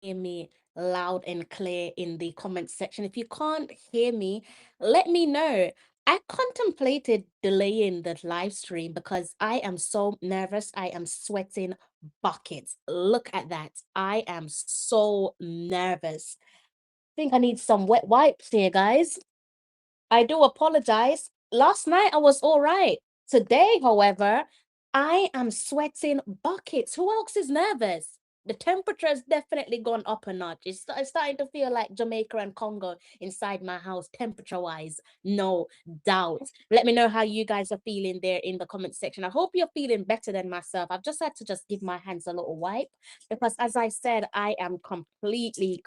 hear me loud and clear in the comment section. If you can't hear me, let me know. I contemplated delaying the live stream because I am so nervous. I am sweating buckets. Look at that. I am so nervous. I think I need some wet wipes here, guys. I do apologize. Last night I was all right. Today, however, I am sweating buckets. Who else is nervous? The temperature has definitely gone up a notch. It's starting to feel like Jamaica and Congo inside my house, temperature wise. No doubt. Let me know how you guys are feeling there in the comment section. I hope you're feeling better than myself. I've just had to just give my hands a little wipe because, as I said, I am completely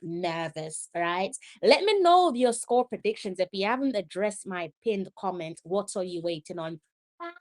nervous, right? Let me know your score predictions. If you haven't addressed my pinned comment, what are you waiting on?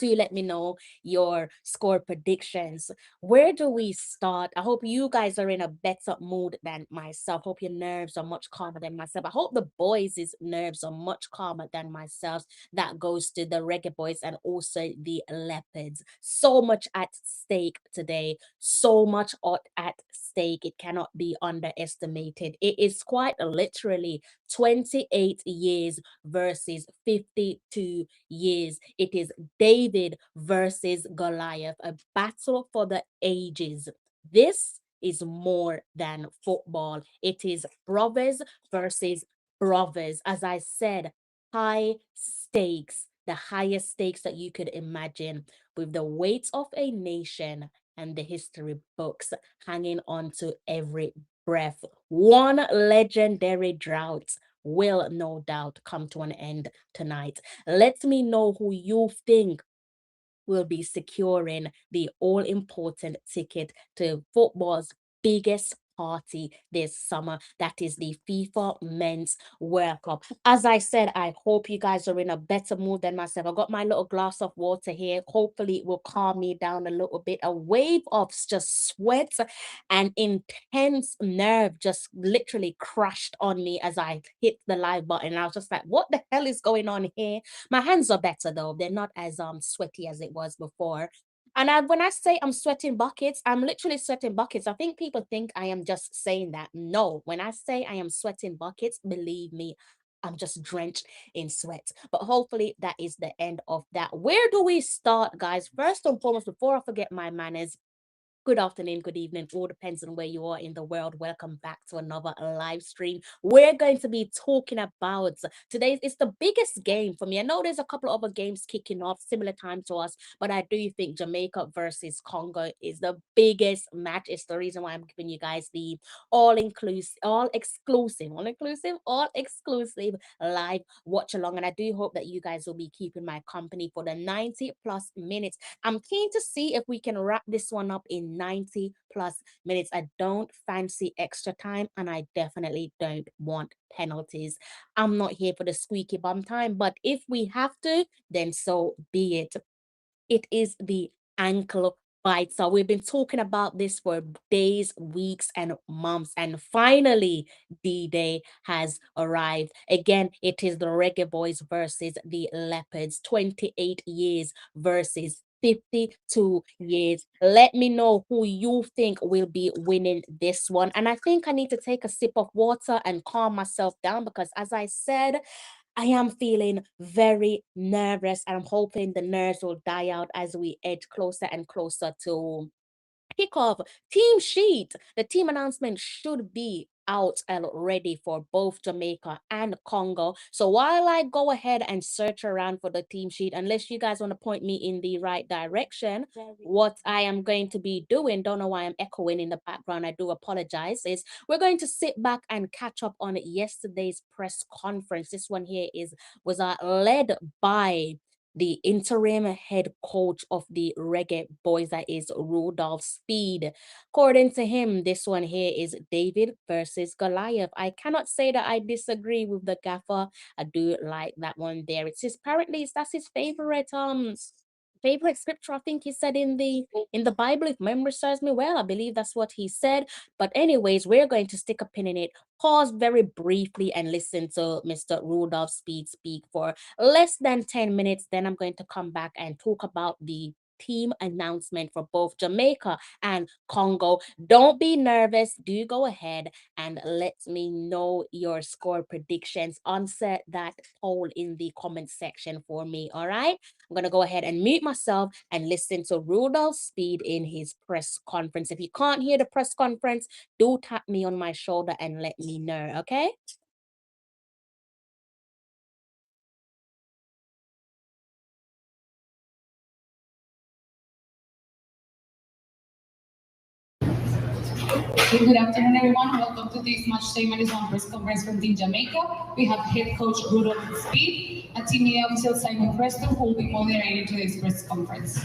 Do let me know your score predictions. Where do we start? I hope you guys are in a better mood than myself. Hope your nerves are much calmer than myself. I hope the boys' nerves are much calmer than myself. That goes to the Reggae Boyz and also the Leopards. So much at stake today. So much at stake. It cannot be underestimated. It is quite literally 28 years versus 52 years. It is David versus Goliath, a battle for the ages. This is more than football. It is brothers versus brothers. As I said, high stakes, the highest stakes that you could imagine, with the weight of a nation and the history books hanging on to every breath. One legendary drought will no doubt come to an end tonight. Let me know who you think will be securing the all important ticket to football's biggest party this summer. That is the FIFA Men's World Cup. As I said, I hope you guys are in a better mood than myself. I got my little glass of water here. Hopefully, it will calm me down a little bit. A wave of just sweat and intense nerve just literally crashed on me as I hit the live button. I was just like, what the hell is going on here? My hands are better though. They're not as sweaty as it was before. And when I say I'm sweating buckets, I'm literally sweating buckets. I think people think I am just saying that. No, when I say I am sweating buckets, believe me, I'm just drenched in sweat. But hopefully that is the end of that. Where do we start, guys? First and foremost, before I forget my manners, good afternoon, good evening, all depends on where you are in the world. Welcome back to another live stream. We're going to be talking about today. It's the biggest game for me. I know there's a couple of other games kicking off similar time to us, but I do think Jamaica versus Congo is the biggest match. It's the reason why I'm giving you guys the all exclusive live watch along. And I do hope that you guys will be keeping my company for the 90 plus minutes. I'm keen to see if we can wrap this one up in 90 plus minutes. I don't fancy extra time and I definitely don't want penalties. I'm not here for the squeaky bum time, but if we have to, then so be it. It is the ankle bite. So we've been talking about this for days, weeks, and months. And finally, D-Day has arrived. Again, it is the Reggae Boyz versus the Leopards. 28 years versus 52 years. Let me know who you think will be winning this one. And I think I need to take a sip of water and calm myself down because, as I said, I am feeling very nervous and I'm hoping the nerves will die out as we edge closer and closer to kickoff. Team sheet. The team announcement should be out and ready for both Jamaica and Congo. So while I go ahead and search around for the team sheet, unless you guys want to point me in the right direction, what I am going to be doing, don't know why I'm echoing in the background, I do apologize, is we're going to sit back and catch up on yesterday's press conference. This one here was led by the interim head coach of the Reggae Boyz, that is Rudolph Speed. According to him, this one here is David versus Goliath. I cannot say that I disagree with the gaffer. I do like that one there. It's his apparently that's his favorite scripture. I think he said in the Bible, if memory serves me well. I believe that's what he said. But anyways, we're going to stick a pin in it, pause very briefly, and listen to Mr. Rudolph Speed speak for less than 10 minutes. Then I'm going to come back and talk about the team announcement for both Jamaica and Congo. Don't be nervous. Do go ahead and let me know your score predictions. Answer that poll in the comment section for me. All right. I'm going to go ahead and mute myself and listen to Rudolph Speed in his press conference. If you can't hear the press conference, do tap me on my shoulder and let me know. Okay. Good afternoon, everyone. Welcome to this match day management press conference from Team Jamaica. We have head coach Rudolph Speed and team media officer Simon Preston, who will be moderating today's press conference.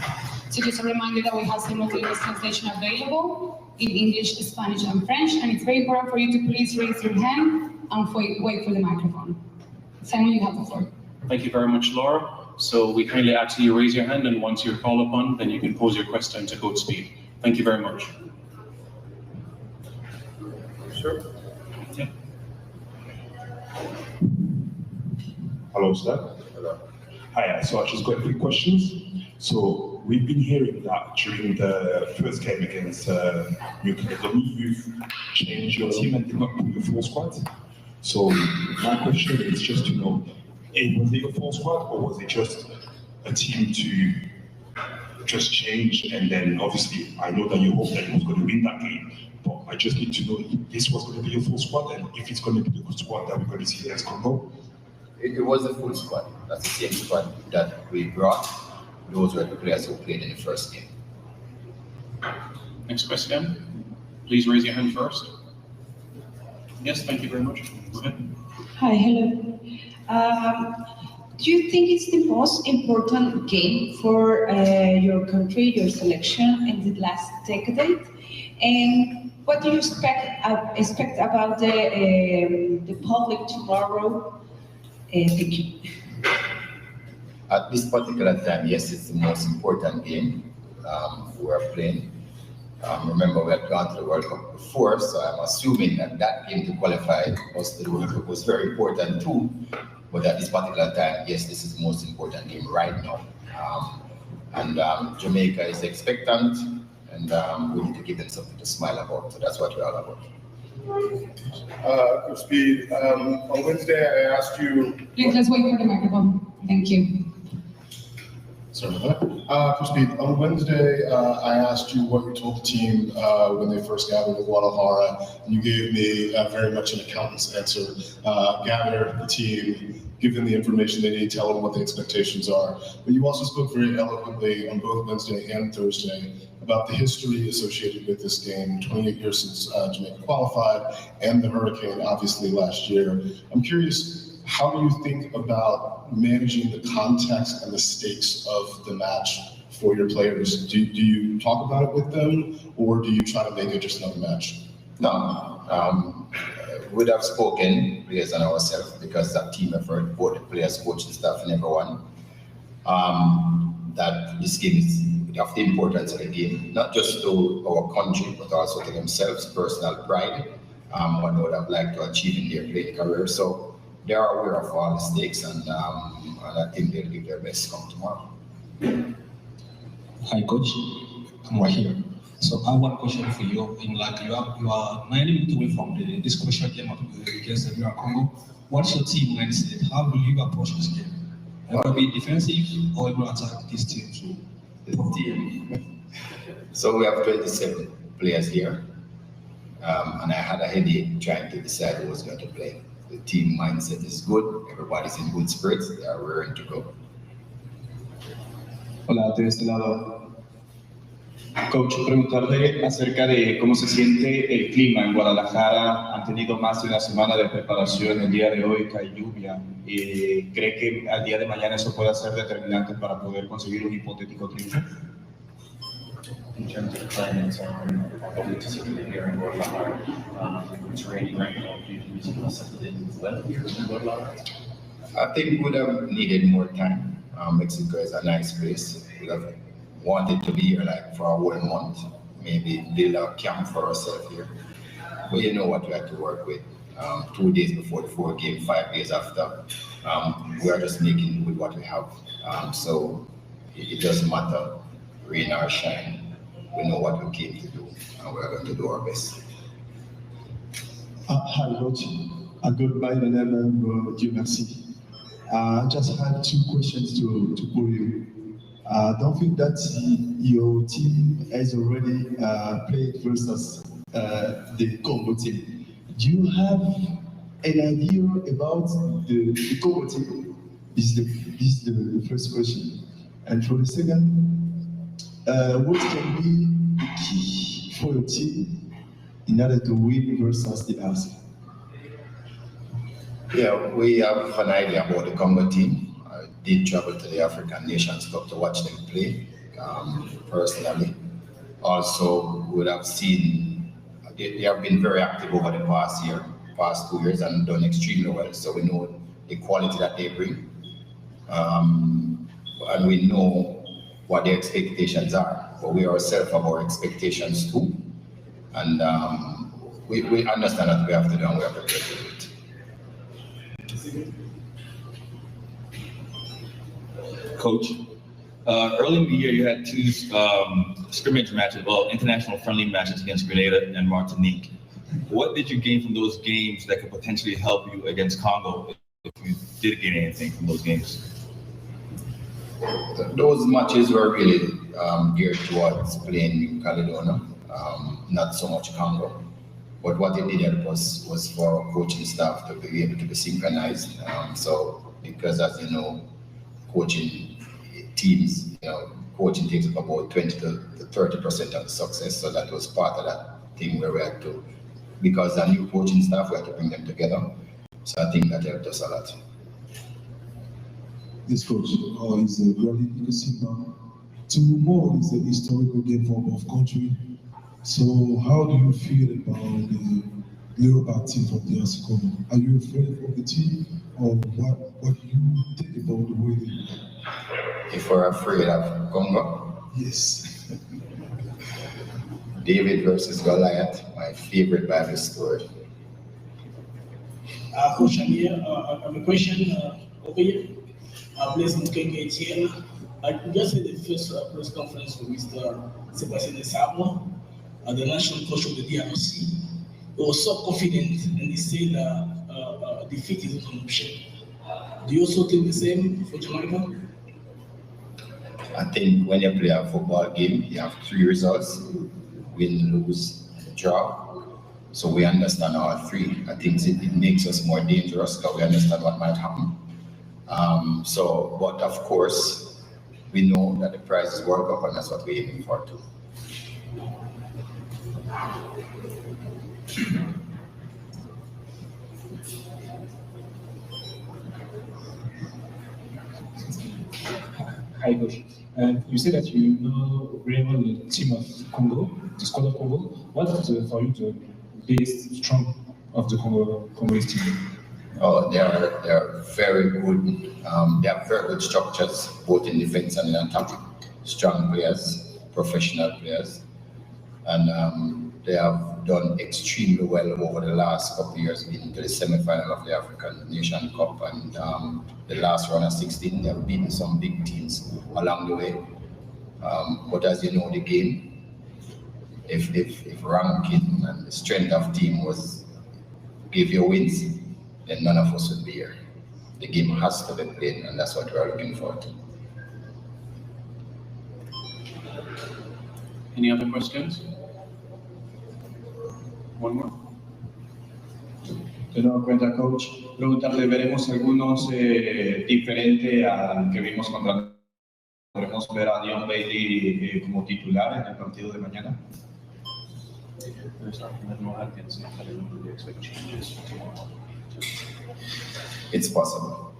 So just a reminder that we have simultaneous translation available in English, Spanish, and French, and it's very important for you to please raise your hand and wait for the microphone. Simon, you have the floor. Thank you very much, Laura. So we kindly ask you raise your hand, and once you're called upon, then you can pose your question to Coach Speed. Thank you very much. Sure. Yeah. Hello, sir. Hello. Hi, so I just got a few questions. So we've been hearing that during the first game against New Caledonia, you've changed your team and did not put your full squad. So my question is just to know, was it your full squad or was it just a team to just change? And then obviously I know that you hope that you was going to win that game. But I just need to know if this was going to be your full squad and if it's going to be the good squad that we're going to see against Congo. It was the full squad. That's the same squad that we brought. Those were the players who played in the first game. Next question. Please raise your hand first. Yes, thank you very much. Go ahead. Hi, hello. Do you think it's the most important game for your country, your selection in the last decade? And what do you expect about the public tomorrow? Thank you. At this particular time, yes, it's the most important game we are playing. Remember, we had gone to the World Cup before, so I'm assuming that that game to qualify us to the World Cup was very important too. But at this particular time, yes, this is the most important game right now. Jamaica is expectant, and we need to give them something to smile about. So that's what we're all about. Coach Speed, on Wednesday I asked you... Please, let's wait for the microphone. Thank you. Sorry about that. Coach Speed, on Wednesday I asked you what you told the team when they first gathered in Guadalajara, and you gave me very much an accountant's answer. Gather the team, give them the information they need, tell them what the expectations are. But you also spoke very eloquently on both Wednesday and Thursday about the history associated with this game, 28 years since Jamaica qualified, and the hurricane, obviously, last year. I'm curious, how do you think about managing the context and the stakes of the match for your players? Do you talk about it with them, or do you try to make it just another match? No. We'd have spoken, players and ourselves, because that team effort, both the players, coach, the staff, and everyone, that this game is of the importance of the game, not just to our country, but also to themselves, personal pride, what they would have liked to achieve in their playing career. So they are aware of all the stakes, and I think they'll give their best come tomorrow. Hi, coach. I'm right here. So I have one question for you. You are 90 minutes away from this crucial game against the Congo. What's your team mindset? How will you approach this game? Are you going to be defensive or are you going to attack this team too? So we have 27 players here, and I had a headache trying to decide who was going to play. The team mindset is good, everybody's in good spirits, they are raring to go. Hola, de este lado. Coach, preguntarle acerca de cómo se siente el clima en Guadalajara. Han tenido más de una semana de preparación. El día de hoy cae lluvia. ¿Cree que al día de mañana eso pueda ser determinante para poder conseguir un hipotético triunfo? In terms of the climate, particularly here in Guadalajara, it's raining right now. Do you see settled in well here in Guadalajara? I think we would have needed more time. Mexico is a nice place. We would have wanted to be here like for 1 month, maybe build a camp for ourselves here. But you know what we have to work with. 2 days before the 4th game, 5 days after. We are just making with what we have. So it doesn't matter rain or shine, we know what we came to do, and we're going to do our best. Hi, Coach. I go by the name of Dieu merci. I just have two questions to put you. Don't think that your team has already played versus the Congo team. Do you have an idea about the Congo team? This is the first question. And for the second, what can be the key for your team in order to win versus the Arsenal? Yeah, we have an idea about the Congo team. I did travel to the African Nations Cup to watch them play personally. Also, would have seen they have been very active over the past 2 years, and done extremely well. So we know the quality that they bring, and we know what their expectations are. But we ourselves have our expectations too, and we understand that we have to do, and we have to do it. Coach, early in the year you had two scrimmage matches, well, international friendly matches against Grenada and Martinique. What did you gain from those games that could potentially help you against Congo if you did gain anything from those games? Those matches were really geared towards playing New Caledonia, not so much Congo. But what it did help us was for our coaching staff to be able to be synchronized. So, because as you know, coaching teams, coaching takes up about 20 to 30% of the success. So that was part of that thing where we had to, because the new coaching staff, we had to bring them together. So I think that helped us a lot. This coach is a Granit Nkosimba. Tomorrow is a historical game for both countries. So how do you feel about the Leopards team from the Congo? Are you afraid of the team, or what do you think about the way they play? If we're afraid of Congo? Yes. David versus Goliath, my favorite Bible story. Coach, I'm here. I have a question over here. Blaise Mukenge Etienne. I just had the first press conference with Mr. Sebastian Desabre, the national coach of the DRC. He was so confident, and he said defeat is not an option. Do you also think the same for Jamaica? I think when you play a football game, you have 3 results: win, lose, draw. So we understand all 3. I think it makes us more dangerous because we understand what might happen. But of course, we know that the prize is World Cup, and that's what we're aiming for too. Hi, Coach. You said that you know very well the team of Congo, the squad of Congo. What is for you the biggest strength of the Congolese team? Oh, they are very good. They have very good structures, both in defense and in attack. Strong players, professional players, and they have done extremely well over the last couple of years, been to the semi-final of the African Nation Cup, and the last round of 16. They have beaten some big teams along the way. But as you know, the game, if ranking and the strength of team was give you wins, then none of us would be here. The game has to be played, and that's what we're looking forward to. Any other questions? One more. De nuevo cuenta, coach. Preguntarle, veremos algunos diferente al que vimos contra. ¿Podremos ver a Dion Bailey como titular en el partido de mañana? It's possible.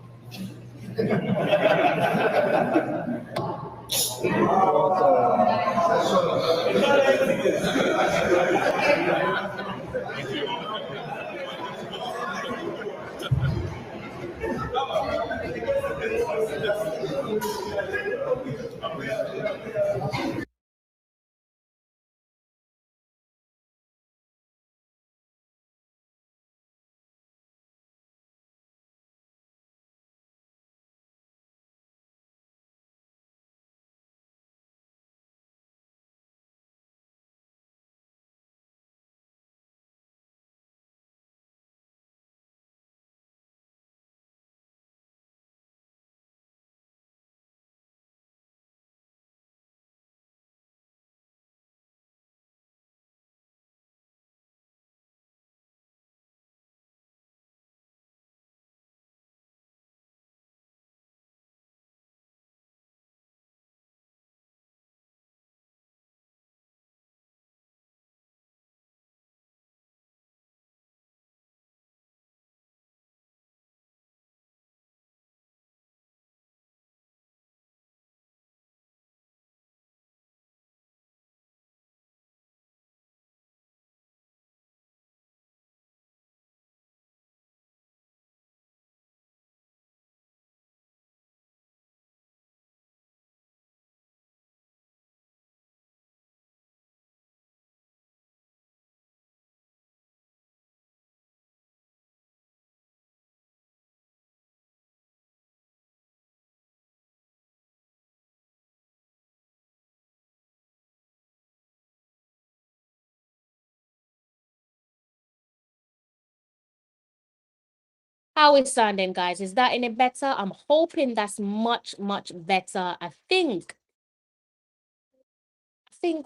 How is sounding, guys? Is that any better? I'm hoping that's much, much better. I think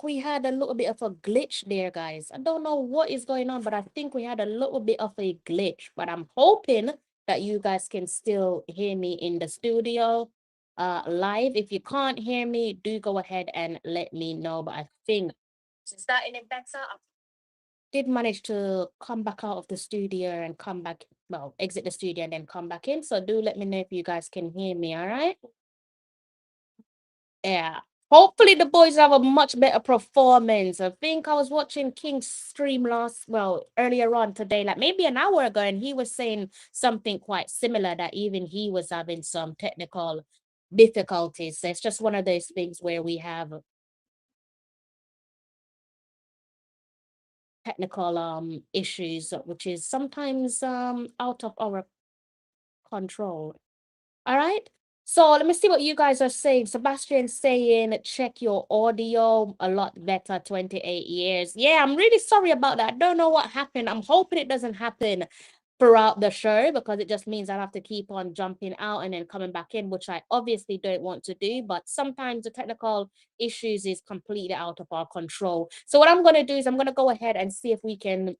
we had a little bit of a glitch there, guys. I don't know what is going on, but I think we had a little bit of a glitch. But I'm hoping that you guys can still hear me in the studio live. If you can't hear me, do go ahead and let me know. But I think, is that any better? I did manage to come back out of the studio and come back, well, exit the studio and then come back in. So do let me know if you guys can hear me, all right? Yeah. Hopefully the boys have a much better performance. I think I was watching King's stream earlier on today, like maybe an hour ago, and he was saying something quite similar that even he was having some technical difficulties. So it's just one of those things where we have technical issues, which is sometimes out of our control. All right. So let me see what you guys are saying. Sebastian saying, check your audio. A lot better, 28 years. Yeah, I'm really sorry about that. I don't know what happened. I'm hoping it doesn't happen throughout the show because it just means I have to keep on jumping out and then coming back in, which I obviously don't want to do. But sometimes the technical issues is completely out of our control. So what I'm going to do is I'm going to go ahead and see if we can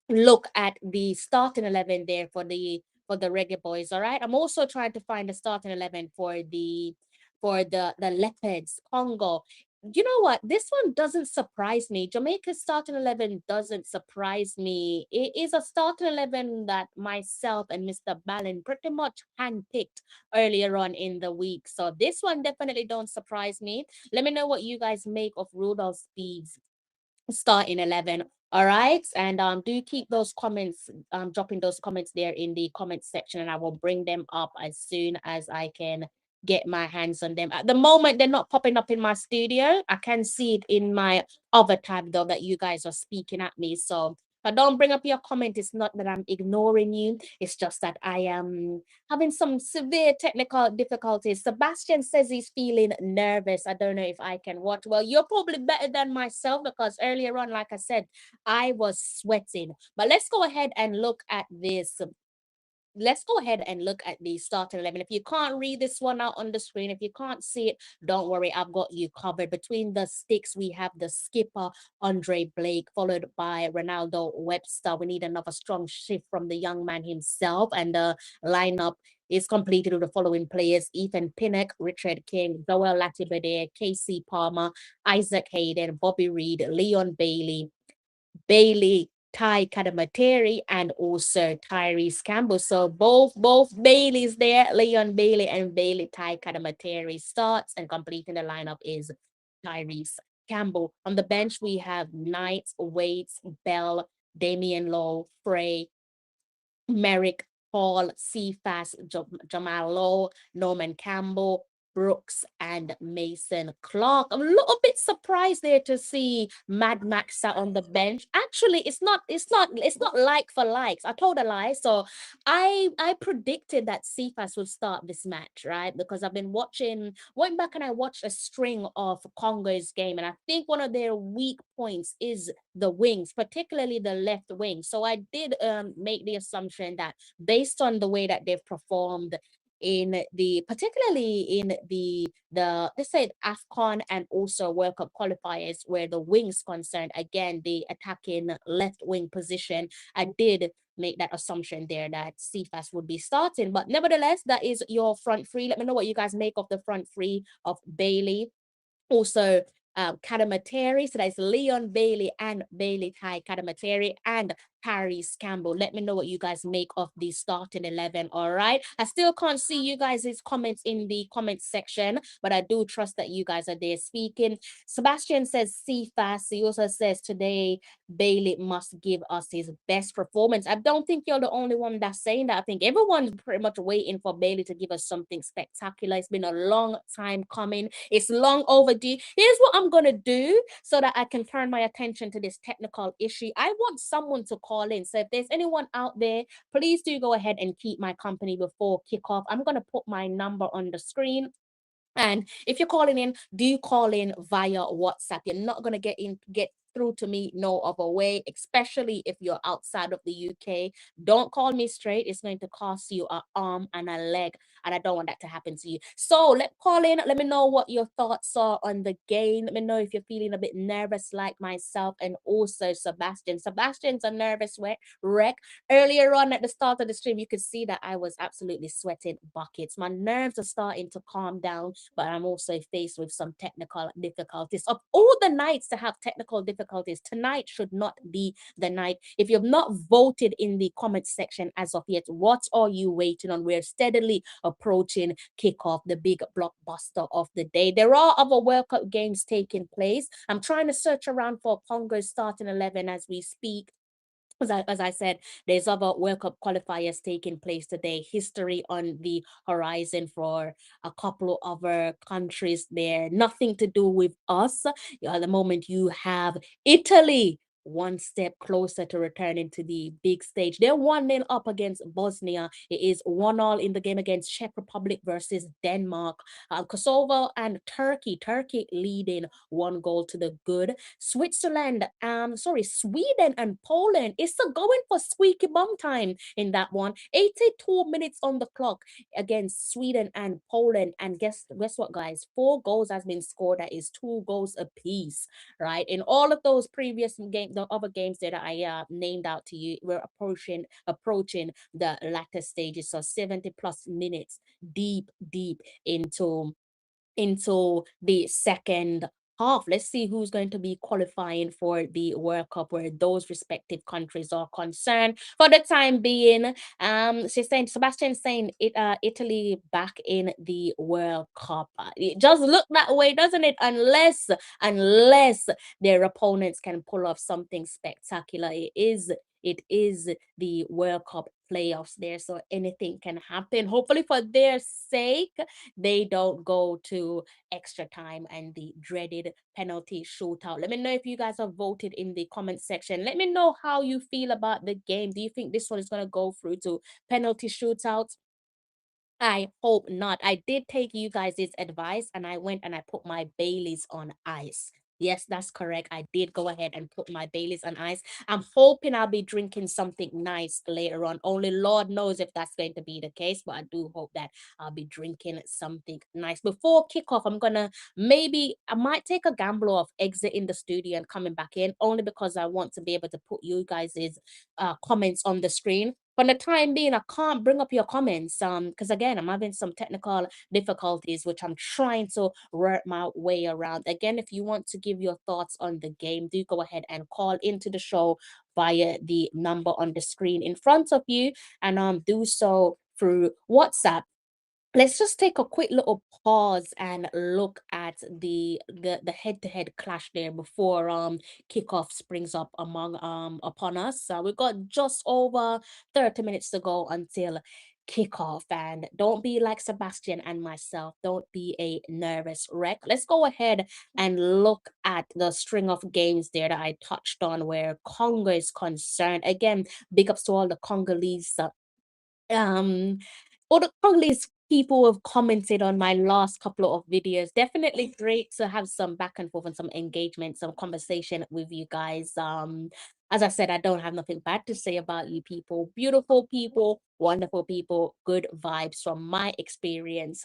look at the starting 11 there for the Reggae Boyz. All right, I'm also trying to find the starting 11 for the Leopards, Congo. You know what, this one doesn't surprise me. Jamaica's starting 11 doesn't surprise me. It is a starting 11 that myself and Mr. Ballin pretty much handpicked earlier on in the week, so this one definitely don't surprise me. Let me know what you guys make of Rudolph Speed's starting 11. All right, and do keep those comments, dropping those comments there in the comment section, and I will bring them up as soon as I can get my hands on them. At the moment they're not popping up in my studio. I can see it in my other tab though that you guys are speaking at me. So if I don't bring up your comment, it's not that I'm ignoring you, it's just that I am having some severe technical difficulties. Sebastian says he's feeling nervous. I don't know if I can watch. Well, you're probably better than myself because earlier on, like I said, I was sweating. But let's go ahead and look at this. Let's go ahead and look at the starting 11. If you can't read this one out on the screen, if you can't see it, don't worry, I've got you covered. Between the sticks, we have the skipper, Andre Blake, followed by Ronaldo Webster. We need another strong shift from the young man himself. And the lineup is completed with the following players: Ethan Pinnock, Richard King, Joel Latibede, KC Palmer, Isaac Hayden, Bobby Reed, Leon Bailey, Ty Kadamateri, and also Tyrese Campbell. So both Baileys there, Leon Bailey and Bailey Ty Kadamateri starts, and completing the lineup is Tyrese Campbell. On the bench, we have Knight, Waits, Bell, Damian Lowe, Frey, Merrick, Paul, Cephas, Jamal Lowe, Norman Campbell, Brooks, and Mason Clark. I'm a little bit surprised there to see Mad Max sat on the bench. Actually, it's not like for likes. I told a lie. So I predicted that Cephas would start this match, right? Because I've been went back and I watched a string of Congo's game, and I think one of their weak points is the wings, particularly the left wing. So I did make the assumption that based on the way that they've performed particularly in the they said AFCON and also World Cup qualifiers where the wings concerned, again the attacking left wing position, I did make that assumption there that Cephas would be starting. But nevertheless, that is your front three. Let me know what you guys make of the front three of Bailey, also Kadamateri. So that's Leon Bailey and Bailey Ty Kadamateri and Paris Campbell. Let me know what you guys make of the starting 11. All right. I still can't see you guys' comments in the comment section, but I do trust that you guys are there speaking. Sebastian says, see fast. He also says today Bailey must give us his best performance. I don't think you're the only one that's saying that. I think everyone's pretty much waiting for Bailey to give us something spectacular. It's been a long time coming. It's long overdue. Here's what I'm going to do so that I can turn my attention to this technical issue. I want someone to call in. So if there's anyone out there, please do go ahead and keep my company before kickoff. I'm going to put my number on the screen. And if you're calling in, do call in via WhatsApp. You're not going to get through to me no other way, especially if you're outside of the UK. Don't call me straight. It's going to cost you an arm and a leg, and I don't want that to happen to you. So call in. Let me know what your thoughts are on the game. Let me know if you're feeling a bit nervous like myself, and also Sebastian. Sebastian's a nervous wreck. Earlier on at the start of the stream, you could see that I was absolutely sweating buckets. My nerves are starting to calm down, but I'm also faced with some technical difficulties. Of all the nights to have technical difficulties, tonight should not be the night. If you've not voted in the comment section as of yet, what are you waiting on? We're steadily approaching kickoff, the big blockbuster of the day. There are other World Cup games taking place. I'm trying to search around for Congo's starting 11 as we speak. As I said, there's other World Cup qualifiers taking place today. History on the horizon for a couple of other countries there. Nothing to do with us. At the moment, you have Italy one step closer to returning to the big stage. They're 1-0 up against Bosnia. It is 1-1 in the game against Czech Republic versus Denmark. Kosovo and Turkey. Turkey leading 1 goal to the good. Sweden and Poland. It's a going for squeaky bum time in that one. 82 minutes on the clock against Sweden and Poland. And guess what, guys? 4 goals has been scored. That is 2 goals apiece, right? In all of those previous games, the other games that I named out to you, we're approaching the latter stages. So 70 plus minutes deep into the second half. Let's see who's going to be qualifying for the World Cup where those respective countries are concerned. For the time being, she's saying Sebastian's saying Italy back in the World Cup. It just look that way, doesn't it? Unless their opponents can pull off something spectacular. It is the World Cup playoffs there, so anything can happen. Hopefully for their sake, they don't go to extra time and the dreaded penalty shootout. Let me know if you guys have voted in the comment section. Let me know how you feel about the game. Do you think this one is going to go through to penalty shootouts? I hope not. I did take you guys' advice and I went and I put my Baileys on ice. Yes, that's correct. I did go ahead and put my Baileys on ice. I'm hoping I'll be drinking something nice later on. Only Lord knows if that's going to be the case, but I do hope that I'll be drinking something nice. Before kickoff, I might take a gamble of exiting the studio and coming back in, only because I want to be able to put you guys' comments on the screen. For the time being, I can't bring up your comments because again, I'm having some technical difficulties, which I'm trying to work my way around. Again, if you want to give your thoughts on the game, do go ahead and call into the show via the number on the screen in front of you, and do so through WhatsApp. Let's just take a quick little pause and look at the head-to-head clash there before kickoff springs up upon us. We've got just over 30 minutes to go until kickoff, and don't be like Sebastian and myself. Don't be a nervous wreck. Let's go ahead and look at the string of games there that I touched on where Congo is concerned. Again, big ups to all the Congolese um all the Congolese people who have commented on my last couple of videos. Definitely great to have some back and forth and some engagement, some conversation with you guys. As I said, I don't have nothing bad to say about you people. Beautiful people, wonderful people, good vibes from my experience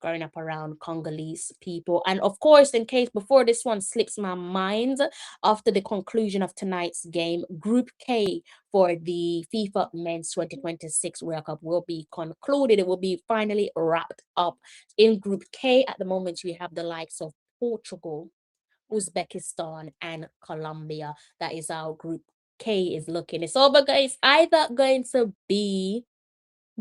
growing up around Congolese people. And of course, in case before this one slips my mind, after the conclusion of tonight's game, Group K for the FIFA Men's 2026 World Cup will be concluded. It will be finally wrapped up. In Group K, at the moment, we have the likes of Portugal, Uzbekistan, and Colombia. That is how Group K is looking. It's over, guys. Either going to be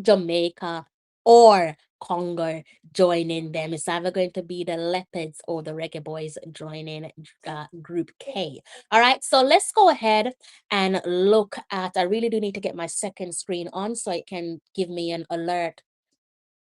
Jamaica or Congo joining them. It's either going to be the Leopards or the Reggae Boyz joining Group K. All right, so let's go ahead and look at, I really do need to get my second screen on so it can give me an alert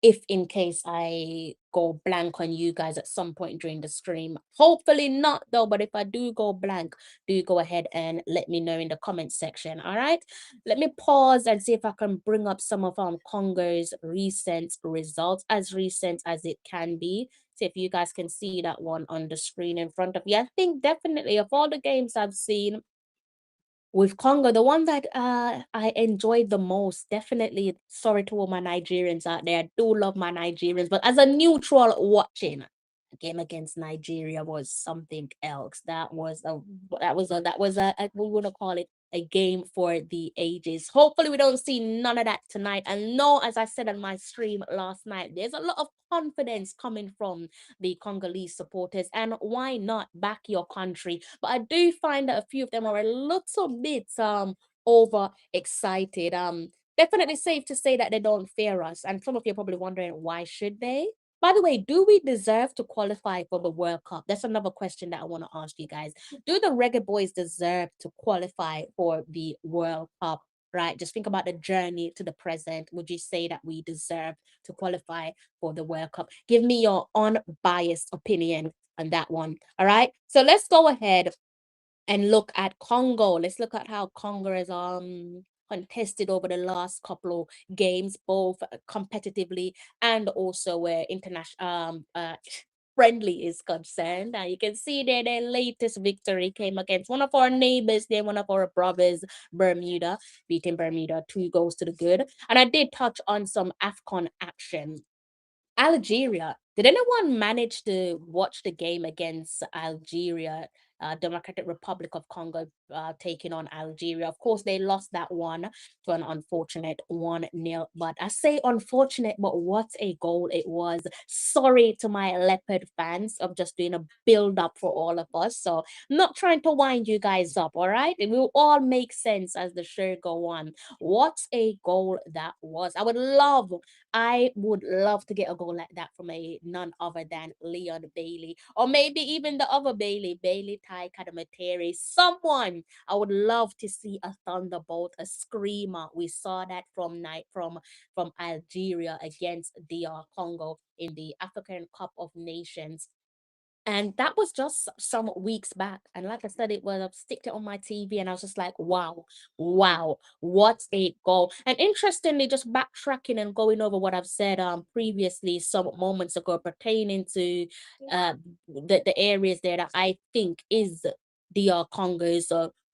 if in case I go blank on you guys at some point during the stream. Hopefully not though, but if I do go blank, do go ahead and let me know in the comment section. All right. Let me pause and see if I can bring up some of Congo's recent results, as recent as it can be. See if you guys can see that one on the screen in front of you. I think definitely of all the games I've seen with Congo, the one that I enjoyed the most, definitely, sorry to all my Nigerians out there, I do love my Nigerians, but as a neutral watching, a game against Nigeria was something else. That was a we want to call it a game for the ages. Hopefully we don't see none of that tonight. And no, as I said on my stream last night, there's a lot of confidence coming from the Congolese supporters, and why not back your country? But I do find that a few of them are a little bit over excited. Definitely safe to say that they don't fear us, and some of you are probably wondering, why should they? By the way, do we deserve to qualify for the World Cup? That's another question that I want to ask you guys. Do the Reggae Boys deserve to qualify for the World Cup? Right? Just think about the journey to the present. Would you say that we deserve to qualify for the World Cup? Give me your unbiased opinion on that one. All right. So let's go ahead and look at Congo. Let's look at how Congo is contested over the last couple of games, both competitively and also where international friendly is concerned. Now you can see there their latest victory came against one of our neighbors, there, one of our brothers, Bermuda, beating Bermuda 2 goals to the good. And I did touch on some AFCON action. Algeria. Did anyone manage to watch the game against Algeria, Democratic Republic of Congo, taking on Algeria? Of course, they lost that one to an unfortunate 1-0. But I say unfortunate, but what a goal it was. Sorry to my Leopard fans. I'm just doing a build up for all of us. So, not trying to wind you guys up, all right? It will all make sense as the show go on. What a goal that was. I would love to get a goal like that from a none other than Leon Bailey, or maybe even the other Bailey, Bailey Tai Kadamateri. Someone I would love to see a thunderbolt, a screamer. We saw that from Algeria against DR Congo in the African Cup of Nations, and that was just some weeks back. And like I said, it was, I've sticked it on my TV and I was just like, wow, wow, what a goal. And interestingly, just backtracking and going over what I've said previously some moments ago pertaining to uh the areas there that I think is DR Congo's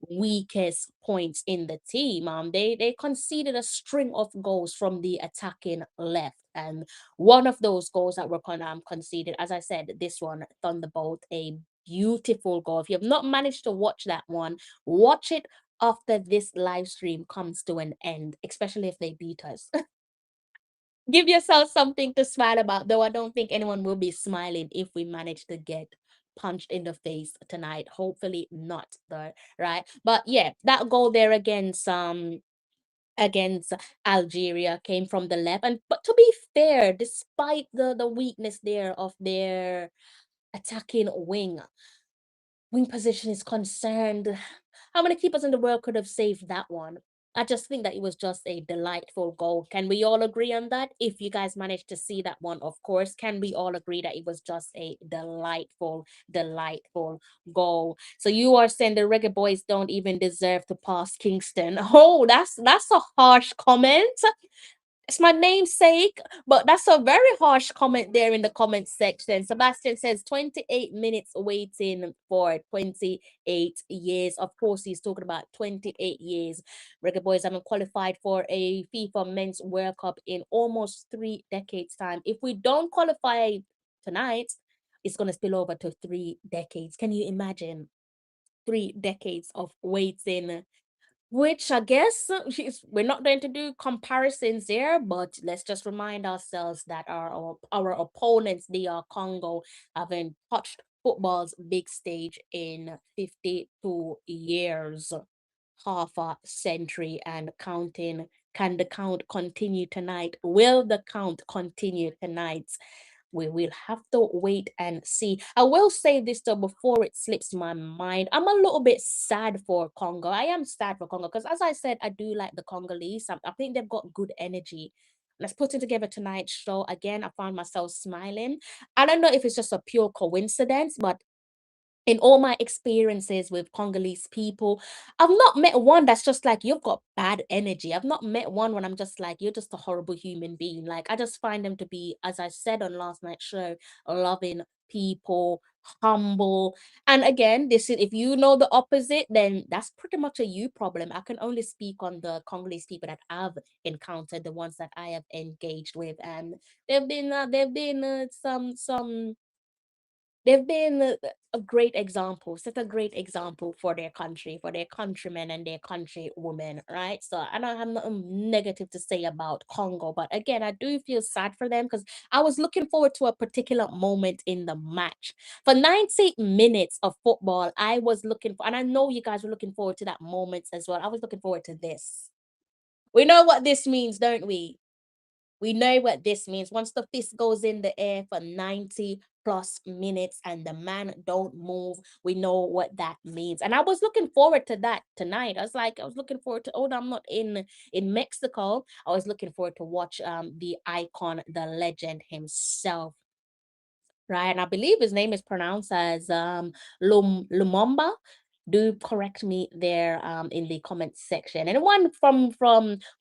weakest points in the team. They conceded a string of goals from the attacking left, and one of those goals that were conceded, as I said, this one, Thunderbolt, a beautiful goal. If you have not managed to watch that one, watch it after this live stream comes to an end, especially if they beat us. Give yourself something to smile about, though I don't think anyone will be smiling if we manage to get punched in the face tonight. Hopefully not though, right? But yeah, that goal there against Algeria came from the left. And but to be fair, despite the weakness there of their attacking wing position is concerned, how many keepers in the world could have saved that one? I just think that it was just a delightful goal. Can we all agree on that? If you guys managed to see that one, of course, can we all agree that it was just a delightful goal? So you are saying the Reggae Boys don't even deserve to pass Kingston. Oh, that's a harsh comment. It's my namesake, but that's a very harsh comment there in the comment section. Sebastian says 28 minutes waiting for 28 years. Of course, he's talking about 28 years. Reggae Boys haven't qualified for a FIFA Men's World Cup in almost 3 decades' time. If we don't qualify tonight, it's going to spill over to 3 decades. Can you imagine? 3 decades of waiting, which I guess we're not going to do comparisons there, but let's just remind ourselves that our opponents, DR Congo, haven't touched football's big stage in 52 years, half a century and counting. Can the count continue tonight? Will the count continue tonight? We will have to wait and see. I will say this though before it slips my mind. I'm a little bit sad for Congo. I am sad for Congo because, as I said, I do like the Congolese. I think they've got good energy. Let's putting together tonight's show. Again, I found myself smiling. I don't know if it's just a pure coincidence, but in all my experiences with Congolese people, I've not met one that's just like, you've got bad energy. I've not met one when I'm just like, you're just a horrible human being. Like, I just find them to be, as I said on last night's show, loving people, humble. And again, this is, if you know the opposite, then that's pretty much a you problem. I can only speak on the Congolese people that I've encountered, the ones that I have engaged with, and they've been a great example, set a great example for their country, for their countrymen and their countrywomen, right? So I don't have nothing negative to say about Congo, but again, I do feel sad for them because I was looking forward to a particular moment in the match. For 90 minutes of football, I was looking for, and I know you guys were looking forward to that moment as well. I was looking forward to this. We know what this means, don't we? We know what this means. Once the fist goes in the air for 90 plus minutes and the man don't move, we know what that means. And I was looking forward to that tonight. I was looking forward to, oh, I'm not in Mexico. I was looking forward to watch the icon, the legend himself. Right, and I believe his name is pronounced as Lumumba. Do correct me there in the comment section. Anyone from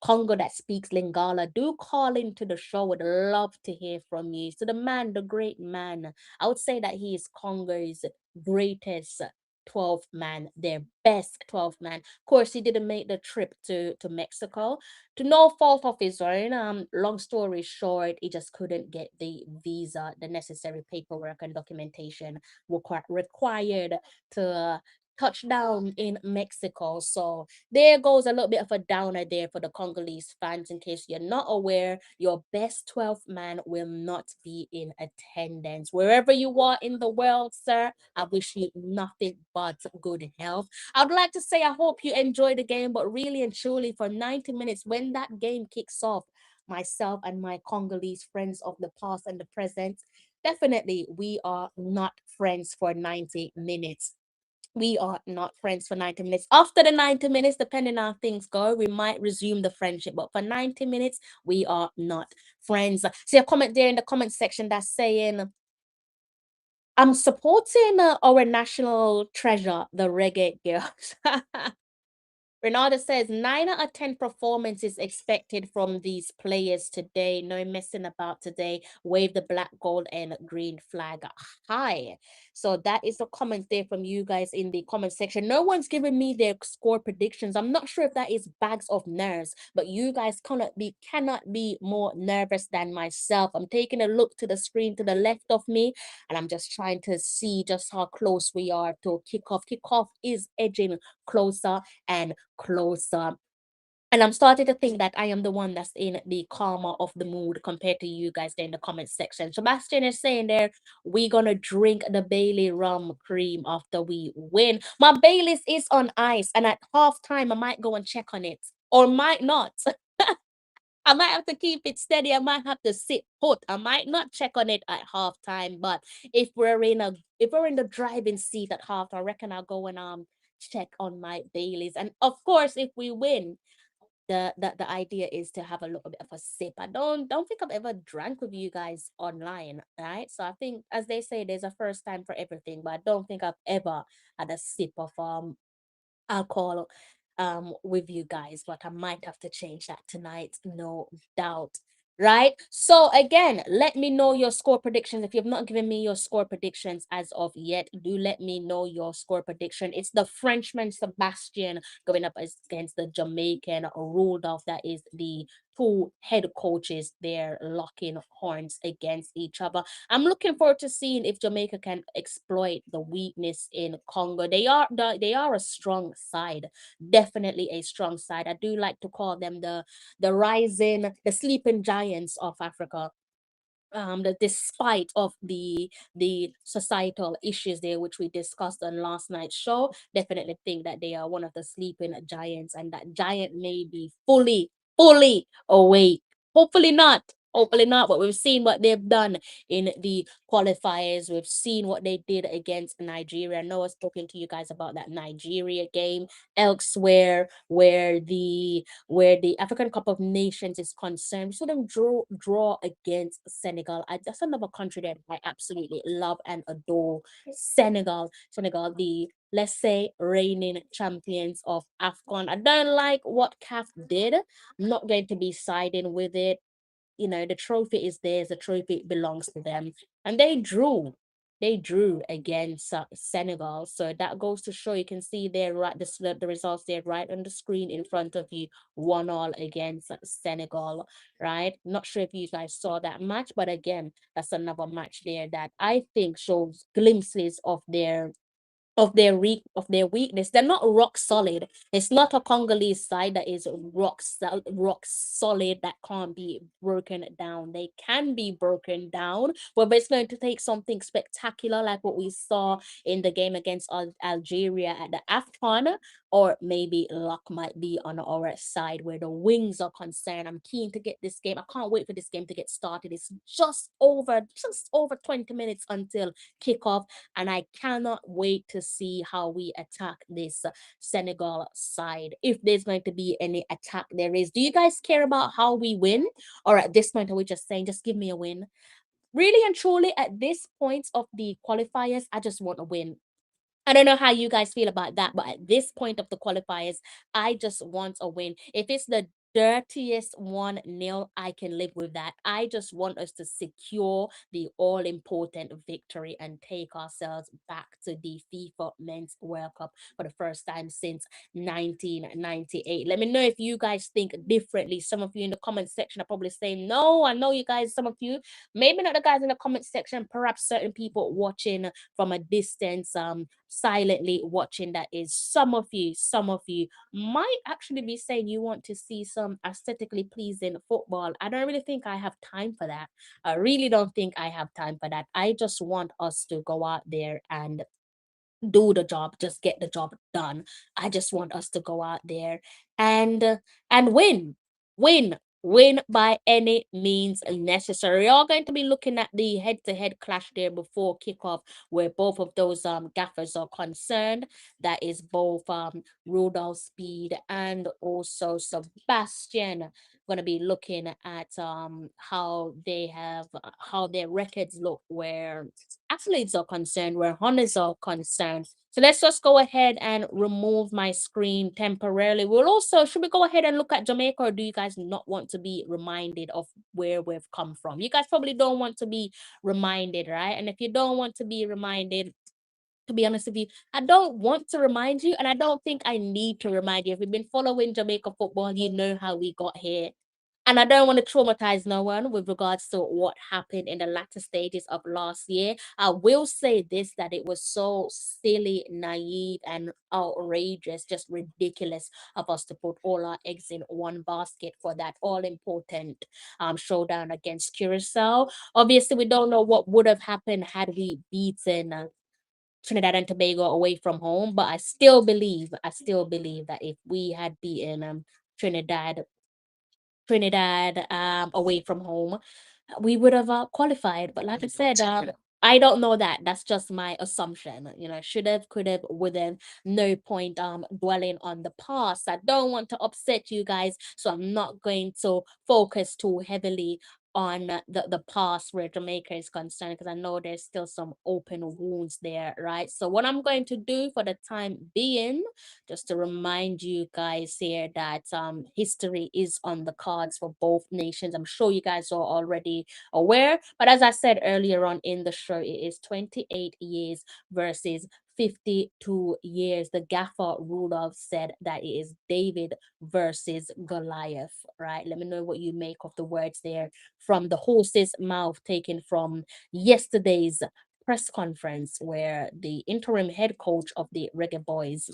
Congo that speaks Lingala, do call into the show. Would love to hear from you. So the man, the great man, I would say that he is Congo's greatest 12th man, their best 12th man. Of course, he didn't make the trip to Mexico to no fault of his own. Long story short, he just couldn't get the visa, the necessary paperwork and documentation required to touch down in Mexico. So there goes a little bit of a downer there for the Congolese fans. In case you're not aware, your best 12th man will not be in attendance. Wherever you are in the world, sir, I wish you nothing but good health. I'd like to say I hope you enjoy the game, but really and truly for 90 minutes, when that game kicks off, myself and my Congolese friends of the past and the present, definitely we are not friends for 90 minutes. We are not friends for 90 minutes. After the 90 minutes, depending on how things go, we might resume the friendship. But for 90 minutes, we are not friends. See a comment there in the comment section that's saying, I'm supporting our national treasure, the Reggae Girls. Renata says 9 out of 10 performances expected from these players today. No messing about today. Wave the black, gold, and green flag high. So that is the comment there from you guys in the comment section. No one's giving me their score predictions. I'm not sure if that is bags of nerves, but you guys cannot be more nervous than myself. I'm taking a look to the screen to the left of me, and I'm just trying to see just how close we are to kickoff. Kickoff is edging closer and closer. And I'm starting to think that I am the one that's in the calmer of the mood compared to you guys there in the comment section. Sebastian is saying there, we're gonna drink the Bailey rum cream after we win. My Bailey's is on ice, and at halftime I might go and check on it. Or might not. I might have to keep it steady. I might have to sit put. I might not check on it at halftime, but if we're in the driving seat at half, I reckon I'll go and check on my Baileys. And of course, if we win, the idea is to have a little bit of a sip. I don't think I've ever drank with you guys online, right? So I think, as they say, there's a first time for everything, but I don't think I've ever had a sip of alcohol with you guys, but I might have to change that tonight, no doubt. Right. So again, let me know your score predictions. If you've not given me your score predictions as of yet, do let me know your score prediction. It's the Frenchman Sebastian going up against the Jamaican Rudolph. That is the two head coaches there locking horns against each other. I'm looking forward to seeing if Jamaica can exploit the weakness in Congo. They are a strong side, definitely a strong side. I do like to call them the sleeping giants of Africa. Despite of the societal issues there, which we discussed on last night's show, definitely think that they are one of the sleeping giants, and that giant may be fully awake. Hopefully not, Hopefully not, but we've seen what they've done in the qualifiers. We've seen what they did against Nigeria. I know I've spoken to you guys about that Nigeria game. Elsewhere, where the African Cup of Nations is concerned, we saw them draw against Senegal. That's another country that I absolutely love and adore. Senegal, the, let's say, reigning champions of AFCON. I don't like what CAF did. I'm not going to be siding with it. The trophy is theirs, the trophy belongs to them. And they drew against Senegal. So that goes to show, you can see there, right, the results there right on the screen in front of you. 1-1 against Senegal, right? Not sure if you guys saw that match, but again, that's another match there that I think shows glimpses of their weakness. They're not rock solid. It's not a Congolese side that is rock solid, that can't be broken down. They can be broken down, whether it's going to take something spectacular like what we saw in the game against Algeria at the AFCON, or maybe luck might be on our side where the wings are concerned. I'm keen to get this game. I can't wait for this game to get started. It's just over 20 minutes until kickoff, and I cannot wait to see how we attack this Senegal side. If there's going to be any attack, there is. Do you guys care about how we win? Or at this point, are we just saying, just give me a win? Really and truly, at this point of the qualifiers, I just want a win. I don't know how you guys feel about that, but at this point of the qualifiers, I just want a win. If it's the dirtiest 1-0, I can live with that. I just want us to secure the all important victory and take ourselves back to the FIFA Men's World Cup for the first time since 1998. Let me know if you guys think differently. Some of you in the comment section are probably saying, no, I know you guys, some of you, maybe not the guys in the comment section, perhaps certain people watching from a distance, silently watching, that is some of you might actually be saying you want to see some aesthetically pleasing football. I don't really think I have time for that. I really don't think I have time for that. I just want us to go out there and do the job, just get the job done. I just want us to go out there and win win by any means necessary. We're all going to be looking at the head-to-head clash there before kickoff, where both of those gaffers are concerned. That is both Rudolph Speed and also Sebastian. Going to be looking at how their records look where athletes are concerned, where honors are concerned. So let's just go ahead and remove my screen temporarily. Should we go ahead and look at Jamaica, or do you guys not want to be reminded of where we've come from? You guys probably don't want to be reminded, right? And if you don't want to be reminded, to be honest with you, I don't want to remind you, and I don't think I need to remind you. If you've been following Jamaica football, you know how we got here. And I don't want to traumatize no one with regards to what happened in the latter stages of last year. I will say this, that it was so silly, naive, and outrageous, just ridiculous of us to put all our eggs in one basket for that all important showdown against Curacao. Obviously, we don't know what would have happened had we beaten Trinidad and Tobago away from home, but I still believe that if we had beaten Trinidad away from home, we would have qualified. But like I said, I don't know that. That's just my assumption. Should have, could have, would have. No point dwelling on the past. I don't want to upset you guys, so I'm not going to focus too heavily on the past where Jamaica is concerned, because I know there's still some open wounds there, right? So what I'm going to do for the time being, just to remind you guys here that history is on the cards for both nations. I'm sure you guys are already aware, but as I said earlier on in the show, it is 28 years versus 52 years. The gaffer Rudolph said that it is David versus Goliath, right? Let me know what you make of the words there from the horse's mouth, taken from yesterday's press conference where the interim head coach of the Reggae Boyz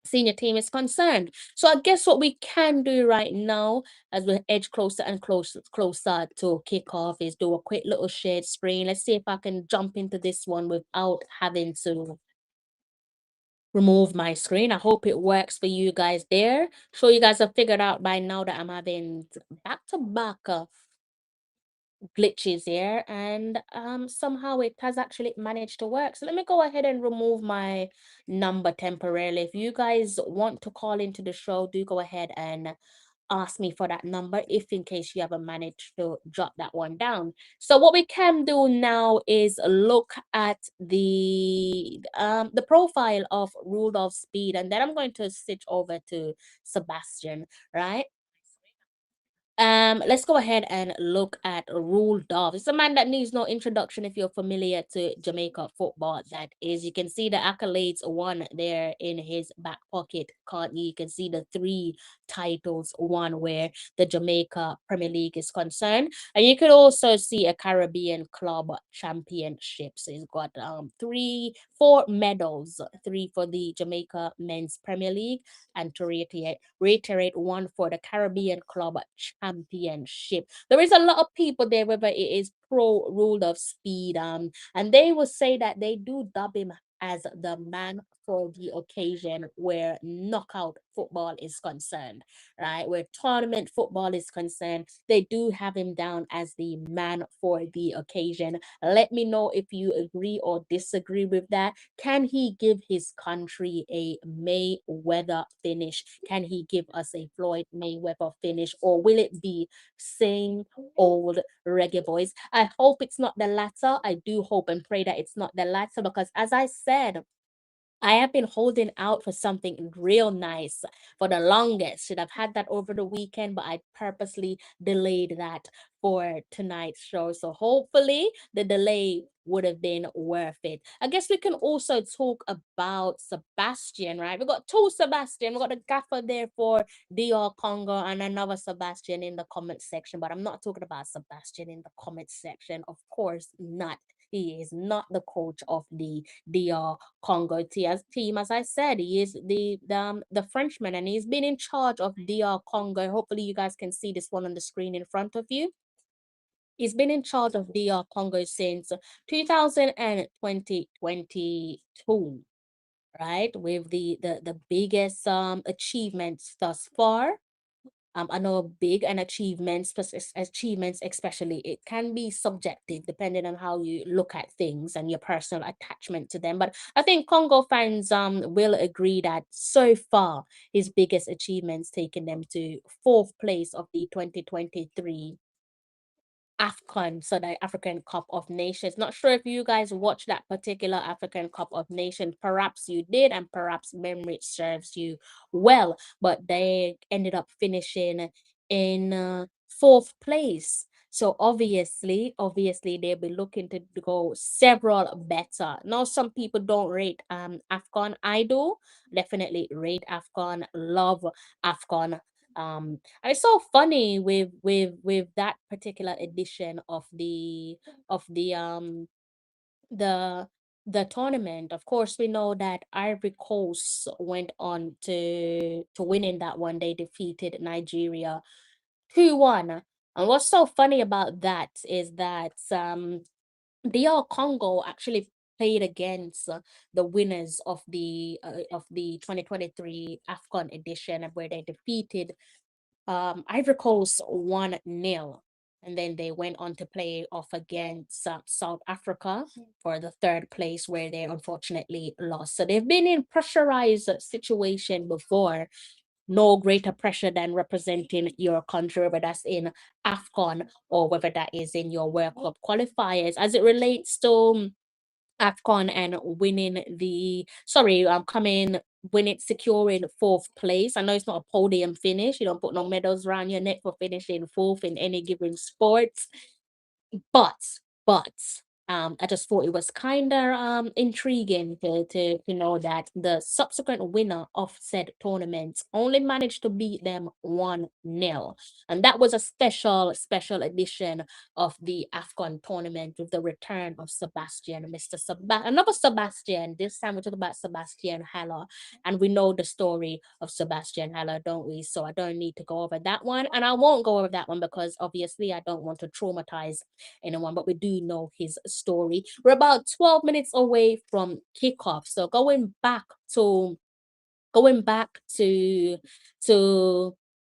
senior team is concerned. So I guess what we can do right now, as we edge closer and closer to kickoff, is do a quick little shared screen. Let's see if I can jump into this one without having to remove my screen. I hope it works for you guys there. Sure you guys have figured out by now that I'm having back to back glitches here, and somehow it has actually managed to work. So let me go ahead and remove my number temporarily. If you guys want to call into the show, do go ahead and ask me for that number, if in case you haven't managed to jot that one down. So what we can do now is look at the profile of Rudolph Speed, and then I'm going to switch over to Sebastian, right? Let's go ahead and look at Rudolph. It's a man that needs no introduction if you're familiar to Jamaica football. That is, you can see the accolades won there in his back pocket. Can't you? You can see the 3 titles won where the Jamaica Premier League is concerned, and you could also see a Caribbean club championship. So he's got 4 medals, 3 for the Jamaica Men's Premier League, and to reiterate 1 for the Caribbean Club Championship. There is a lot of people there, whether it is pro Rudolph Speed, and they will say that they do dub him as the man for the occasion where knockout football is concerned, right? Where tournament football is concerned, they do have him down as the man for the occasion. Let me know if you agree or disagree with that. Can he give his country a Mayweather finish? Can he give us a Floyd Mayweather finish? Or will it be same old Reggae Boyz? I hope it's not the latter. I do hope and pray that it's not the latter, because as I said, I have been holding out for something real nice for the longest. Should have had that over the weekend, but I purposely delayed that for tonight's show. So hopefully the delay would have been worth it. I guess we can also talk about Sebastian, right? We got 2 Sebastian. We got the gaffer there for DR Congo and another Sebastian in the comment section, but I'm not talking about Sebastian in the comment section. Of course not. He is not the coach of the DR Congo team. As I said, he is the Frenchman, and he's been in charge of DR Congo. Hopefully you guys can see this one on the screen in front of you. He's been in charge of DR Congo since 2022, right? With the biggest achievements thus far. I know big and achievements especially, it can be subjective depending on how you look at things and your personal attachment to them. But I think Congo fans will agree that so far his biggest achievements taking them to 4th place of the 2023 AFCON, so the African Cup of Nations. Not sure if you guys watched that particular African Cup of Nations. Perhaps you did, and perhaps memory serves you well. But they ended up finishing in 4th place. So obviously they'll be looking to go several better. Now some people don't rate AFCON. I do definitely rate AFCON, love AFCON. And it's so funny with that particular edition of the the tournament. Of course, we know that Ivory Coast went on to win in that one. They defeated Nigeria 2-1. And what's so funny about that is that DR Congo actually played against the winners of the 2023 AFCON edition, where they defeated Ivory Coast 1-0. And then they went on to play off against South Africa for the 3rd place, where they unfortunately lost. So they've been in pressurized situation before. No greater pressure than representing your country, whether that's in AFCON or whether that is in your World Cup qualifiers. As it relates to AFCON and winning securing 4th place. I know it's not a podium finish. You don't put no medals around your neck for finishing 4th in any given sports. But I just thought it was kind of intriguing to know that the subsequent winner of said tournament only managed to beat them 1-0. And that was a special edition of the AFCON tournament, with the return of another Sebastian. This time we're talking about Sebastian Haller, and we know the story of Sebastian Haller, don't we? So I don't need to go over that one, and I won't go over that one because obviously I don't want to traumatize anyone, but we do know his story. We're about 12 minutes away from kickoff. So going back to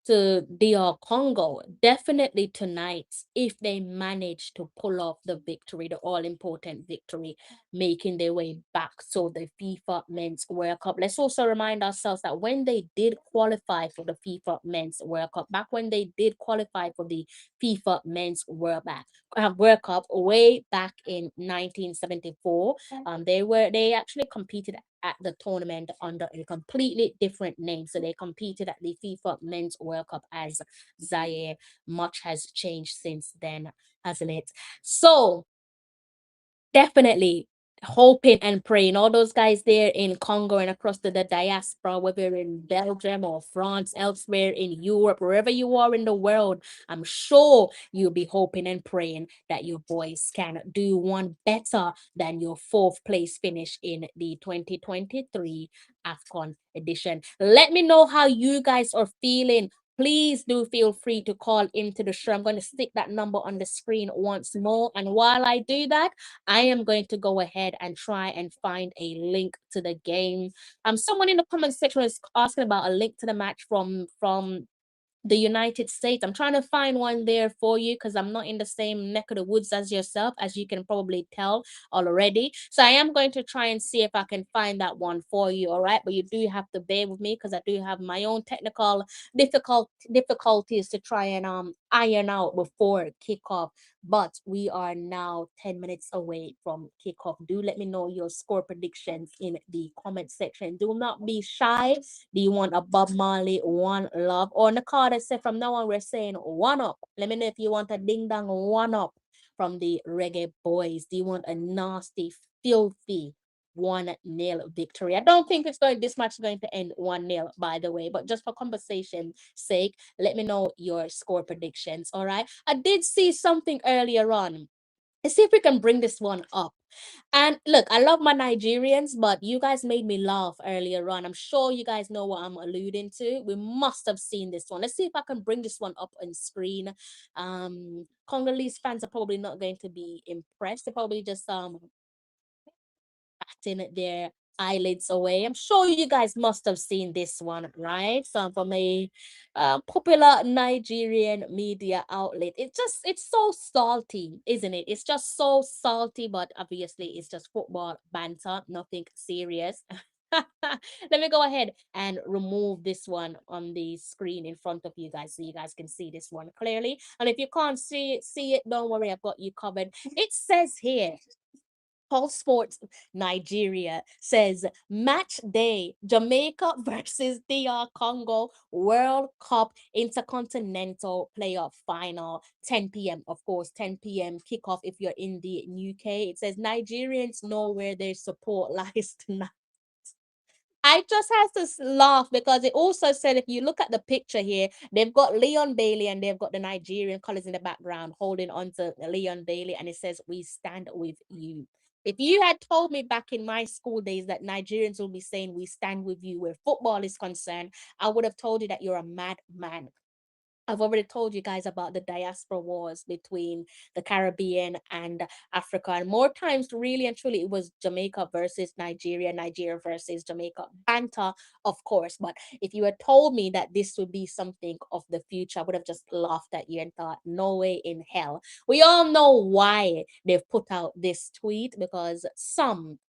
to DR Congo. Definitely tonight, if they manage to pull off the victory, the all important victory, making their way back to the FIFA Men's World Cup. Let's also remind ourselves that when they did qualify for the FIFA Men's World Cup, back when they did qualify for the FIFA Men's World Cup way back in 1974, they actually competed at the tournament under a completely different name. So they competed at the FIFA Men's World Cup as Zaire. Much has changed since then, hasn't it? So definitely hoping and praying. All those guys there in Congo and across the diaspora, whether in Belgium or France, elsewhere in Europe, wherever you are in the world, I'm sure you'll be hoping and praying that your boys can do one better than your fourth place finish in the 2023 AFCON edition. Let me know how you guys are feeling. Please do feel free to call into the show. I'm going to stick that number on the screen once more. And while I do that, I am going to go ahead and try and find a link to the game. Someone in the comment section is asking about a link to the match from the United States. I'm trying to find one there for you because I'm not in the same neck of the woods as yourself, as you can probably tell already. So I am going to try and see if I can find that one for you. All right, but you do have to bear with me because I do have my own technical difficulties to try and iron out before kickoff. But we are now 10 minutes away from kickoff. Do let me know your score predictions in the comment section. Do not be shy. Do you want a Bob Marley one love? Or on the card that said from now on we're saying one up. Let me know if you want a ding dong one up from the Reggae Boys. Do you want a nasty, filthy 1-0 victory? I don't think this match is going to end 1-0, by the way, but just for conversation's sake, let me know your score predictions. All right. I did see something earlier on. Let's see if we can bring this one up. And look, I love my Nigerians, but you guys made me laugh earlier on. I'm sure you guys know what I'm alluding to. We must have seen this one. Let's see if I can bring this one up on screen. Congolese fans are probably not going to be impressed. They're probably just batting their eyelids away. I'm sure you guys must have seen this one, right? So from a popular Nigerian media outlet. It's so salty, isn't it? It's just so salty, but obviously it's just football banter, nothing serious. Let me go ahead and remove this one on the screen in front of you guys so you guys can see this one clearly. And if you can't see it, don't worry, I've got you covered. It says here, Pulse Sports Nigeria says match day Jamaica versus DR Congo World Cup Intercontinental Playoff Final 10 p.m. Of course 10 p.m. kickoff if you're in the UK. It says Nigerians know where their support lies tonight. I just have to laugh because it also said if you look at the picture here, they've got Leon Bailey and they've got the Nigerian colors in the background holding on to Leon Bailey, and it says, "We stand with you." If you had told me back in my school days that Nigerians will be saying, "We stand with you" where football is concerned, I would have told you that you're a madman. I've already told you guys about the diaspora wars between the Caribbean and Africa. And more times, really and truly, it was Jamaica versus Nigeria, Nigeria versus Jamaica. Banter, of course. But if you had told me that this would be something of the future, I would have just laughed at you and thought, no way in hell. We all know why they've put out this tweet because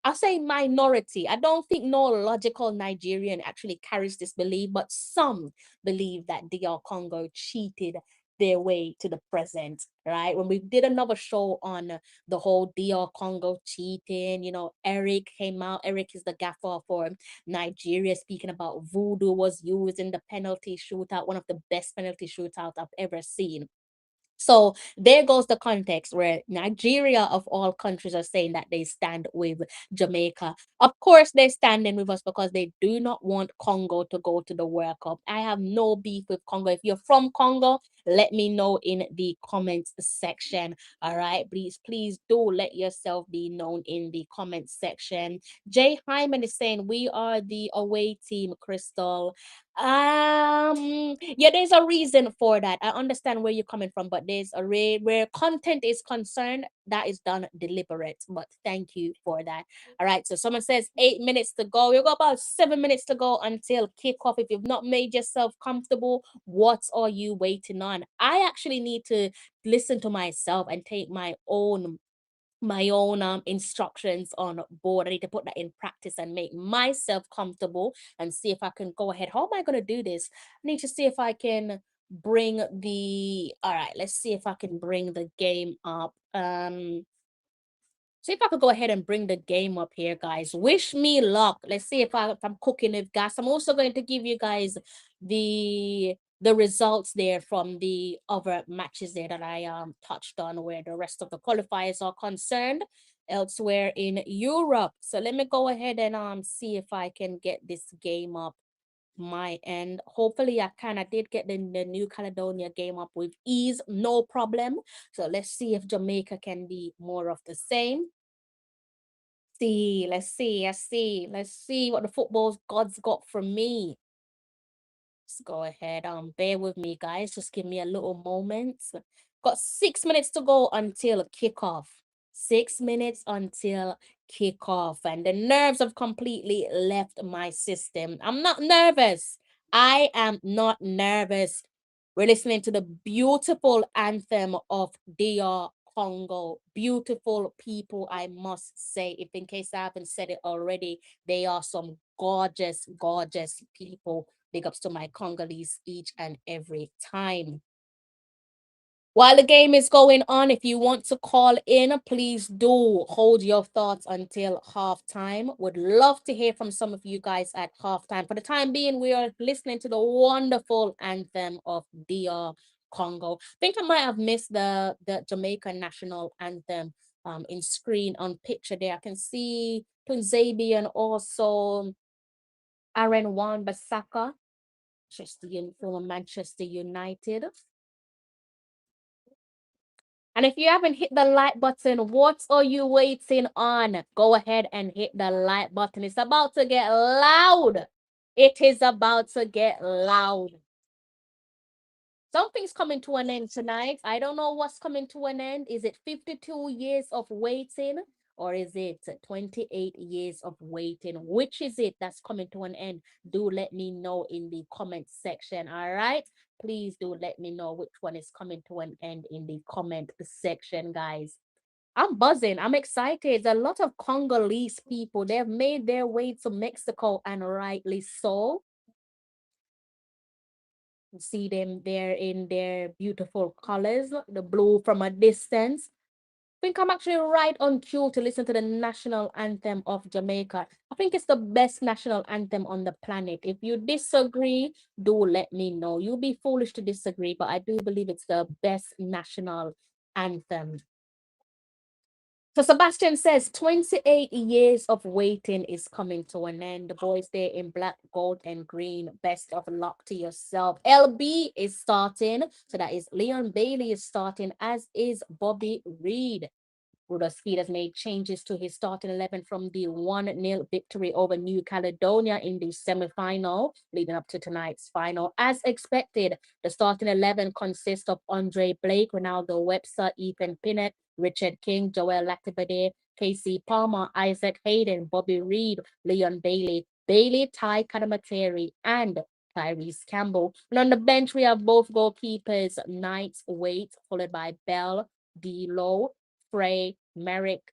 I say minority. I don't think no logical Nigerian actually carries this belief, but some believe that DR Congo cheated their way to the present, right? When we did another show on the whole DR Congo cheating, Eric came out. Eric is the gaffer for Nigeria, speaking about voodoo was used in the penalty shootout, one of the best penalty shootouts I've ever seen. So there goes the context where Nigeria, of all countries, are saying that they stand with Jamaica. Of course, they're standing with us because they do not want Congo to go to the World Cup. I have no beef with Congo. If you're from Congo, let me know in the comments section. All right, please do let yourself be known in the comments section. Jay Hyman is saying we are the away team, Crystal. Yeah, there's a reason for that. I understand where you're coming from, but there's a where content is concerned, that is done deliberate. But thank you for that. All right, so someone says 8 minutes to go. You've got about 7 minutes to go until kickoff. If you've not made yourself comfortable, what are you waiting on? I actually need to listen to myself and take my own instructions on board. I need to put that in practice and make myself comfortable and see if I can go ahead. How am I going to do this? I need to see if I can bring all right, let's see if I can bring the game up. See if I could go ahead and bring the game up here, guys. Wish me luck. Let's see if I'm cooking with gas. I'm also going to give you guys the results there from the other matches there that I touched on, where the rest of the qualifiers are concerned elsewhere in Europe. So let me go ahead and see if I can get this game up my end. Hopefully I can. I did get the New Caledonia game up with ease, no problem. So let's see if Jamaica can be more of the same. Let's see what the football gods got from me. Let's go ahead. Bear with me, guys. Just give me a little moment. Got 6 minutes to go until kickoff. 6 minutes until kickoff, and the nerves have completely left my system. I'm not nervous. I am not nervous. We're listening to the beautiful anthem of DR Congo. Beautiful people, I must say. If in case I haven't said it already, they are some gorgeous, gorgeous people. Big ups to my Congolese each and every time. While the game is going on, if you want to call in, please do hold your thoughts until halftime. Would love to hear from some of you guys at halftime. For the time being, we are listening to the wonderful anthem of DR Congo. I think I might have missed the Jamaican national anthem in screen on picture there. I can see Tunzabi and also Aaron Wan Basaka, from Manchester United. And if you haven't hit the like button, what are you waiting on? Go ahead and hit the like button. It's about to get loud. It is about to get loud. Something's coming to an end tonight. I don't know what's coming to an end. Is it 52 years of waiting, or is it 28 years of waiting? Which is it that's coming to an end? Do let me know in the comment section, all right? Please do let me know which one is coming to an end in the comment section, guys. I'm buzzing. I'm excited. A lot of Congolese people, they've made their way to Mexico, and rightly so. See them there in their beautiful colors, the blue from a distance. I think I'm actually right on cue to listen to the national anthem of Jamaica. I think it's the best national anthem on the planet. If you disagree, do let me know. You'll be foolish to disagree, but I do believe it's the best national anthem. So Sebastian says 28 years of waiting is coming to an end. The boys there in black, gold, and green. Best of luck to yourself. LB is starting. So that is Leon Bailey is starting, as is Bobby Reed. Rudolph Speed has made changes to his starting 11 from the 1-0 victory over New Caledonia in the semi-final, leading up to tonight's final. As expected, the starting 11 consists of Andre Blake, Ronaldo Webster, Ethan Pinnock, Richard King, Joel Lactibade, Casey Palmer, Isaac Hayden, Bobby Reed, Leon Bailey, Ty Kanamateri, and Tyrese Campbell. And on the bench, we have both goalkeepers, Knight, Waite, followed by Bell, D-Low, Frey, Merrick,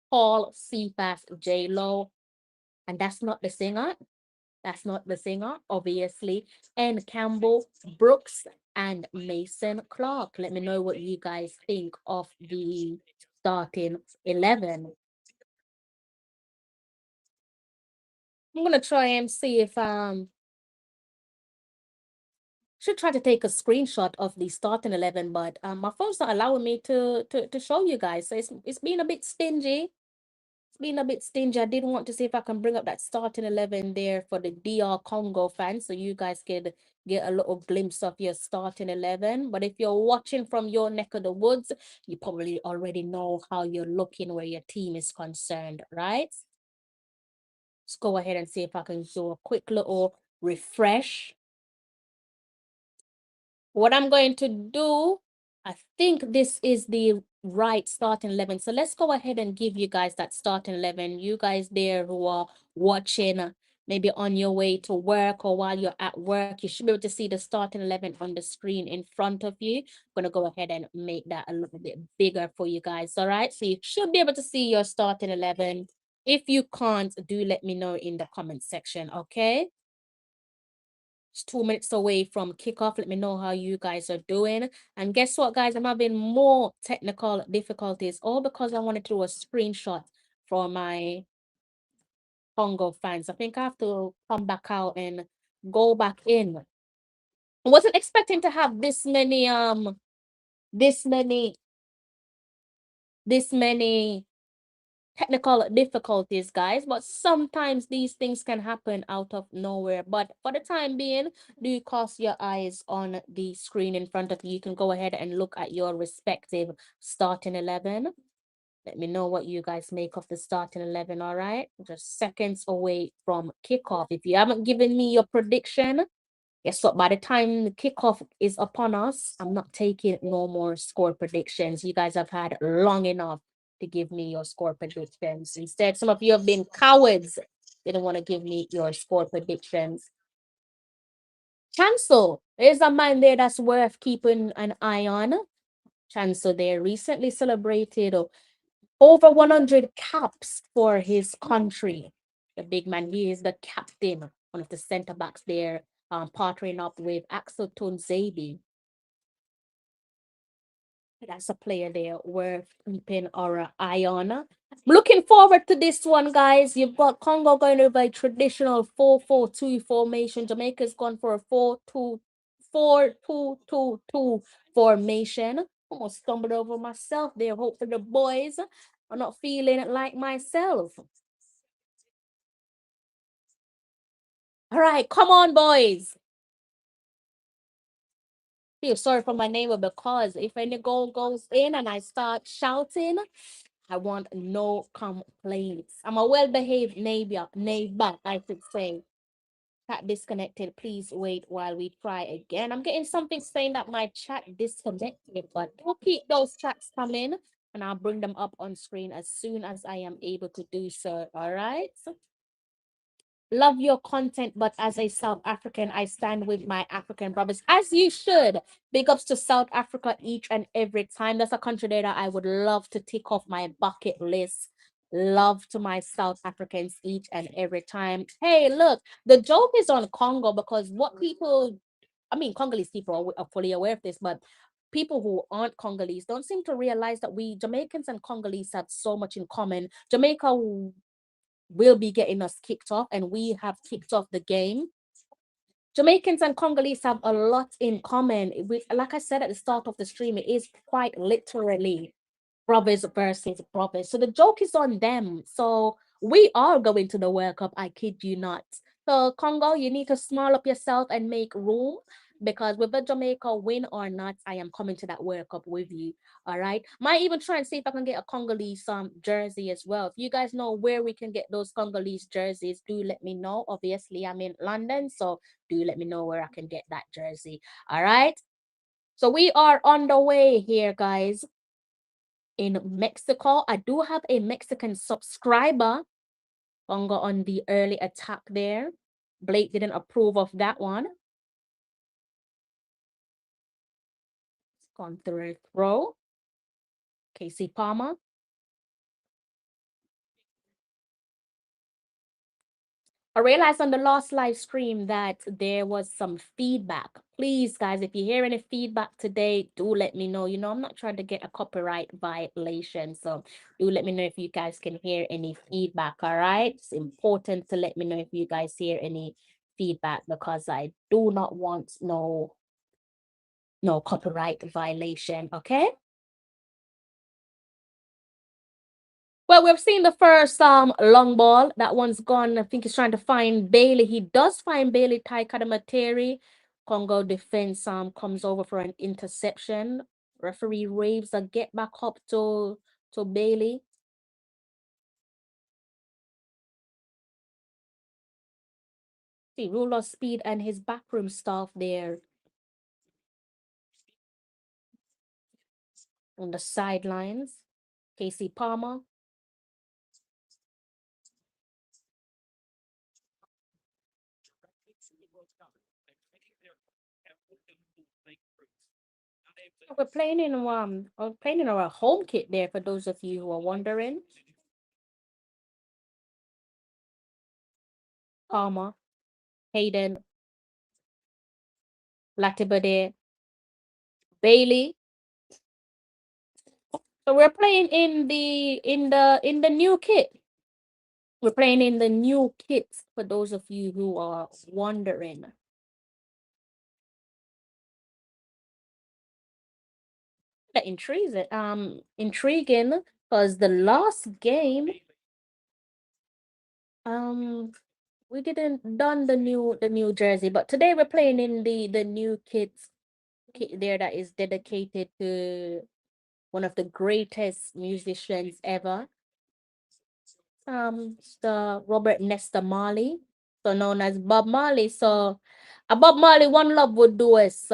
Paul, Cephas, J-Lo. And that's not the singer. That's not the singer, obviously. And Campbell, Brooks, and Mason Clark. Let me know what you guys think of the starting 11. I'm gonna try and see if should try to take a screenshot of the starting 11, but my phone's not allowing me to show you guys. So it's been a bit stingy. Being a bit stingy. I did want to see if I can bring up that starting 11 there for the DR Congo fans, so you guys could get a little glimpse of your starting 11. But if you're watching from your neck of the woods, you probably already know how you're looking where your team is concerned, right? Let's go ahead and see if I can do a quick little refresh. What I'm going to do, I think this is the right starting 11. So let's go ahead and give you guys that starting 11. You guys there who are watching, maybe on your way to work or while you're at work, you should be able to see the starting 11 on the screen in front of you. I'm going to go ahead and make that a little bit bigger for you guys. All right. So you should be able to see your starting 11. If you can't, do let me know in the comment section. Okay. It's 2 minutes away from kickoff. Let me know how you guys are doing. And guess what, guys? I'm having more technical difficulties, all because I wanted to do a screenshot for my Congo fans. I think I have to come back out and go back in. I wasn't expecting to have this many technical difficulties, guys, but sometimes these things can happen out of nowhere. But for the time being, do cast your eyes on the screen in front of you. You can go ahead and look at your respective starting 11. Let me know what you guys make of the starting 11. All right, just seconds away from kickoff. If you haven't given me your prediction, guess what? By the time the kickoff is upon us, I'm not taking no more score predictions. You guys have had long enough to give me your score predictions. Instead, some of you have been cowards. Didn't want to give me your score predictions. Chancel, there's a man there that's worth keeping an eye on. Chancel there recently celebrated over 100 caps for his country. The big man, he is the captain, one of the center backs there, partnering up with Axel Tonzabi. That's a player there worth keeping our eye on. I'm looking forward to this one, guys. You've got Congo going over a traditional 4-4-2 formation. Jamaica's gone for a 4-2-4-2-2-2 formation. Almost stumbled over myself there. Hope for the boys are not feeling like myself. All right, come on, boys. Feel sorry for my neighbor because if any goal goes in and I start shouting, I want no complaints. I'm a well-behaved neighbor, I should say. Chat disconnected. Please wait while we try again. I'm getting something saying that my chat disconnected, but we'll keep those chats coming and I'll bring them up on screen as soon as I am able to do so. All right. Love your content, but as a South African, I stand with my African brothers, as you should. Big ups to South Africa each and every time. That's a country that I would love to tick off my bucket list. Love to my South Africans each and every time. Hey, look, the joke is on Congo because what people, I mean, Congolese people are fully aware of this, but people who aren't Congolese don't seem to realize that we Jamaicans and Congolese have so much in common. Jamaica will be getting us kicked off, and we have kicked off the game. Jamaicans and Congolese have a lot in common. Like I said at the start of the stream, it is quite literally brothers versus brothers. So the joke is on them. So we are going to the World Cup, I kid you not. So Congo, you need to smile up yourself and make room because whether Jamaica win or not, I am coming to that World Cup with you. All right. Might even try and see if I can get a Congolese jersey as well. If you guys know where we can get those Congolese jerseys, do let me know. Obviously, I'm in London, so do let me know where I can get that jersey. All right. So we are on the way here, guys. In Mexico, I do have a Mexican subscriber. Congo on the early attack there. Blake didn't approve of that one. Gone through throw. Casey Palmer. I realized on the last live stream that there was some feedback. Please, guys, if you hear any feedback today, do let me know. You know, I'm not trying to get a copyright violation. So do let me know if you guys can hear any feedback, all right? It's important to let me know if you guys hear any feedback because I do not want no copyright violation, okay? Well, we've seen the first long ball. That one's gone. I think he's trying to find Bailey. He does find Bailey Tai Kadamateri. Congo defense comes over for an interception. Referee waves a get back up to Bailey. See, Ruler Speed and his backroom staff there on the sidelines. Casey Palmer. We're playing in our home kit there for those of you who are wondering. Palmer, Hayden, Latibade, Bailey. So we're playing in the new kit. We're playing in the new kit for those of you who are wondering. That intriguing because the last game we didn't done the new jersey, but today we're playing in the new kit there that is dedicated to one of the greatest musicians ever. The Robert Nesta Marley, so known as Bob Marley. So a Bob Marley One Love would do us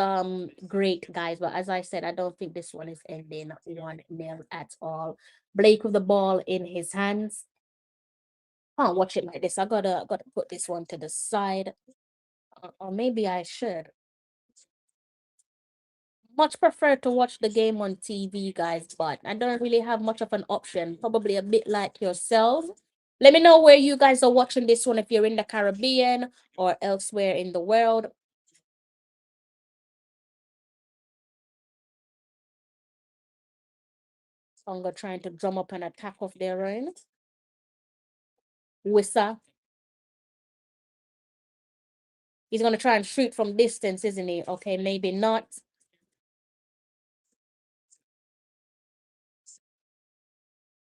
great, guys. But as I said, I don't think this one is ending 1-0 at all. Blake with the ball in his hands. Can't watch it like this. I gotta put this one to the side. Or maybe I should. Much prefer to watch the game on TV, guys, but I don't really have much of an option. Probably a bit like yourself. Let me know where you guys are watching this one, if you're in the Caribbean or elsewhere in the world. Congo trying to drum up an attack of their own. Wissa. He's going to try and shoot from distance, isn't he? Okay, maybe not.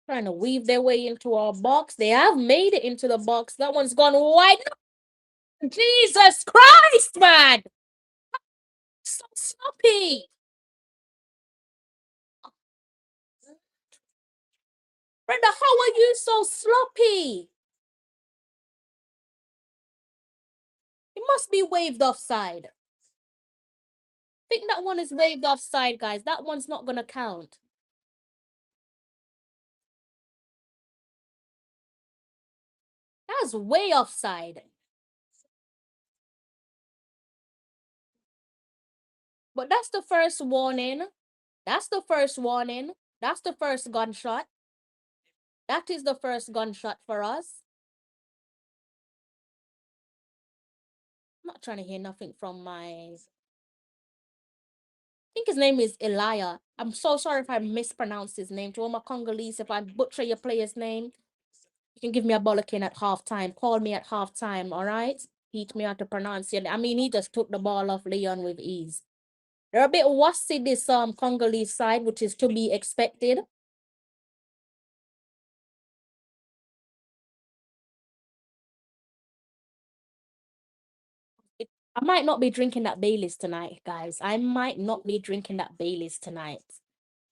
Trying to weave their way into our box. They have made it into the box. That one's gone wide. Jesus Christ, man! So sloppy. Brenda, how are you so sloppy? It must be waved offside. I think that one is waved offside, guys. That one's not going to count. That's way offside. But that's the first warning. That's the first warning. That's the first gunshot. That is the first gunshot for us. I'm not trying to hear nothing from my... I think his name is Elia. I'm so sorry if I mispronounced his name. To all my Congolese, if I butcher your player's name, you can give me a bollocking at halftime. Call me at halftime, all right? Teach me how to pronounce it. I mean, he just took the ball off Leon with ease. They're a bit wussy, this Congolese side, which is to be expected. I might not be drinking that Baileys tonight, guys. I might not be drinking that Baileys tonight.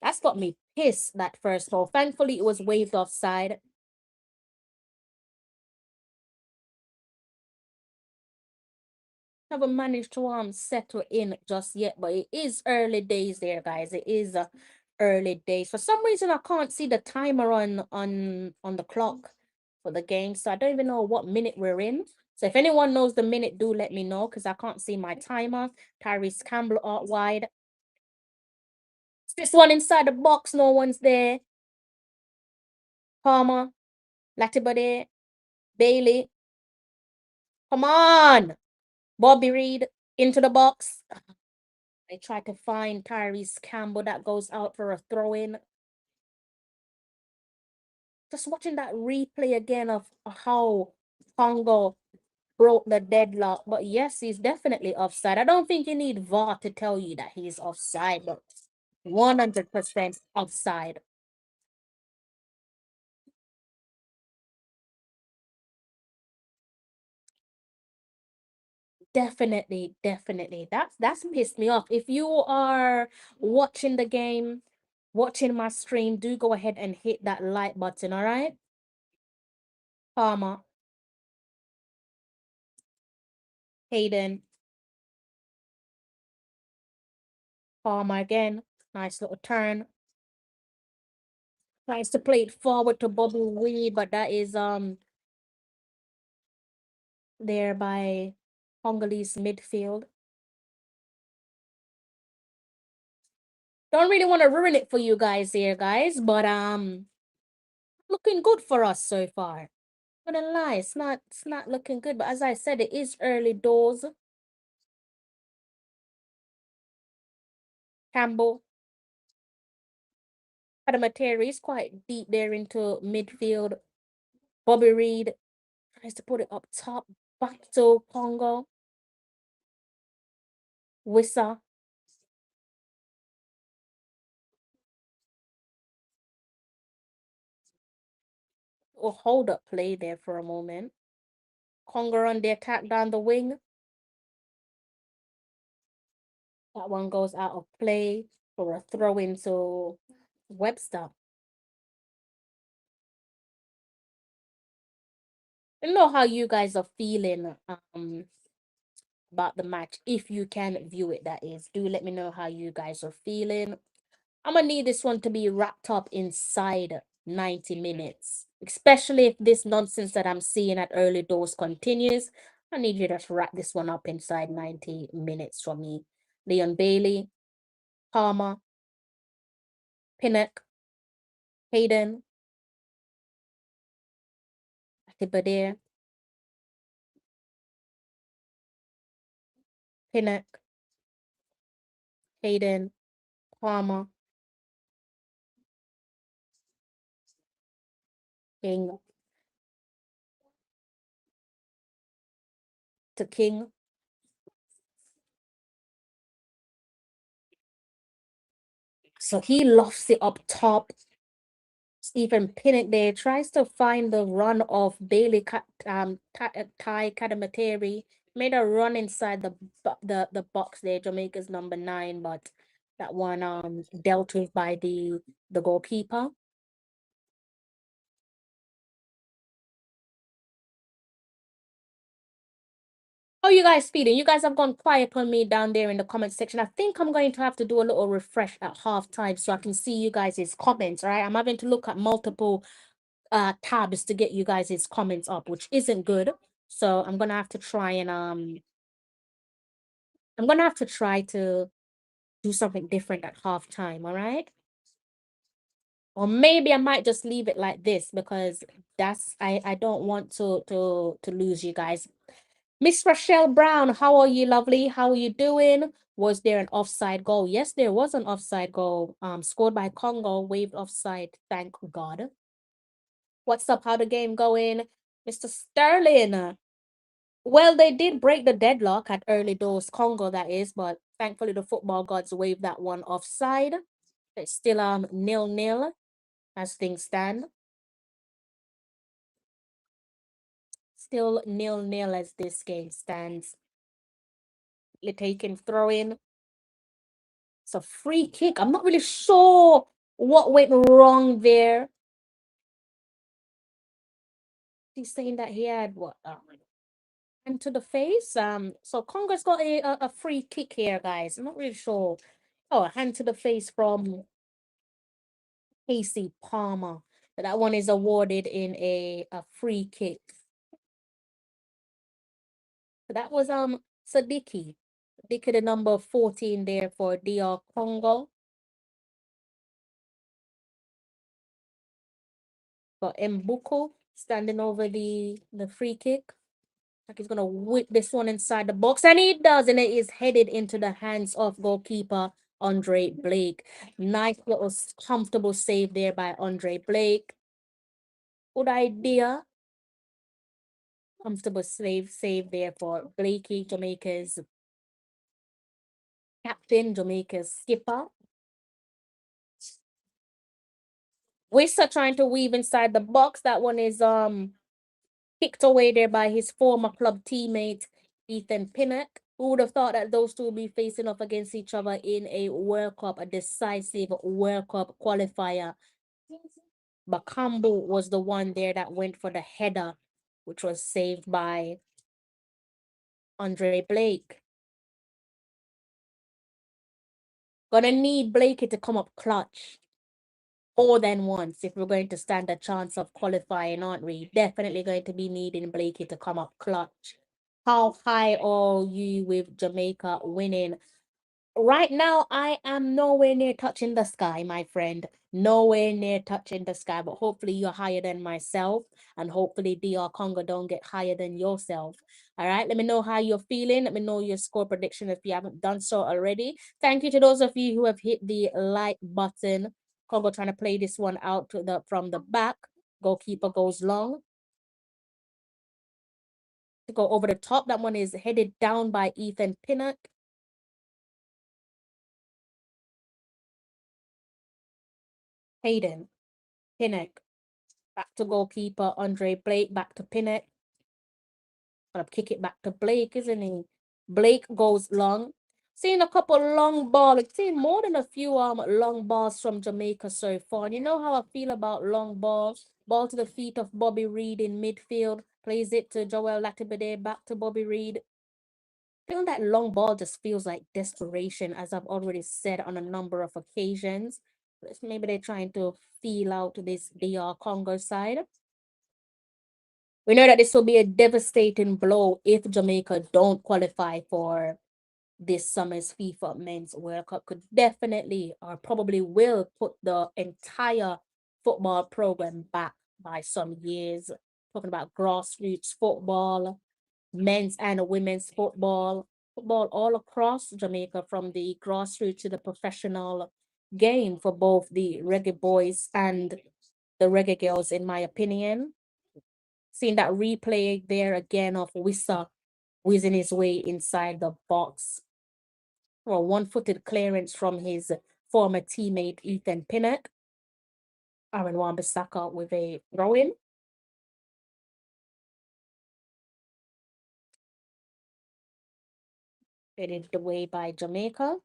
That's got me pissed, that first goal. Thankfully, it was waved offside. Haven't managed to settle in just yet, but it is early days there, guys. It is early days. For some reason, I can't see the timer on the clock for the game, so I don't even know what minute we're in. So if anyone knows the minute, do let me know, because I can't see my timer. Tyrese Campbell out wide. This one inside the box, no one's there. Palmer, Latibade, Bailey. Come on! Bobby Reed into the box. I try to find Tyrese Campbell. That goes out for a throw-in. Just watching that replay again of how Congo broke the deadlock. But yes, he's definitely offside. I don't think you need VAR to tell you that he's offside, but 100% offside. Definitely. That's pissed me off. If you are watching the game, watching my stream, do go ahead and hit that like button, all right? Palmer. Hayden. Palmer again. Nice little turn. Tries to play it forward to Bobby Reed, but that is there by Congolese midfield. Don't really want to ruin it for you guys here, guys, but looking good for us so far. Not gonna lie, it's not looking good, but as I said, it is early doors. Campbell. Adamateri is quite deep there into midfield. Bobby Reed tries to put it up top. Back to Congo. Wissa. Oh, hold up play there for a moment. Congo on the attack down the wing. That one goes out of play for a throw into Webster. I don't know how you guys are feeling about the match. If you can view it, that is. Do let me know how you guys are feeling. I'm gonna need this one to be wrapped up inside 90 minutes. Especially if this nonsense that I'm seeing at early doors continues. I need you to wrap this one up inside 90 minutes for me. Leon Bailey, Palmer, Pinnock, Hayden, Atibadir, Pinnock, Hayden, Palmer, King to King. So he lofts it up top. Stephen Pinnock there tries to find the run of Bailey Ty Kadamateri. Made a run inside the box there, Jamaica's number 9, but that one dealt with by the goalkeeper. How you guys feeling? You guys have gone quiet on me down there in the comment section. I think I'm going to have to do a little refresh at halftime so I can see you guys' comments, right? I'm having to look at multiple tabs to get you guys' comments up, which isn't good. So I'm gonna have to try and do something different at halftime, all right? Or maybe I might just leave it like this because I don't want to lose you guys. Miss Rochelle Brown, how are you, lovely? How are you doing? Was there an offside goal? Yes, there was an offside goal. Scored by Congo, waved offside. Thank God. What's up? How the game going? Mr. Sterling. Well, they did break the deadlock at early doors, Congo that is, but thankfully the football gods waved that one offside. It's still 0-0 as things stand. Still 0-0 as this game stands. Taking throw in. It's a free kick. I'm not really sure what went wrong there. He's saying that he had what? Hand to the face. So Congo's got a free kick here, guys. I'm not really sure. Oh, a hand to the face from Casey Palmer. But that one is awarded in a free kick. So that was Sadiki. Sadiki, the number 14 there for DR Congo. Got Mbuko standing over the free kick. Like he's gonna whip this one inside the box, and he does, and it is headed into the hands of goalkeeper Andre Blake. Nice little comfortable save there by Andre Blake. Good idea. Comfortable save there for Blakey, Jamaica's captain, Jamaica's skipper. Wissa trying to weave inside the box. That one is kicked away there by his former club teammate, Ethan Pinnock. Who would have thought that those two would be facing off against each other in a World Cup, a decisive World Cup qualifier? Bakambu was the one there that went for the header, which was saved by Andre Blake. Gonna need Blakey to come up clutch more than once if we're going to stand a chance of qualifying, aren't we? Definitely going to be needing Blakey to come up clutch. How high are you with Jamaica winning? Right now, I am nowhere near touching the sky, my friend. Nowhere near touching the sky, but hopefully you're higher than myself, and hopefully DR Congo don't get higher than yourself. All right, let me know how you're feeling. Let me know your score prediction if you haven't done so already. Thank you to those of you who have hit the like button. Congo trying to play this one out to from the back. Goalkeeper goes long. To go over the top, that one is headed down by Ethan Pinnock. Hayden Pinnock. Back to goalkeeper Andre Blake. Back to Pinnock. Gonna kick it back to Blake, isn't he? Blake goes long. Seeing a couple long balls. Seeing more than a few long balls from Jamaica so far. And you know how I feel about long balls. Ball to the feet of Bobby Reed in midfield. Plays it to Joel Latibede. Back to Bobby Reed. Feeling that long ball just feels like desperation, as I've already said on a number of occasions. Maybe they're trying to feel out this DR Congo side. We know that this will be a devastating blow if Jamaica don't qualify for this summer's FIFA Men's World Cup. Could definitely or probably will put the entire football program back by some years. Talking about grassroots football, men's and women's football all across Jamaica, from the grassroots to the professional game for both the Reggae Boyz and the Reggae Girls, in my opinion. Seeing that replay there again of Wissa whizzing his way inside the box. Well, one-footed clearance from his former teammate Ethan Pinnock. Aaron Wan-Bissaka with a throw-in. Headed away by Jamaica.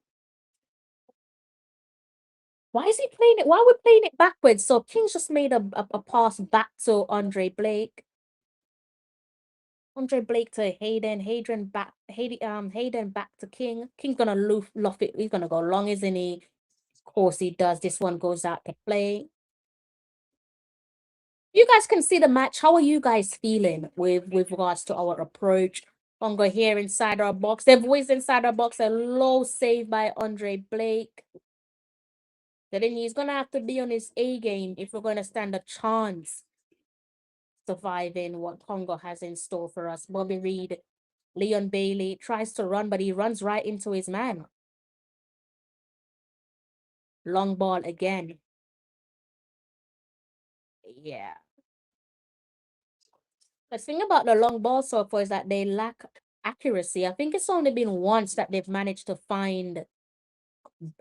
Why is he playing it? Why are we playing it backwards? So King's just made a pass back to Andre Blake. Andre Blake to Hayden. Hayden back to King. King's gonna luff it. He's gonna go long, isn't he? Of course he does. This one goes out to play. You guys can see the match. How are you guys feeling with regards to our approach? Congo here inside our box. They've whizzed inside our box. A low save by Andre Blake. Then he's gonna have to be on his A game if we're gonna stand a chance surviving what Congo has in store for us. Bobby Reed, Leon Bailey tries to run, but he runs right into his man. Long ball again. Yeah. The thing about the long ball so far is that they lack accuracy. I think it's only been once that they've managed to find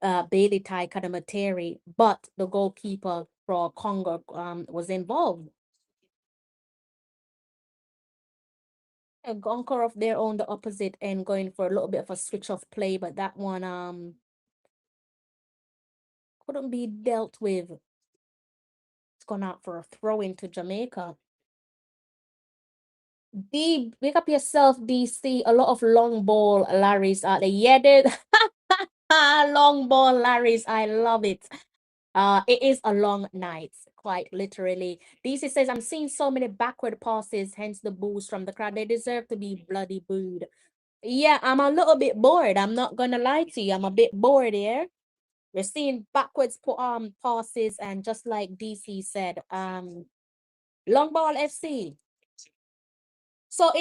Bailey Tai Kadamateri, but the goalkeeper for Congo was involved. A gonker of their own, the opposite end, going for a little bit of a switch of play, but that one couldn't be dealt with. It's gone out for a throw into Jamaica. Wake up yourself, DC. A lot of long ball Larrys out there. Yeah, dude. Long ball Larrys. I love it. It is a long night, quite literally. DC says, I'm seeing so many backward passes, hence the boos from the crowd. They deserve to be bloody booed. Yeah, I'm a little bit bored. I'm not gonna lie to you. I'm a bit bored here. We're seeing backwards passes, and just like DC said, long ball FC. So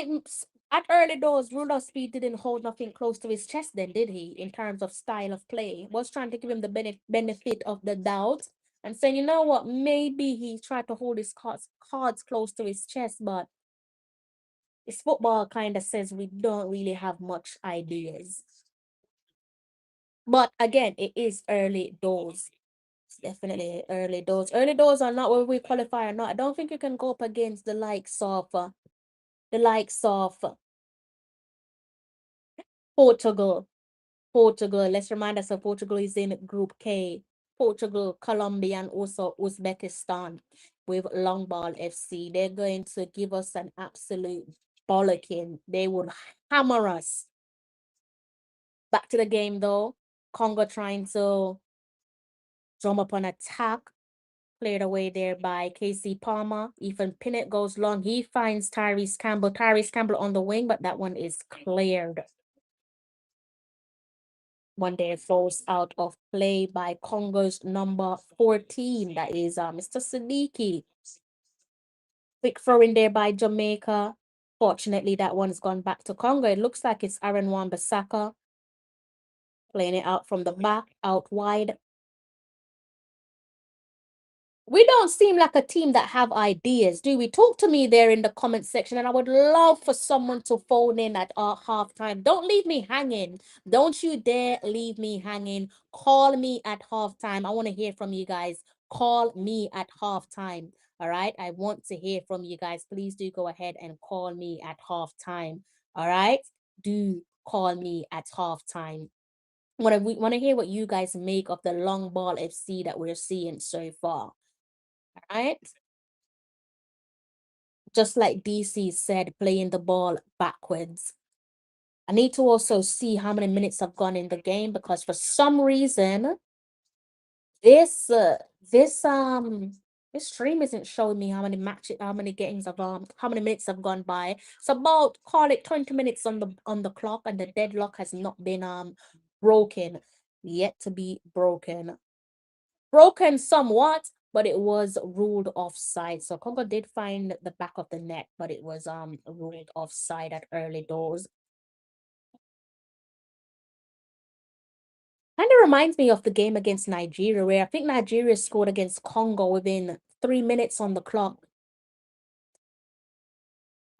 at early doors, Rudolph Speed didn't hold nothing close to his chest then, did he, in terms of style of play? Was trying to give him the benefit of the doubt and saying, you know what, maybe he tried to hold his cards close to his chest, but his football kind of says we don't really have much ideas. But again, it is early doors. It's definitely early doors. Early doors are not where we qualify or not. I don't think you can go up against the likes of Portugal. Let's remind us of Portugal is in Group K. Portugal, Colombia, and also Uzbekistan with Long Ball FC. They're going to give us an absolute bollocking. They would hammer us. Back to the game though. Congo trying to drum up an attack. Cleared away there by KC Palmer. Ethan Pinnett goes long. He finds Tyrese Campbell. Tyrese Campbell on the wing, but that one is cleared. One there falls out of play by Congo's number 14. That is Mr. Siddiqui. Quick throw in there by Jamaica. Fortunately, that one's gone back to Congo. It looks like it's Aaron Wan-Bissaka playing it out from the back, out wide. We don't seem like a team that have ideas, do we? Talk to me there in the comment section, and I would love for someone to phone in at halftime. Don't leave me hanging. Don't you dare leave me hanging. Call me at halftime. I want to hear from you guys. Call me at halftime. All right. I want to hear from you guys. Please do go ahead and call me at halftime. All right. Do call me at halftime. We want to hear what you guys make of the long ball FC that we're seeing so far. All right. Just like DC said, playing the ball backwards. I need to also see how many minutes have gone in the game, because for some reason this stream isn't showing me how many games of how many minutes have gone by. It's about, call it 20 minutes on the clock, and the deadlock has not been broken, yet to be broken. Broken somewhat, but it was ruled offside. So Congo did find the back of the net, but it was ruled offside at early doors. Kind of reminds me of the game against Nigeria, where I think Nigeria scored against Congo within 3 minutes on the clock.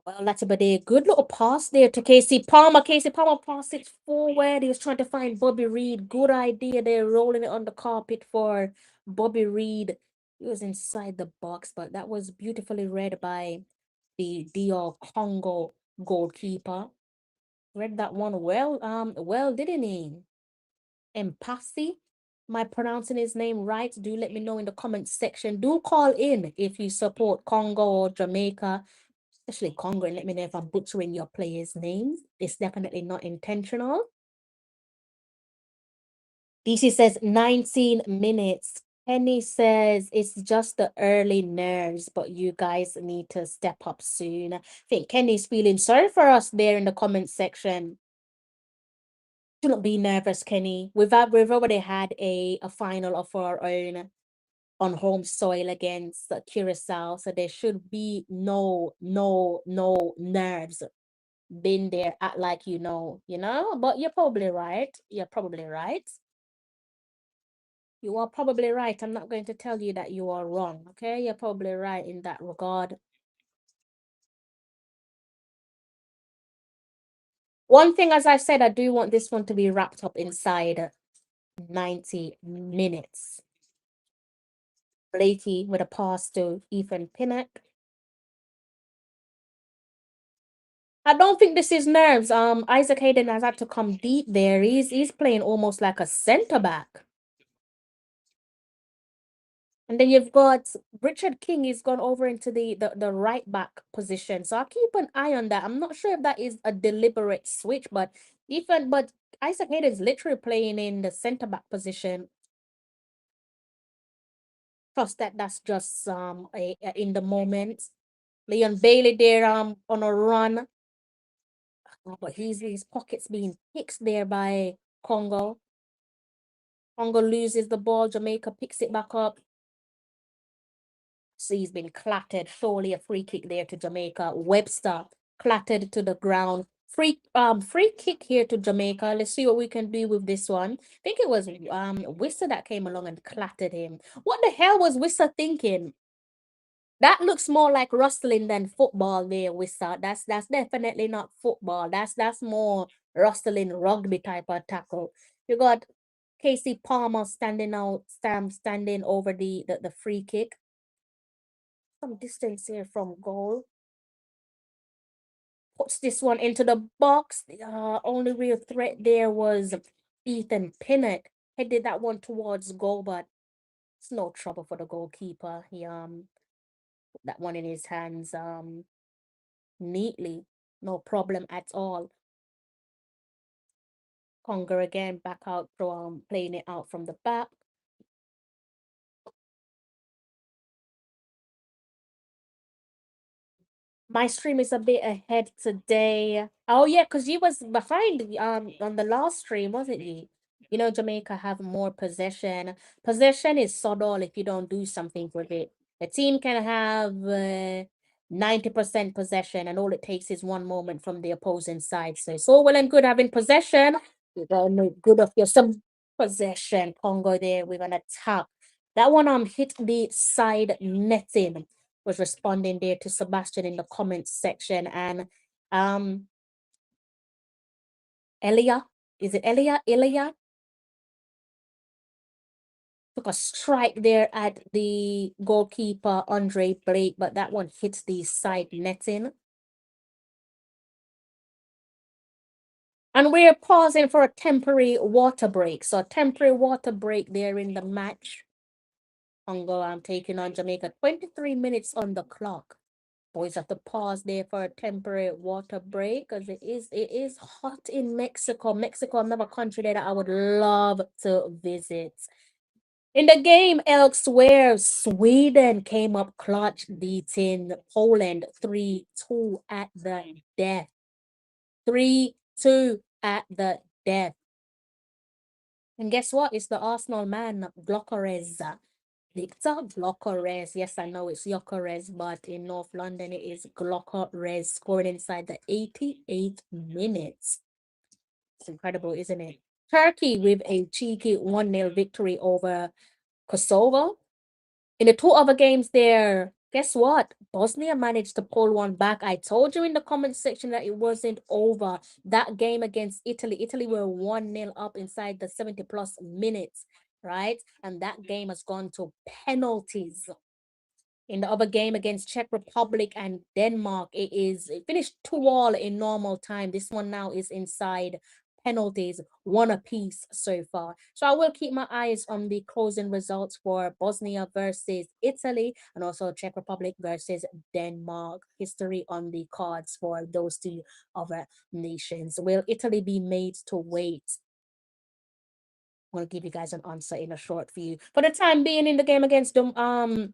Well, that's about a good little pass there to KC Palmer. KC Palmer passed it forward. He was trying to find Bobby Reed. Good idea there, rolling it on the carpet for Bobby Reed. He was inside the box, but that was beautifully read by the DR Congo goalkeeper. Read that one well, didn't he? Empasi. Am I pronouncing his name right? Do let me know in the comment section. Do call in if you support Congo or Jamaica, especially Congo, and let me know if I'm butchering your players' names. It's definitely not intentional. DC says 19 minutes. Penny says it's just the early nerves, but you guys need to step up soon. I think Kenny's feeling sorry for us there in the comment section. Do not be nervous, Kenny. We've already had a final of our own on home soil against Curacao, so there should be no nerves. Been there, act like you know, but you're probably right. You're probably right. You are probably right. I'm not going to tell you that you are wrong, okay? You're probably right in that regard. One thing, as I said, I do want this one to be wrapped up inside 90 minutes. Blakey with a pass to Ethan Pinnock. I don't think this is nerves. Isaac Hayden has had to come deep there. He's playing almost like a center back. And then you've got Richard King. He's gone over into the right back position. So I'll keep an eye on that. I'm not sure if that is a deliberate switch, but Isaac Hayden's literally playing in the center back position. Trust that's just in the moment. Leon Bailey there on a run. Oh, but his pockets being picked there by Congo. Congo loses the ball. Jamaica picks it back up. So he's been clattered. Surely a free kick there to Jamaica. Webster clattered to the ground. Free kick here to Jamaica. Let's see what we can do with this one. I think it was Wissa that came along and clattered him. What the hell was Wissa thinking? That looks more like wrestling than football there, Wissa. That's definitely not football. That's more wrestling, rugby type of tackle. You got KC Palmer standing over the free kick. Some distance here from goal. Puts this one into the box. Only real threat there was Ethan Pinnock. Headed that one towards goal, but it's no trouble for the goalkeeper. He put that one in his hands neatly. No problem at all. Congo again, back out from playing it out from the back. My stream is a bit ahead today. Oh yeah, because you was behind on the last stream, wasn't you? You know, Jamaica have more possession. Possession is sod all if you don't do something with it. A team can have 90% possession, and all it takes is one moment from the opposing side. So it's all well and good having possession. You gotta make good of your some possession. Congo there with an attack. That one hit the side netting. Was responding there to Sebastian in the comments section, and Elia, is it Elia took a strike there at the goalkeeper Andre Blake, but that one hits the side netting. And we're pausing for a temporary water break. So a temporary water break there in the match. Congo, I'm taking on Jamaica. 23 minutes on the clock. Boys have to pause there for a temporary water break because it is hot in Mexico. Mexico, another country that I would love to visit. In the game elsewhere, Sweden came up clutch, beating Poland 3-2 at the death. 3-2 at the death. And guess what? It's the Arsenal man, Glockores. Victor Glockores. Yes, I know it's Gyökeres, but in North London, it is Glockores scoring inside the 88th minutes. It's incredible, isn't it? Turkey with a cheeky 1-0 victory over Kosovo. In the two other games there, guess what? Bosnia managed to pull one back. I told you in the comment section that it wasn't over. That game against Italy, Italy were 1-0 up inside the 70+ minutes, right? And that game has gone to penalties. In the other game against Czech Republic and Denmark, it finished 2-2 in normal time. This one now is inside penalties, 1 apiece so far. So I will keep my eyes on the closing results for Bosnia versus Italy and also Czech Republic versus Denmark. History on the cards for those two other nations. Will Italy be made to wait? I'm going to give you guys an answer in a short few. For the time being, in the game against the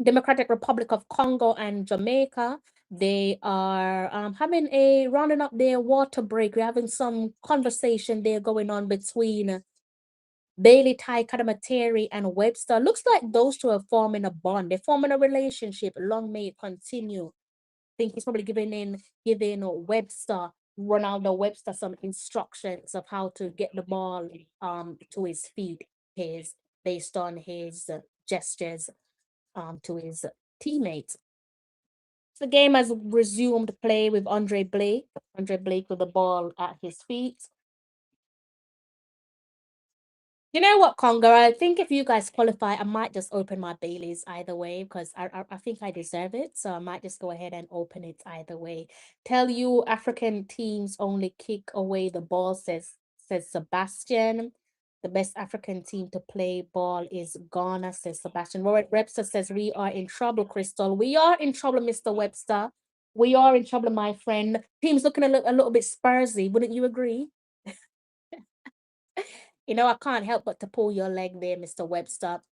Democratic Republic of Congo and Jamaica, they are having a rounding up their water break. We're having some conversation there going on between Bailey, Ty, Kadamateri, and Webster. Looks like those two are forming a bond. They're forming a relationship. Long may it continue. I think he's probably giving Webster, Ronaldo Webster, some instructions of how to get the ball to his feet, based on his gestures to his teammates. The game has resumed play with Andre Blake. Andre Blake with the ball at his feet. You know what, Congo? I think if you guys qualify, I might just open my Baileys either way because I think I deserve it. So I might just go ahead and open it either way. Tell you African teams only kick away the ball, says Sebastian. The best African team to play ball is Ghana, says Sebastian. Robert Webster says, we are in trouble, Crystal. We are in trouble, Mr. Webster. We are in trouble, my friend. Team's looking a little bit Spursy. Wouldn't you agree? You know, I can't help but to pull your leg there, Mr. Webster.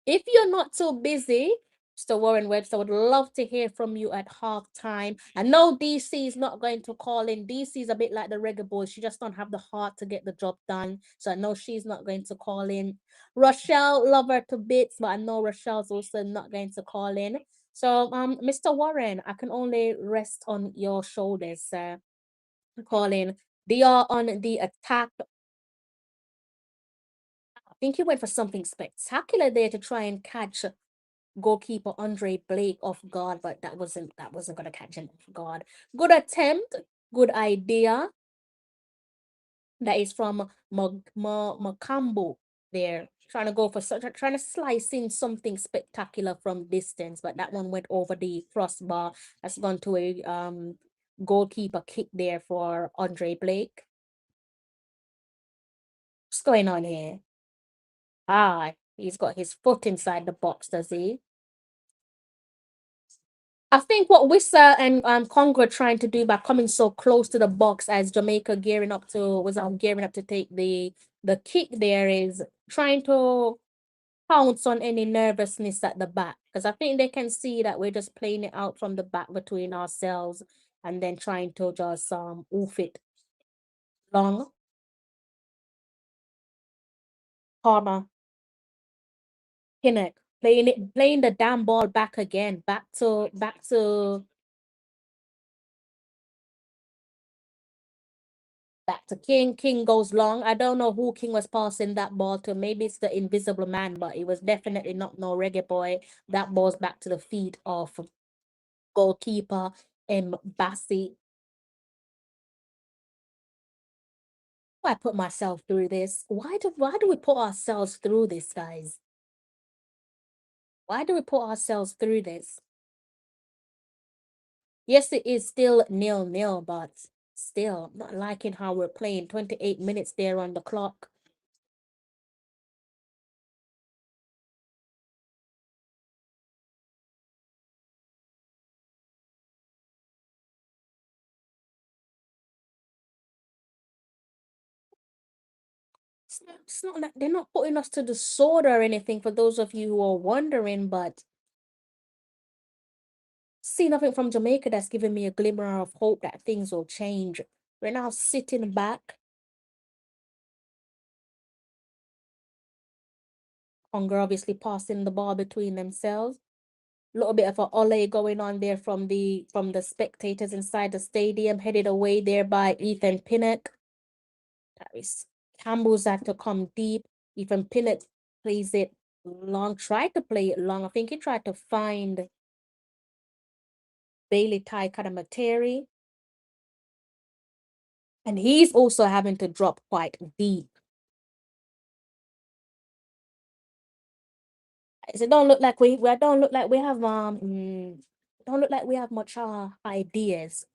If you're not too busy, Mr. Warren Webster, would love to hear from you at halftime. I know DC is not going to call in. DC is a bit like the Reggae Boyz. She just don't have the heart to get the job done. So I know she's not going to call in. Rochelle, love her to bits, but I know Rochelle's also not going to call in. So, Mr. Warren, I can only rest on your shoulders, sir. Call in. They are on the attack. I think he went for something spectacular there to try and catch goalkeeper Andre Blake off guard, but that wasn't gonna catch him off guard. Good attempt, good idea. That is from Makambo there. Trying to go for trying to slice in something spectacular from distance, but that one went over the crossbar. That's gone to a goalkeeper kick there for Andre Blake. What's going on here? Ah, he's got his foot inside the box, does he? I think what Wissa and Congo are trying to do by coming so close to the box as Jamaica gearing up to take the kick there is trying to pounce on any nervousness at the back, because I think they can see that we're just playing it out from the back between ourselves and then trying to just oof it long. Palmer, Kinnock, playing the damn ball back again, back to King. King goes long. I don't know who King was passing that ball to. Maybe it's the invisible man, but it was definitely not no Reggae Boy. That ball's back to the feet of goalkeeper Bassi. Why put myself through this? Why do we put ourselves through this, guys? Why do we put ourselves through this? Yes, it is still 0-0, but still not liking how we're playing. 28 minutes there on the clock. It's not that they're not putting us to the sword or anything, for those of you who are wondering, but see nothing from Jamaica that's giving me a glimmer of hope that things will change. We're now sitting back. Congo obviously passing the ball between themselves. A little bit of a ole going on there from the spectators inside the stadium, headed away there by Ethan Pinnock. Campbell's had to come deep. Ethan Pinnock plays it long, tried to play it long. I think he tried to find Bailey Tai Kadamateri. And he's also having to drop quite deep. It don't look like we don't look like we have don't look like we have much ideas.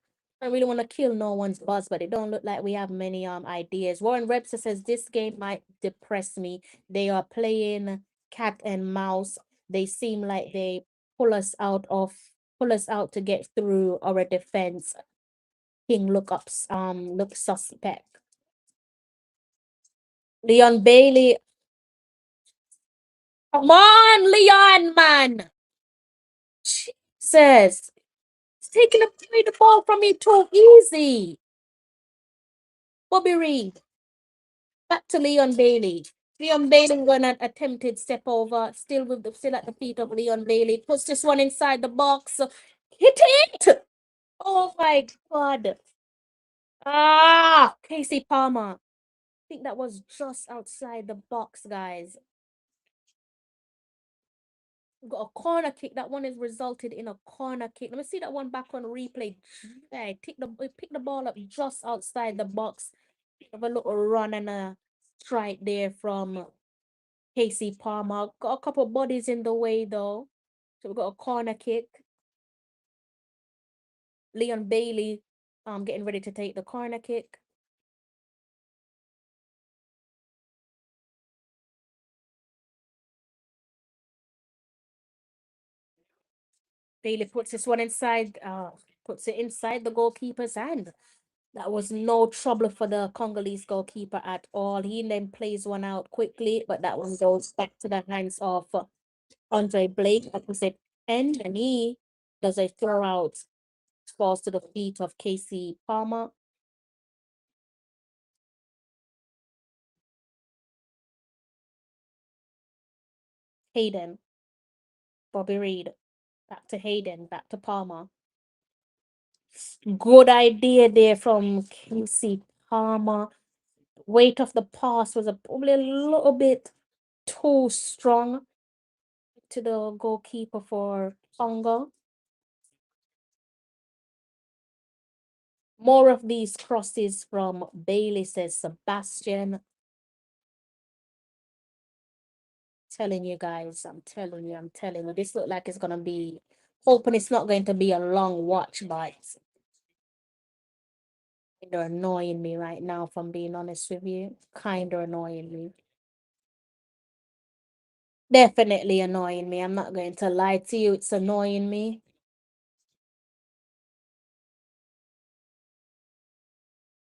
I don't really want to kill no one's buzz, but it don't look like we have many ideas. Warren Webster says this game might depress me. They are playing cat and mouse. They seem like they pull us out to get through our defense. King look suspect. Leon Bailey. Come on, Leon, man. Jesus. It's taking away the ball from me too easy. Bobby Reed. Back to Leon Bailey. Leon Bailey when an attempted step over, still at the feet of Leon Bailey. Puts this one inside the box. Hit it! Oh my god. Casey Palmer. I think that was just outside the box, guys. We've got a corner kick. That one has resulted in a corner kick. Let me see that one back on replay. Yeah, pick the ball up just outside the box. Have a little run and a strike there from Casey Palmer. Got a couple bodies in the way though. So we've got a corner kick. Leon Bailey getting ready to take the corner kick. Bailey puts this one inside, puts it inside the goalkeeper's hand. That was no trouble for the Congolese goalkeeper at all. He then plays one out quickly, but that one goes back to the hands of Andre Blake, like we said, and he does a throw out, falls to the feet of Casey Palmer. Hayden, Bobby Reed, back to Hayden, back to Palmer. Good idea there from Casey Palmer. Weight of the pass was probably a little bit too strong to the goalkeeper for Congo. More of these crosses from Bailey, says Sebastian. Telling you guys, I'm telling you. This look like it's gonna be, hoping it's not going to be a long watch, but they're annoying me right now, if I'm being honest with you. Kinda annoying me. Definitely annoying me. I'm not going to lie to you. It's annoying me.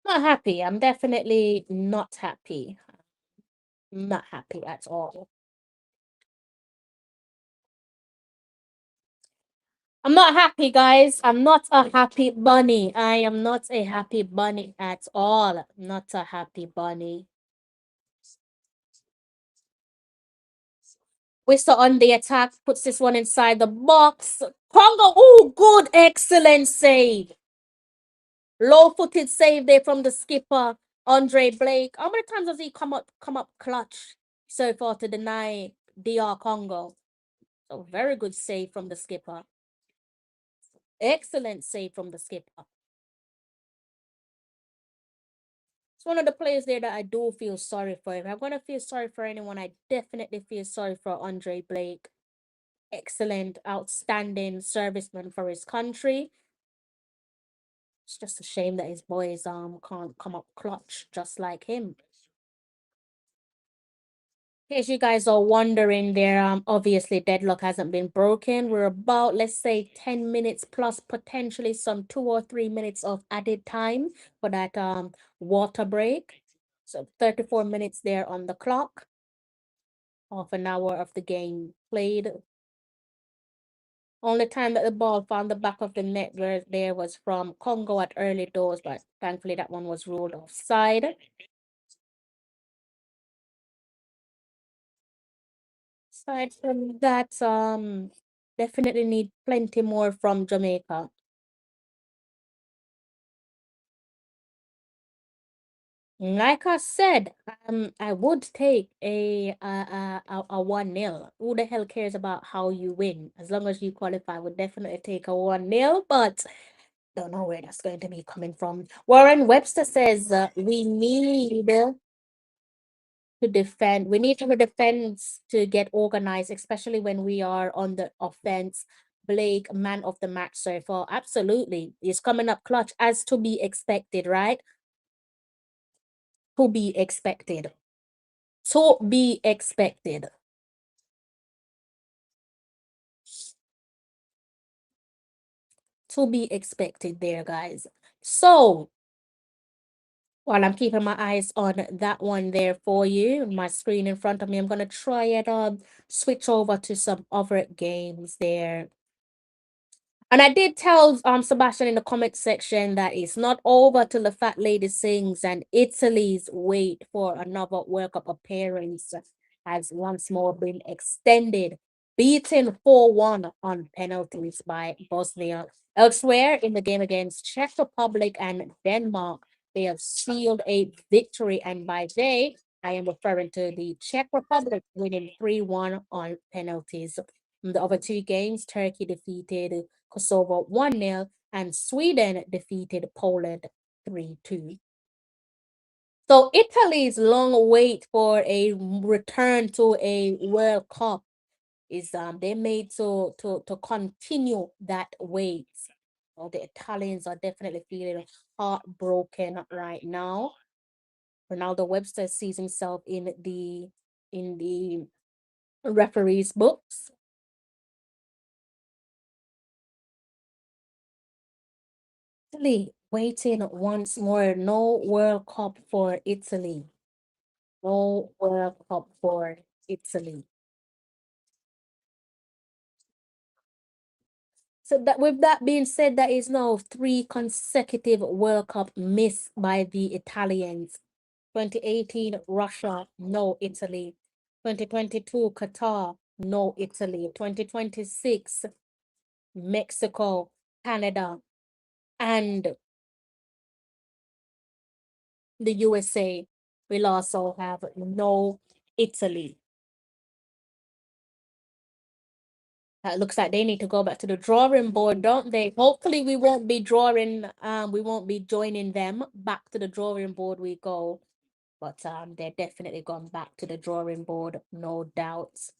Not happy. I'm definitely not happy. Not happy at all. I'm not happy, guys. I'm not a happy bunny. I am not a happy bunny at all. Not a happy bunny. Whistler on the attack, puts this one inside the box. Congo, oh, good, excellent save. Low-footed save there from the skipper, Andre Blake. How many times has he come up clutch so far to deny DR Congo? So very good save from the skipper. Excellent save from the skipper. It's one of the players there that I do feel sorry for. If I'm going to feel sorry for anyone, I definitely feel sorry for Andre Blake. Excellent, outstanding serviceman for his country. It's just a shame that his boys can't come up clutch just like him. In case you guys are wondering, there obviously deadlock hasn't been broken. We're about, let's say, 10 minutes plus potentially some 2 or 3 minutes of added time for that water break. So 34 minutes there on the clock. Half an hour of the game played. Only time that the ball found the back of the net where there was from Congo at early doors, but thankfully that one was ruled offside. Aside from that, definitely need plenty more from Jamaica. Like I said, I would take a 1-0. Who the hell cares about how you win? As long as you qualify, I would definitely take a 1-0, but don't know where that's going to be coming from. Warren Webster says we need to defend. We need our defense to get organized, especially when we are on the offense. Blake, man of the match so far. Absolutely. He's coming up clutch as to be expected, right? To be expected. To be expected. To be expected there, guys. So, while I'm keeping my eyes on that one there for you, my screen in front of me, I'm going to try and switch over to some other games there. And I did tell Sebastian in the comment section that it's not over till the fat lady sings, and Italy's wait for another World Cup appearance has once more been extended, beaten 4-1 on penalties by Bosnia. Elsewhere in the game against Czech Republic and Denmark, they have sealed a victory, and by they, I am referring to the Czech Republic winning 3-1 on penalties. In the other two games, Turkey defeated Kosovo 1-0, and Sweden defeated Poland 3-2. So Italy's long wait for a return to a World Cup is they made to continue that wait. So the Italians are definitely feeling heartbroken right now. Ronaldo Webster sees himself in the referee's books. Italy waiting once more. No World Cup for Italy. No World Cup for Italy. So that with that being said, that is now 3 consecutive World Cup missed by the Italians. 2018 Russia, no Italy. 2022 Qatar, no Italy. 2026 Mexico, Canada, and the USA will also have no Italy. Looks like they need to go back to the drawing board, don't they? Hopefully we won't be we won't be joining them. Back to the drawing board we go. But they're definitely gone back to the drawing board, no doubts.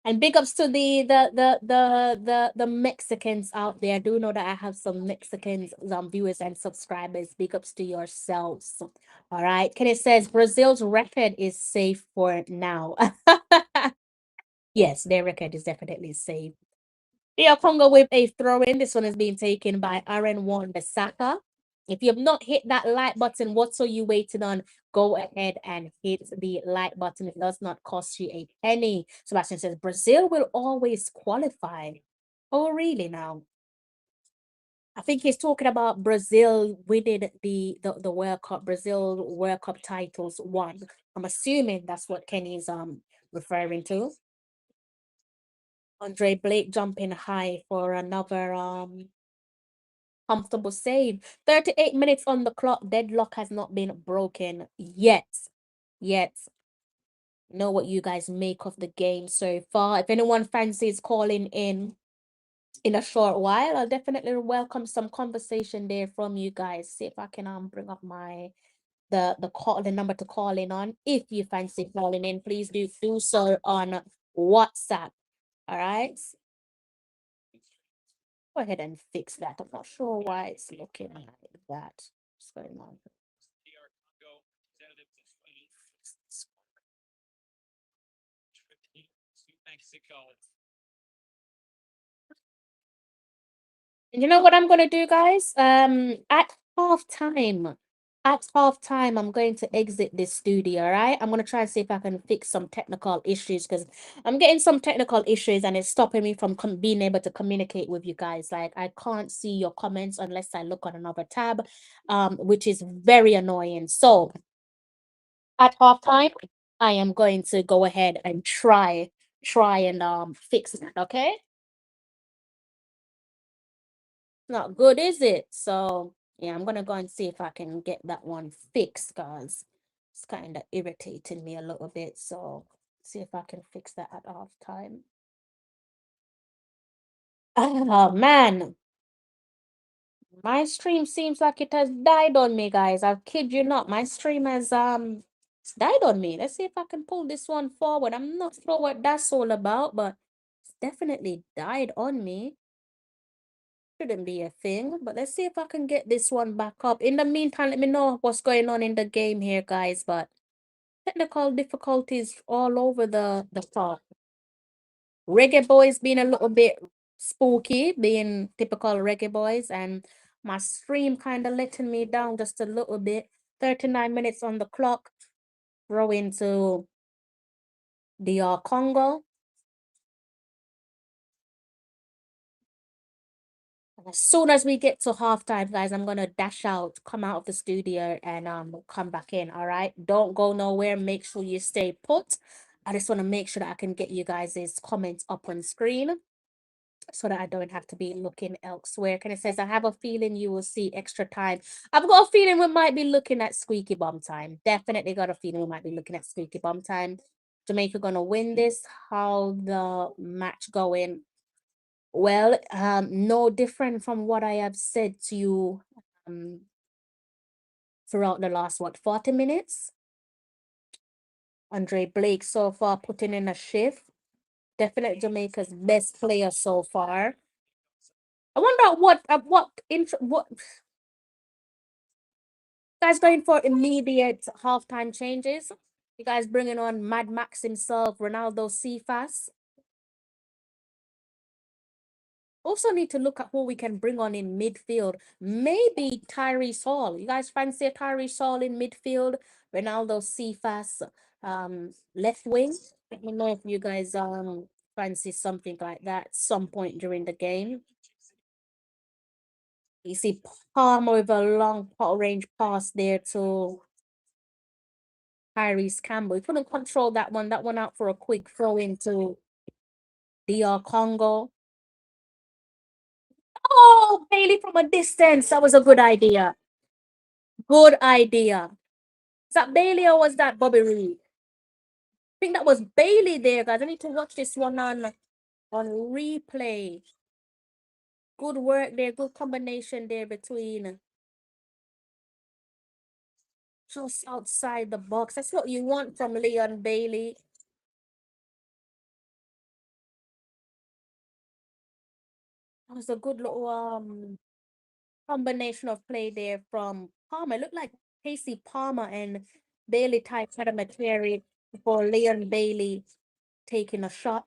And big ups to the Mexicans out there. I do know that I have some Mexicans, viewers and subscribers. Big ups to yourselves. All right. Kenny says Brazil's record is safe for now. Yes, their record is definitely safe. DR Congo with a throw in. This one is being taken by Aaron Bissaka. If you have not hit that like button, what are you waiting on? Go ahead and hit the like button. It does not cost you a penny. Sebastian says Brazil will always qualify. Oh, really now? I think he's talking about Brazil winning the World Cup, Brazil World Cup titles won. I'm assuming that's what Kenny's referring to. Andre Blake jumping high for another comfortable save. 38 minutes on the clock. Deadlock has not been broken yet. Know what you guys make of the game so far. If anyone fancies calling in a short while, I'll definitely welcome some conversation there from you guys. See if I can bring up my the number to call in on. If you fancy calling in, please do so on WhatsApp. All right. Go ahead and fix that. I'm not sure why it's looking like that. What's going on? And you know what I'm gonna do, guys? At halftime, I'm going to exit this studio, all right? I'm gonna try and see if I can fix some technical issues because I'm getting some technical issues and it's stopping me from being able to communicate with you guys. Like I can't see your comments unless I look on another tab, which is very annoying. So at halftime, I am going to go ahead and try and fix that, okay? Not good, is it? So yeah, I'm gonna go and see if I can get that one fixed because it's kind of irritating me a little bit. So see if I can fix that at half time. Oh man, my stream seems like it has died on me, guys. I kid you not, my stream has it's died on me. Let's see if I can pull this one forward. I'm not sure what that's all about, but it's definitely died on me. Shouldn't be a thing, but let's see if I can get this one back up. In the meantime, let me know what's going on in the game here, guys. But technical difficulties all over the top. Reggae Boyz being a little bit spooky, being typical Reggae Boyz, and my stream kind of letting me down just a little bit. 39 minutes on the clock. Throw into the Congo. As soon as we get to halftime, guys, I'm gonna dash out, come out of the studio, and come back in. All right, don't go nowhere. Make sure you stay put. I just want to make sure that I can get you guys' comments up on screen so that I don't have to be looking elsewhere. And it says, I have a feeling you will see extra time. I've got a feeling we might be looking at squeaky bum time. Definitely got a feeling we might be looking at squeaky bum time. Jamaica gonna win this. How the match going? Well, no different from what I have said to you throughout the last, 40 minutes? Andre Blake so far putting in a shift. Definitely Jamaica's best player so far. I wonder what guys going for immediate halftime changes? You guys bringing on Mad Max himself, Ronaldo Cephas. Also need to look at who we can bring on in midfield. Maybe Tyrese Hall. You guys fancy a Tyrese Hall in midfield? Ronaldo Cephas, left wing. Let me know if you guys fancy something like that at some point during the game. You see Palmer with a long range pass there to Tyrese Campbell. He couldn't control that one. That one out for a quick throw into DR Congo. Oh, Bailey from a distance. That was a good idea. Good idea. Is that Bailey or was that Bobby Reed? I think that was Bailey there, guys. I need to watch this one on replay. Good work there. Good combination there between just outside the box. That's what you want from Leon Bailey. That was a good little combination of play there from Palmer. It looked like Casey Palmer and Bailey type had a material for Leon Bailey taking a shot.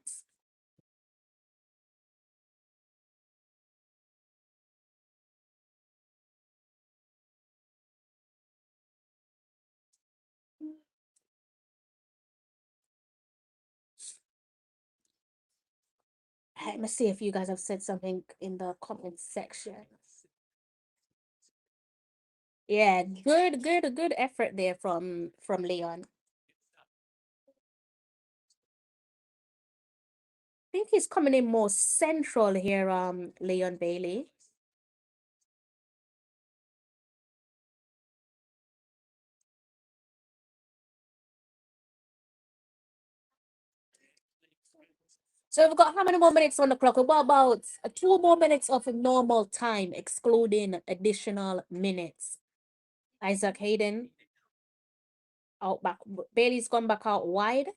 Let me see if you guys have said something in the comment section. Yeah, good effort there from Leon. I think he's coming in more central here, Leon Bailey. So we've got how many more minutes on the clock? We've got about 2 more minutes of normal time, excluding additional minutes. Isaac Hayden out back. Bailey's gone back out wide.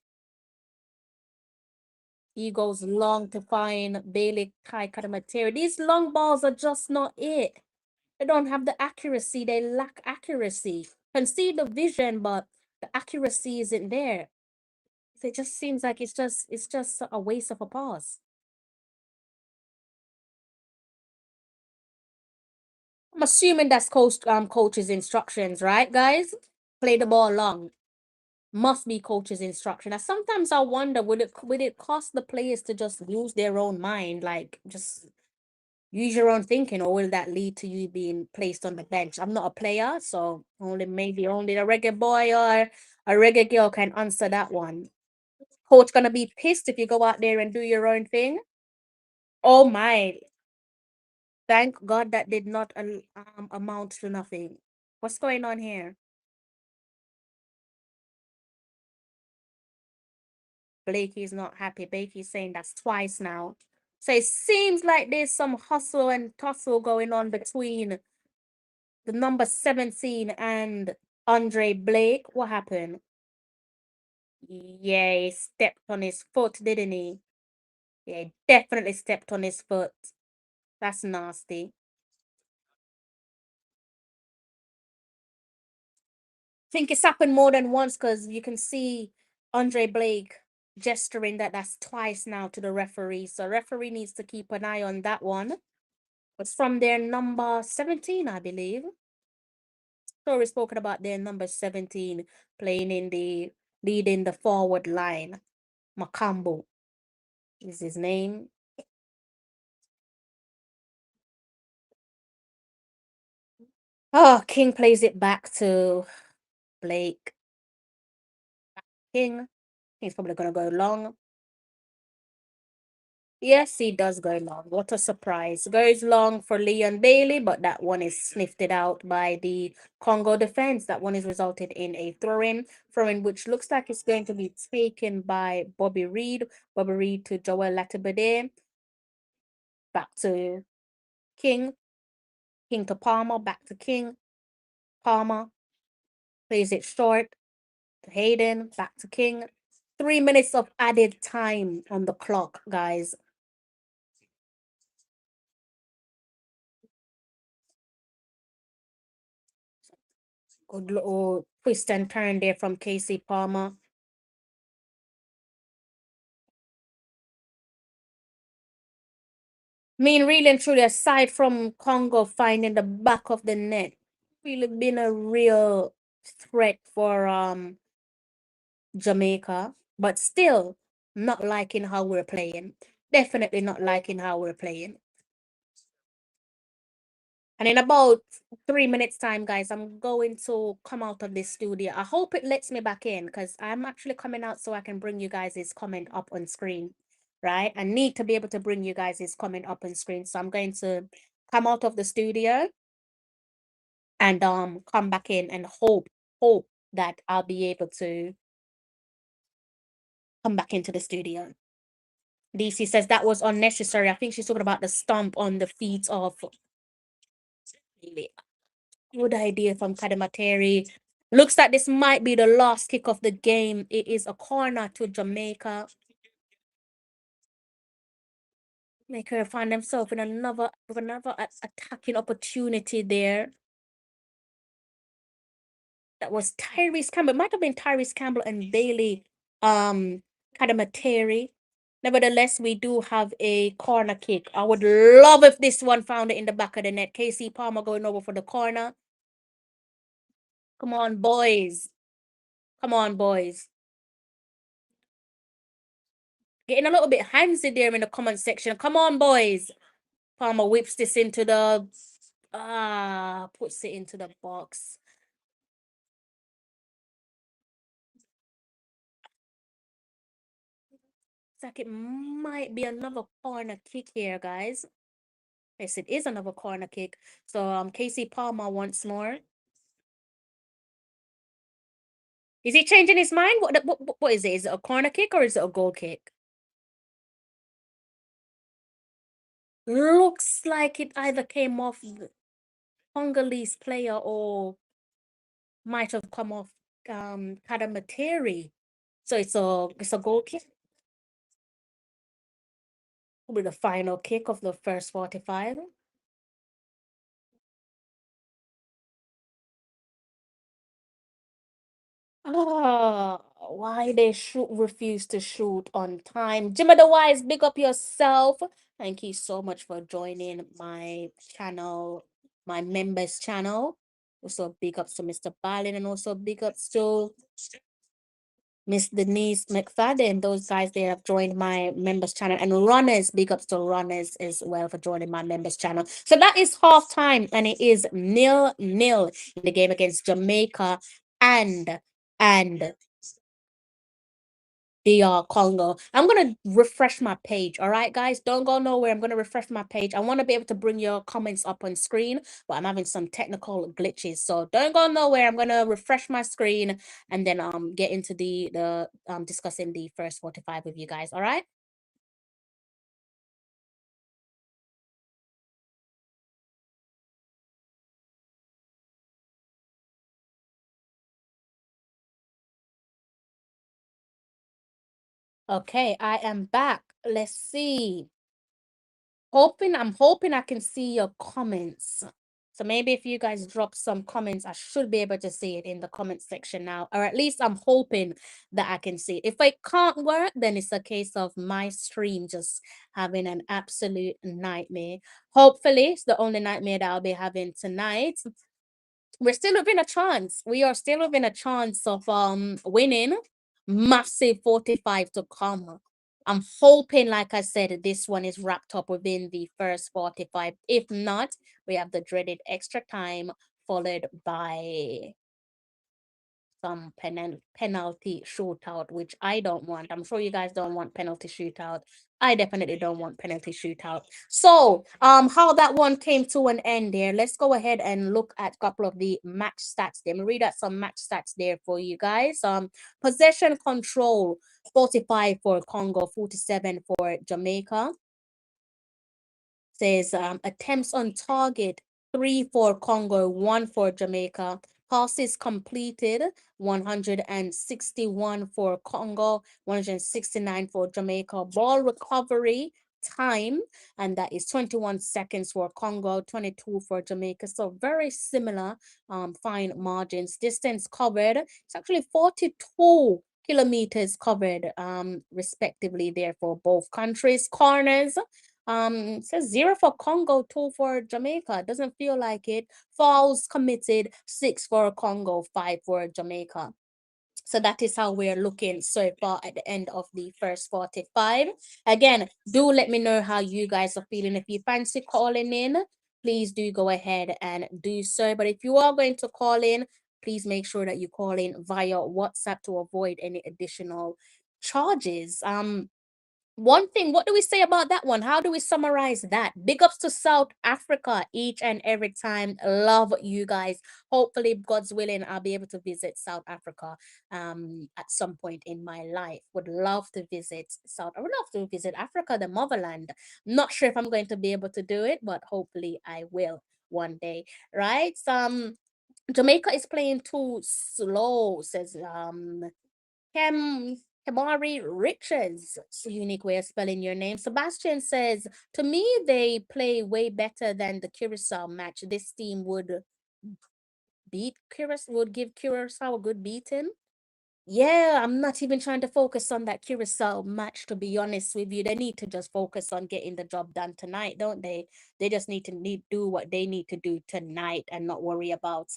He goes long to find Bailey Kai Kadamateri. These long balls are just not it. They don't have the accuracy. They lack accuracy. Can see the vision, but the accuracy isn't there. So it just seems like it's just a waste of a pass. I'm assuming that's coach's instructions, right, guys? Play the ball long. Must be coach's instruction. And sometimes I wonder, would it cost the players to just use their own mind, like just use your own thinking, or will that lead to you being placed on the bench? I'm not a player, so only the reggae boy or a reggae girl can answer that one. Coach gonna be pissed if you go out there and do your own thing. Oh my. Thank God that did not amount to nothing. What's going on here? Blakey's not happy. Blakey's saying that's twice now. So it seems like there's some hustle and tussle going on between the number 17 and Andre Blake. What happened? Yeah, he stepped on his foot, didn't he? Yeah, he definitely stepped on his foot. That's nasty. I think it's happened more than once because you can see Andre Blake gesturing that's twice now to the referee. So referee needs to keep an eye on that one. It's from their number 17, I believe. Story spoken about their number 17 playing in the leading the forward line. Makambo is his name. Oh, King plays it back to Blake. King. He's probably gonna go long. Yes, he does go long. What a surprise. Goes long for Leon Bailey, but that one is sniffed out by the Congo defense. That one is resulted in a throw-in, which looks like it's going to be taken by Bobby Reed. Bobby Reed to Joel Latibade. Back to King. King to Palmer. Back to King. Palmer. Plays it short to Hayden. Back to King. 3 minutes of added time on the clock, guys. Good little twist and turn there from Casey Palmer. I mean, really and truly, aside from Congo finding the back of the net, really been a real threat for Jamaica, but still not liking how we're playing. Definitely not liking how we're playing. And in about 3 minutes time, guys, I'm going to come out of this studio. I hope it lets me back in because I'm actually coming out so I can bring you guys this comment up on screen, right? I need to be able to bring you guys this comment up on screen. So I'm going to come out of the studio and come back in and hope that I'll be able to come back into the studio. DC says that was unnecessary. I think she's talking about the stomp on the feet of good idea from Kadamateri. Looks like this might be the last kick of the game. It is a corner to Jamaica. Jamaica find themselves in another attacking opportunity there. That was Tyrese Campbell. It might have been Tyrese Campbell and Bailey Kadamateri. Nevertheless, we do have a corner kick. I would love if this one found it in the back of the net. Casey Palmer going over for the corner. Come on, boys. Come on, boys. getting a little bit handsy there in the comment section. Come on, boys. Palmer whips this into the puts it into the box. It's like it might be another corner kick here, guys. Yes, it is another corner kick. So Casey Palmer once more. Is he changing his mind? What is it? Is it a corner kick or is it a goal kick? Looks like it either came off the Congolese player or might have come off Kadamateri. So it's a goal kick. Will be the final kick of the first 45. Why they refuse to shoot on time? Jimmy the Wise, big up yourself. Thank you so much for joining my channel, my members channel. Also big ups to Mr. Balin and also big ups to Miss Denise McFadden. Those guys there have joined my members channel, and runners, big ups to runners as well for joining my members channel. So that is half time, and it is 0-0 in the game against Jamaica and DR Congo. I'm gonna refresh my page. All right, guys, don't go nowhere. I'm gonna refresh my page. I want to be able to bring your comments up on screen, but I'm having some technical glitches, so don't go nowhere. I'm gonna refresh my screen and then get into the discussing the first 45 with you guys. All right. Okay, I am back. Let's see. I'm hoping I can see your comments. So maybe if you guys drop some comments, I should be able to see it in the comment section now, or at least I'm hoping that I can see it. If it can't work, then it's a case of my stream just having an absolute nightmare. Hopefully, it's the only nightmare that I'll be having tonight. We're still within a chance. We are still within a chance of winning. Massive 45 to come. I'm hoping, like I said, this one is wrapped up within the first 45. If not, we have the dreaded extra time followed by some penalty shootout, which I don't want. I'm sure you guys don't want penalty shootout. I definitely don't want penalty shootout. So, how that one came to an end there. Let's go ahead and look at a couple of the match stats. Let me read out some match stats there for you guys. Possession control, 45 for Congo, 47 for Jamaica. Says attempts on target, 3 for Congo, 1 for Jamaica. Passes completed, 161 for Congo, 169 for Jamaica. Ball recovery time, and that is 21 seconds for Congo, 22 for Jamaica. So very similar, fine margins. Distance covered, it's actually 42 kilometers covered, respectively there for both countries. Corners, it says 0 for Congo, 2 for Jamaica. Doesn't feel like it. Fouls committed, 6 for Congo, 5 for Jamaica. So that is how we're looking so far at the end of the first 45. Again, do let me know how you guys are feeling. If you fancy calling in, please do go ahead and do so. But if you are going to call in, please make sure that you call in via WhatsApp to avoid any additional charges. One thing, what do we say about that one? How do we summarize that? Big ups to South Africa each and every time. Love you guys. Hopefully, God's willing, I'll be able to visit South Africa at some point in my life. Would love to visit I would love to visit Africa, the motherland. Not sure if I'm going to be able to do it, but hopefully I will one day, right? Jamaica is playing too slow, says Kamari Richards. It's a unique way of spelling your name. Sebastian says, to me, they play way better than the Curacao match. This team would give Curacao a good beating. Yeah, I'm not even trying to focus on that Curacao match, to be honest with you. They need to just focus on getting the job done tonight, don't they? They just need to do what they need to do tonight and not worry about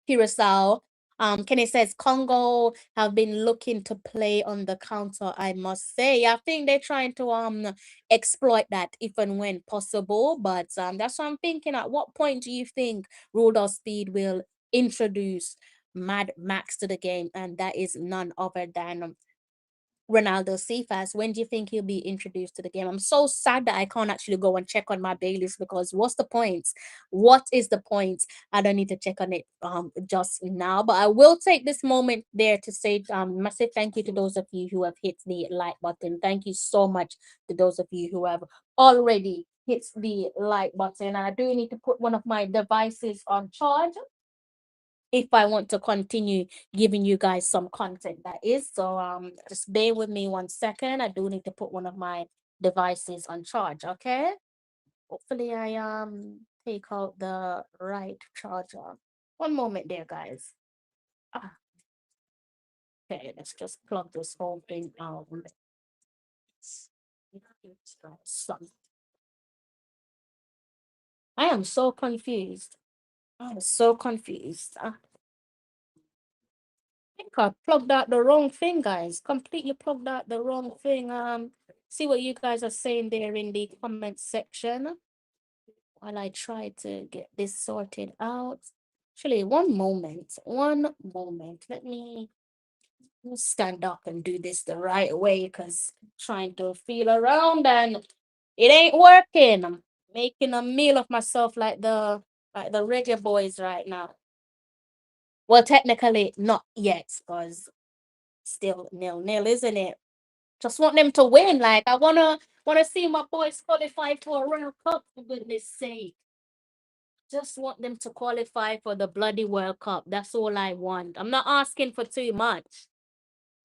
Curacao. Kenny says Congo have been looking to play on the counter, I must say. I think they're trying to exploit that if and when possible. But that's what I'm thinking. At what point do you think Rudolph Speed will introduce Mad Max to the game? And that is none other than Ronaldo Cephas. When do you think he'll be introduced to the game? I'm so sad that I can't actually go and check on my Baileys, because what's the point? What is the point? I don't need to check on it just now, but I will take this moment there to say massive thank you to those of you who have hit the like button. Thank you so much to those of you who have already hit the like button. I do need to put one of my devices on charge if I want to continue giving you guys some content, that is. So just bear with me 1 second. I do need to put one of my devices on charge, okay? Hopefully I take out the right charger. One moment there, guys. Okay, let's just plug this whole thing out. I am so confused. I'm so confused. I think I plugged out the wrong thing, guys. Completely plugged out the wrong thing. See what you guys are saying there in the comment section while I try to get this sorted out. Actually, one moment. Let me stand up and do this the right way, because trying to feel around and it ain't working. I'm making a meal of myself like the Reggae Boyz right now. Well, technically not yet, because still 0-0, isn't it? Just want them to win. Like, I wanna see my boys qualify for a World Cup, for goodness sake. Just want them to qualify for the bloody World Cup. That's all I want. I'm not asking for too much.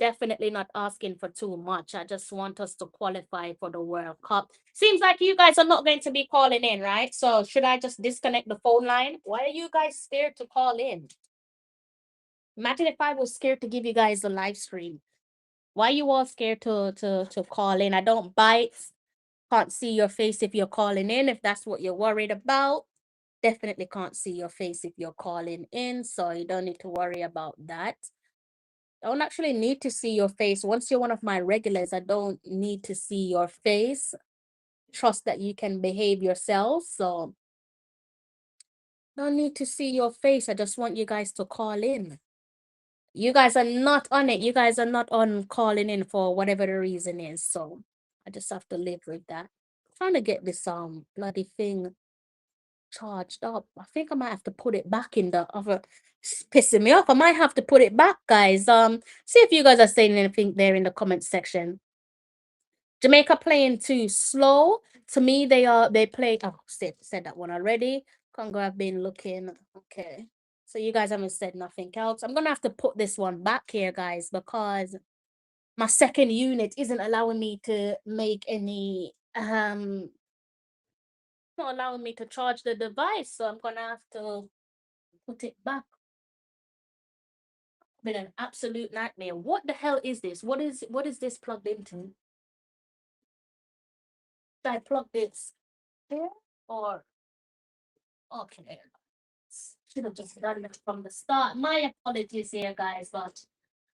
Definitely not asking for too much. I just want us to qualify for the World Cup. Seems like you guys are not going to be calling in, right? So should I just disconnect the phone line? Why are you guys scared to call in? Imagine if I was scared to give you guys a live stream. Why you all scared to call in? I don't bite. Can't see your face if you're calling in, if that's what you're worried about. Definitely can't see your face if you're calling in, so you don't need to worry about that. I don't actually need to see your face. Once you're one of my regulars, I don't need to see your face. Trust that you can behave yourself, so don't need to see your face. I just want you guys to call in. You guys are not on it. You guys are not on calling in for whatever the reason is, so I just have to live with that. I'm trying to get this bloody thing charged up. I think I might have to put it back in the other. It's pissing me off. I might have to put it back, guys. See if you guys are saying anything there in the comment section. Jamaica playing too slow. To me, they play. Oh, said that one already. Congo have been looking okay. So you guys haven't said nothing else. I'm gonna have to put this one back here, guys, because my second unit isn't allowing me to make any not allowing me to charge the device, so I'm gonna have to put it back. Been an absolute nightmare. What the hell is this? What is this plugged into? Did I plug this here or okay? Should have just done it from the start. My apologies here, guys, but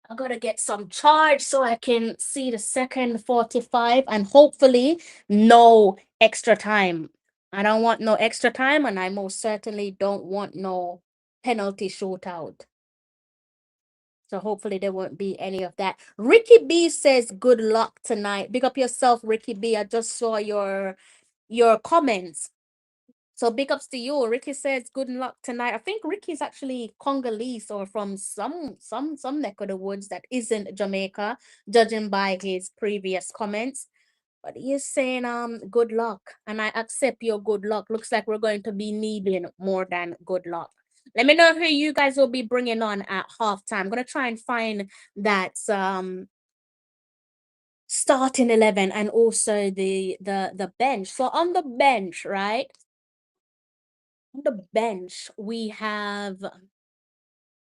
I gotta get some charge so I can see the second 45 and hopefully no extra time. I don't want no extra time, and I most certainly don't want no penalty shootout. So hopefully there won't be any of that. Ricky B says good luck tonight. Big up yourself, Ricky B. I just saw your comments. So big ups to you. Ricky says good luck tonight. I think Ricky's actually Congolese or from some neck of the woods that isn't Jamaica, judging by his previous comments. But he's saying good luck, and I accept your good luck. Looks like we're going to be needing more than good luck. Let me know who you guys will be bringing on at halftime. I'm gonna try and find that starting 11 and also the bench. So on the bench, right? On the bench, we have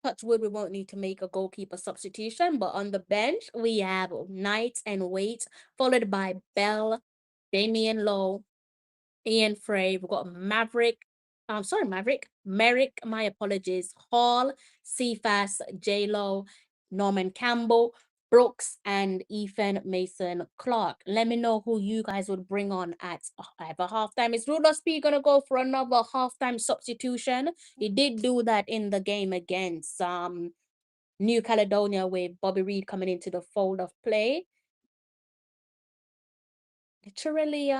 touch wood, we won't need to make a goalkeeper substitution, but on the bench, we have Knight and Waite, followed by Bell, Damian Lowe, Ian Frey. We've got Maverick, sorry, Merrick, my apologies. Hall, Cephas, J-Lo, Norman Campbell, Brooks, and Ethan Mason Clark. Let me know who you guys would bring on at either halftime. Is Rudolph Speed gonna go for another halftime substitution? He did do that in the game against New Caledonia with Bobby Reed coming into the fold of play. Literally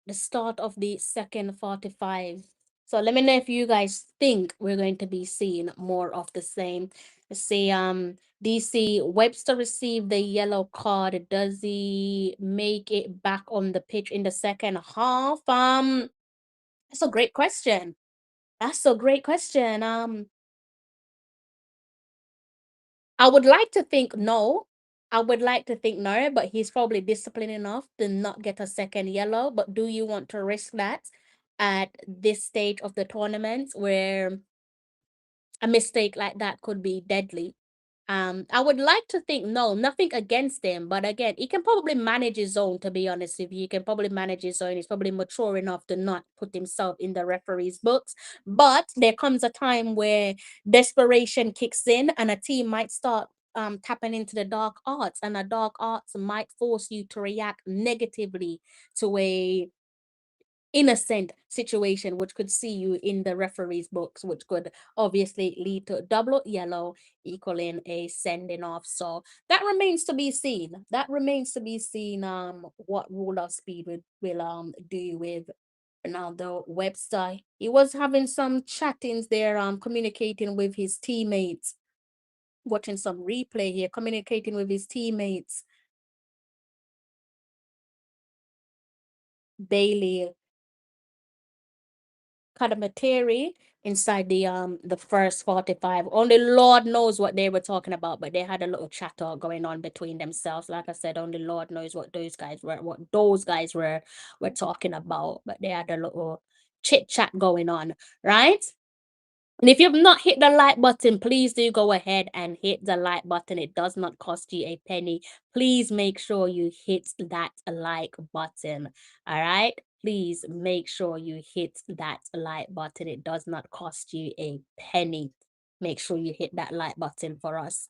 the start of the second 45. So let me know if you guys think we're going to be seeing more of the same. Let's see, DC Webster received the yellow card. Does he make it back on the pitch in the second half? That's a great question. That's a great question. I would like to think no. I would like to think no, but he's probably disciplined enough to not get a second yellow. But do you want to risk that at this stage of the tournament where a mistake like that could be deadly? I would like to think no, nothing against him, but again, he can probably manage his own, to be honest with you. He can probably manage his own. He's probably mature enough to not put himself in the referee's books. But there comes a time where desperation kicks in and a team might start tapping into the dark arts, and the dark arts might force you to react negatively to a innocent situation, which could see you in the referee's books, which could obviously lead to double yellow, equaling a sending off. So that remains to be seen. That remains to be seen. What rule of speed will do with Ronaldo Webster. He was having some chattings there, communicating with his teammates. Watching some replay here, communicating with his teammates. Bailey Kadamateri inside the first 45. Only Lord knows what they were talking about, but they had a little chatter going on between themselves. Like I said, only Lord knows what those guys were talking about, but they had a little chit chat going on, right? And if you've not hit the like button, please do go ahead and hit the like button. It does not cost you a penny. Please make sure you hit that like button. All right? Please make sure you hit that like button. It does not cost you a penny. Make sure you hit that like button for us.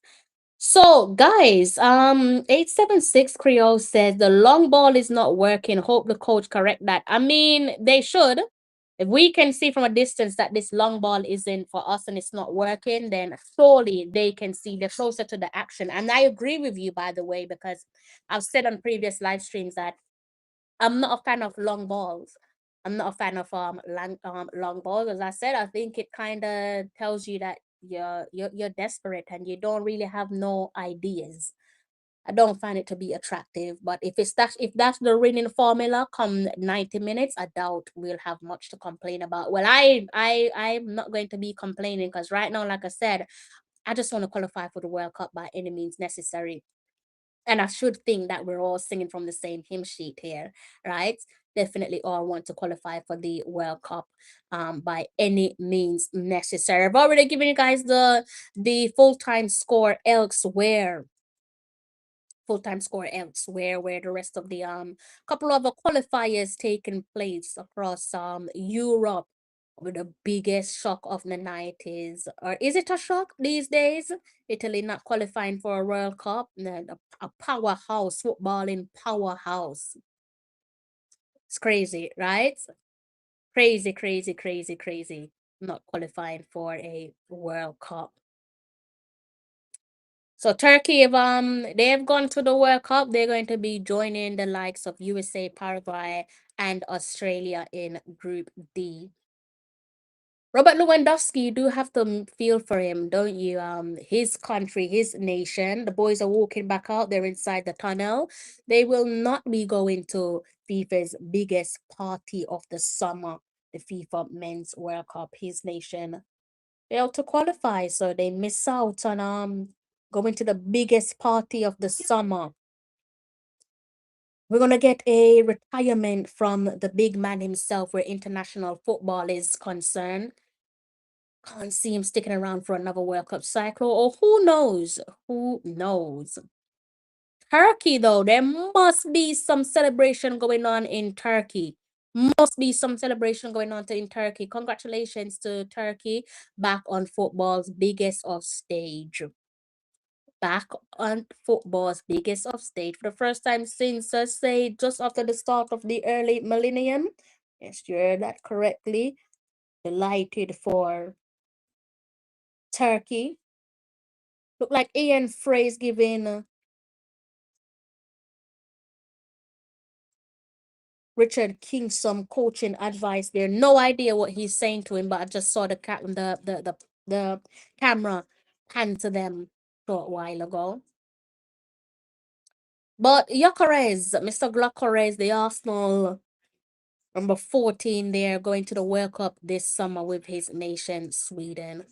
So, guys, 876 Creole says the long ball is not working. Hope the coach correct that. I mean, they should. If we can see from a distance that this long ball isn't for us and it's not working, then surely they can see they're closer to the action. And I agree with you, by the way, because I've said on previous live streams that I'm not a fan of long balls. I'm not a fan of long balls. As I said, I think it kind of tells you that you're desperate and you don't really have no ideas. I don't find it to be attractive. But if that's the winning formula come 90 minutes, I doubt we'll have much to complain about. Well, I'm not going to be complaining because right now, like I said, I just want to qualify for the World Cup by any means necessary. And I should think that we're all singing from the same hymn sheet here, right? Definitely all want to qualify for the World Cup by any means necessary. I've already given you guys the full-time score elsewhere. Full-time score elsewhere, where the rest of the couple of the qualifiers taking place across Europe, with the biggest shock of the night is, or is it a shock these days? Italy not qualifying for a World Cup, a powerhouse, footballing powerhouse. It's crazy, right? Crazy, crazy, crazy, crazy. Not qualifying for a World Cup. So Turkey, if they have gone to the World Cup, they're going to be joining the likes of USA, Paraguay, and Australia in Group D. Robert Lewandowski, you do have to feel for him, don't you? His country, his nation, the boys are walking back out. They're inside the tunnel. They will not be going to FIFA's biggest party of the summer, the FIFA Men's World Cup. His nation failed to qualify, so they miss out on going to the biggest party of the summer. We're gonna get a retirement from the big man himself where international football is concerned. Can't see him sticking around for another World Cup cycle, or who knows? Who knows? Turkey, though, there must be some celebration going on in Turkey. Must be some celebration going on in Turkey. Congratulations to Turkey, back on football's biggest of stage. Back on football's biggest of stage for the first time since, say, just after the start of the early millennium. Yes, you heard that correctly. Delighted for Turkey. Look like Ian Frey's giving Richard King some coaching advice there. No idea what he's saying to him, but I just saw the camera pan to them a short while ago. But Gyökeres, Mr. Gyökeres, the Arsenal number 14 there, going to the World Cup this summer with his nation, Sweden.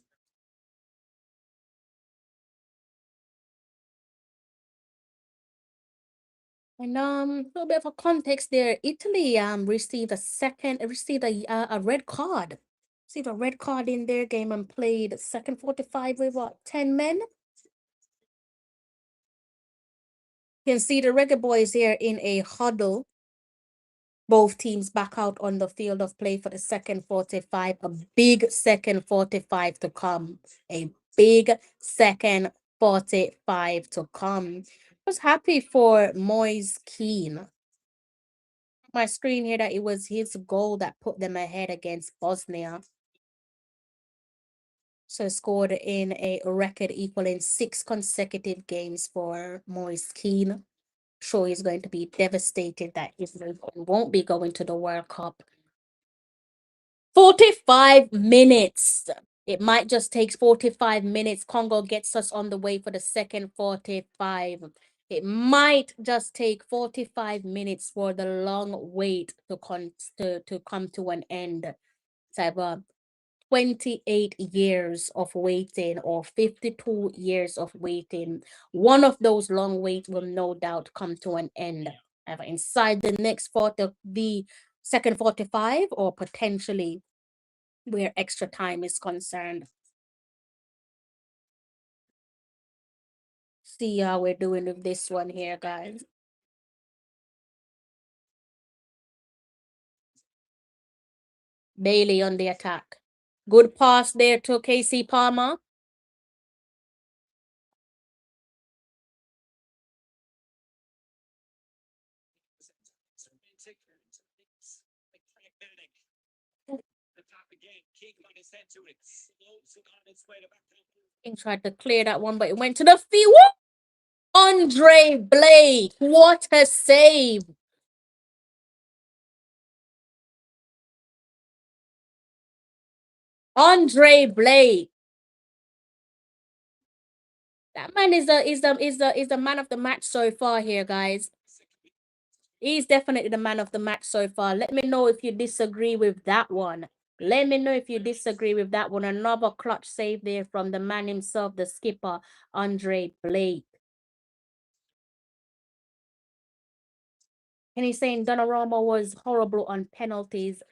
And a little bit of a context there. Italy received a red card. Received a red card in their game and played second 45 with what, 10 men? You can see the Reggae Boyz here in a huddle. Both teams back out on the field of play for the second 45. A big second 45 to come. A big second 45 to come. I was happy for Moise Kean. My screen here that it was his goal that put them ahead against Bosnia. So scored in a record equaling 6 consecutive games for Moise Kean. Sure, he's going to be devastated that he won't be going to the World Cup. 45 minutes. It might just take 45 minutes. Congo gets us on the way for the second 45. It might just take 45 minutes for the long wait to come to an end. So, 28 years of waiting or 52 years of waiting. One of those long waits will no doubt come to an end, either inside the next the second 45 or potentially where extra time is concerned. See how we're doing with this one here, guys. Bailey on the attack. Good pass there to KC Palmer. King tried to clear that one, but it went to the field. Andre Blake, what a save! Andre Blake. That man is the man of the match so far here, guys. He's definitely the man of the match so far. Let me know if you disagree with that one. Let me know if you disagree with that one. Another clutch save there from the man himself, the skipper, Andre Blake. And he's saying Donnarumma was horrible on penalties.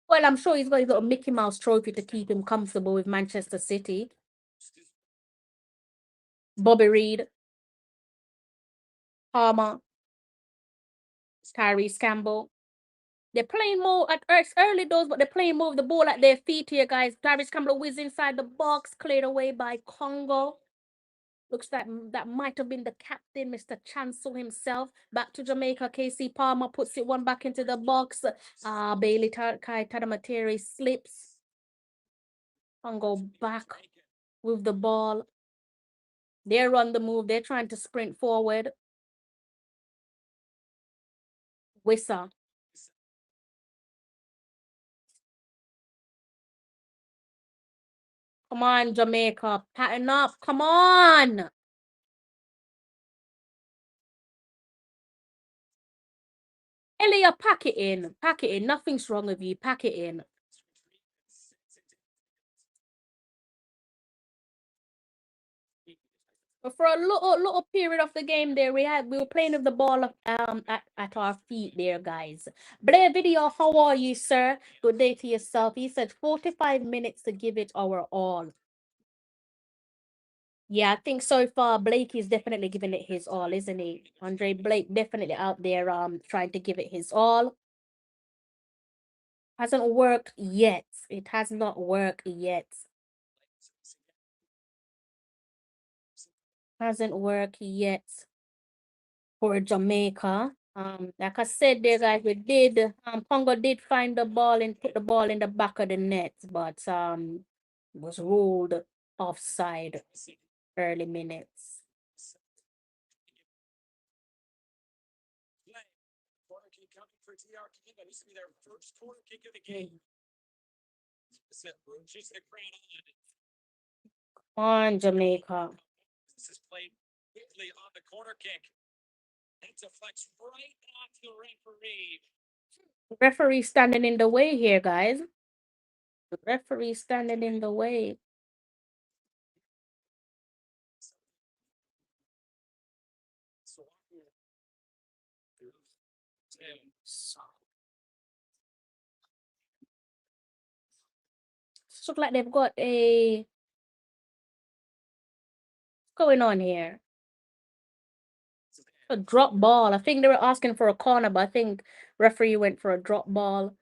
Well, I'm sure he's got his little Mickey Mouse trophy to keep him comfortable with Manchester City. Bobby Reed. Palmer. Tyrese Campbell. They're playing more at early doors, but they're playing more with the ball at their feet here, guys. Tyrese Campbell whizzed inside the box, cleared away by Congo. Looks like that might have been the captain, Mr. Chancel himself. Back to Jamaica. KC Palmer puts it one back into the box. Bailey Kai Tadamateri slips. Congo back with the ball. They're on the move. They're trying to sprint forward. Wissa. Come on, Jamaica. Pattern up. Come on. Elia, pack it in. Pack it in. Nothing's wrong with you. Pack it in. But for a little period of the game there, we were playing with the ball at our feet there, guys. Blair Video, how are you, sir? Good day to yourself. He said 45 minutes to give it our all. Yeah, I think so far Blake is definitely giving it his all, isn't he? Andre Blake definitely out there trying to give it his all. Hasn't worked yet. It has not worked yet. Hasn't worked yet for Jamaica. Like I said there, guys, Congo did find the ball and put the ball in the back of the net, but was ruled offside early minutes. Corner kick coming for TRK. That used to be their first corner kick of the game. She's the crown on. Come on, Jamaica. This is played quickly on the corner kick. It deflects right onto the referee. Referee standing in the way here, guys. The referee standing in the way. Looks like they've got a... What's going on here? A drop ball. I think they were asking for a corner, but I think referee went for a drop ball.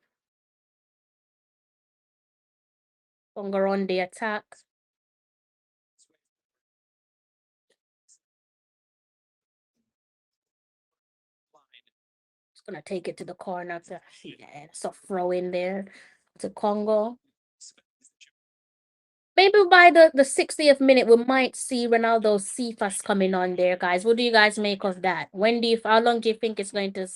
Congo on the attack. Just gonna take it to the corner. Yeah, so throw in there to Congo. Maybe by the 60th minute, we might see Ronaldo Cephas coming on there, guys. What do you guys make of that? How long do you think it's going to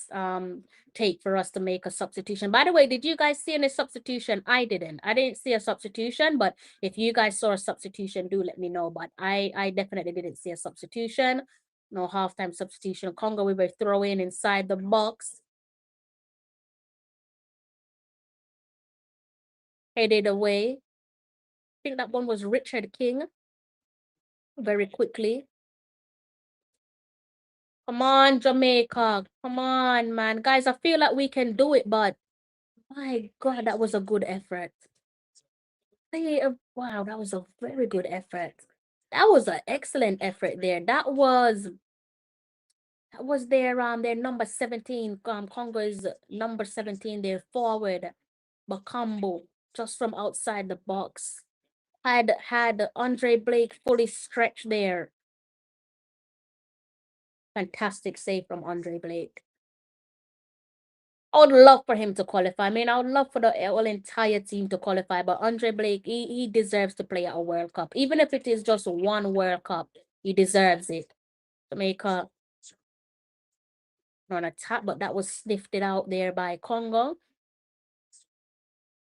take for us to make a substitution? By the way, did you guys see any substitution? I didn't. I didn't see a substitution, but if you guys saw a substitution, do let me know. But I definitely didn't see a substitution. No halftime substitution. Congo, we were throwing inside the box. Headed away. I think that one was Richard King. Very quickly. Come on, Jamaica. Come on, man. Guys, I feel like we can do it, but my God, that was a good effort. Wow, that was a very good effort. That was an excellent effort there. That was their number 17, Congo's number 17, their forward, Bakambu, just from outside the box. Had Andre Blake fully stretched there. Fantastic save from Andre Blake. I would love for him to qualify. I mean, I would love for the whole entire team to qualify, but Andre Blake, he deserves to play at a World Cup. Even if it is just one World Cup, he deserves it. Jamaica on attack, but that was sniffed out there by Congo.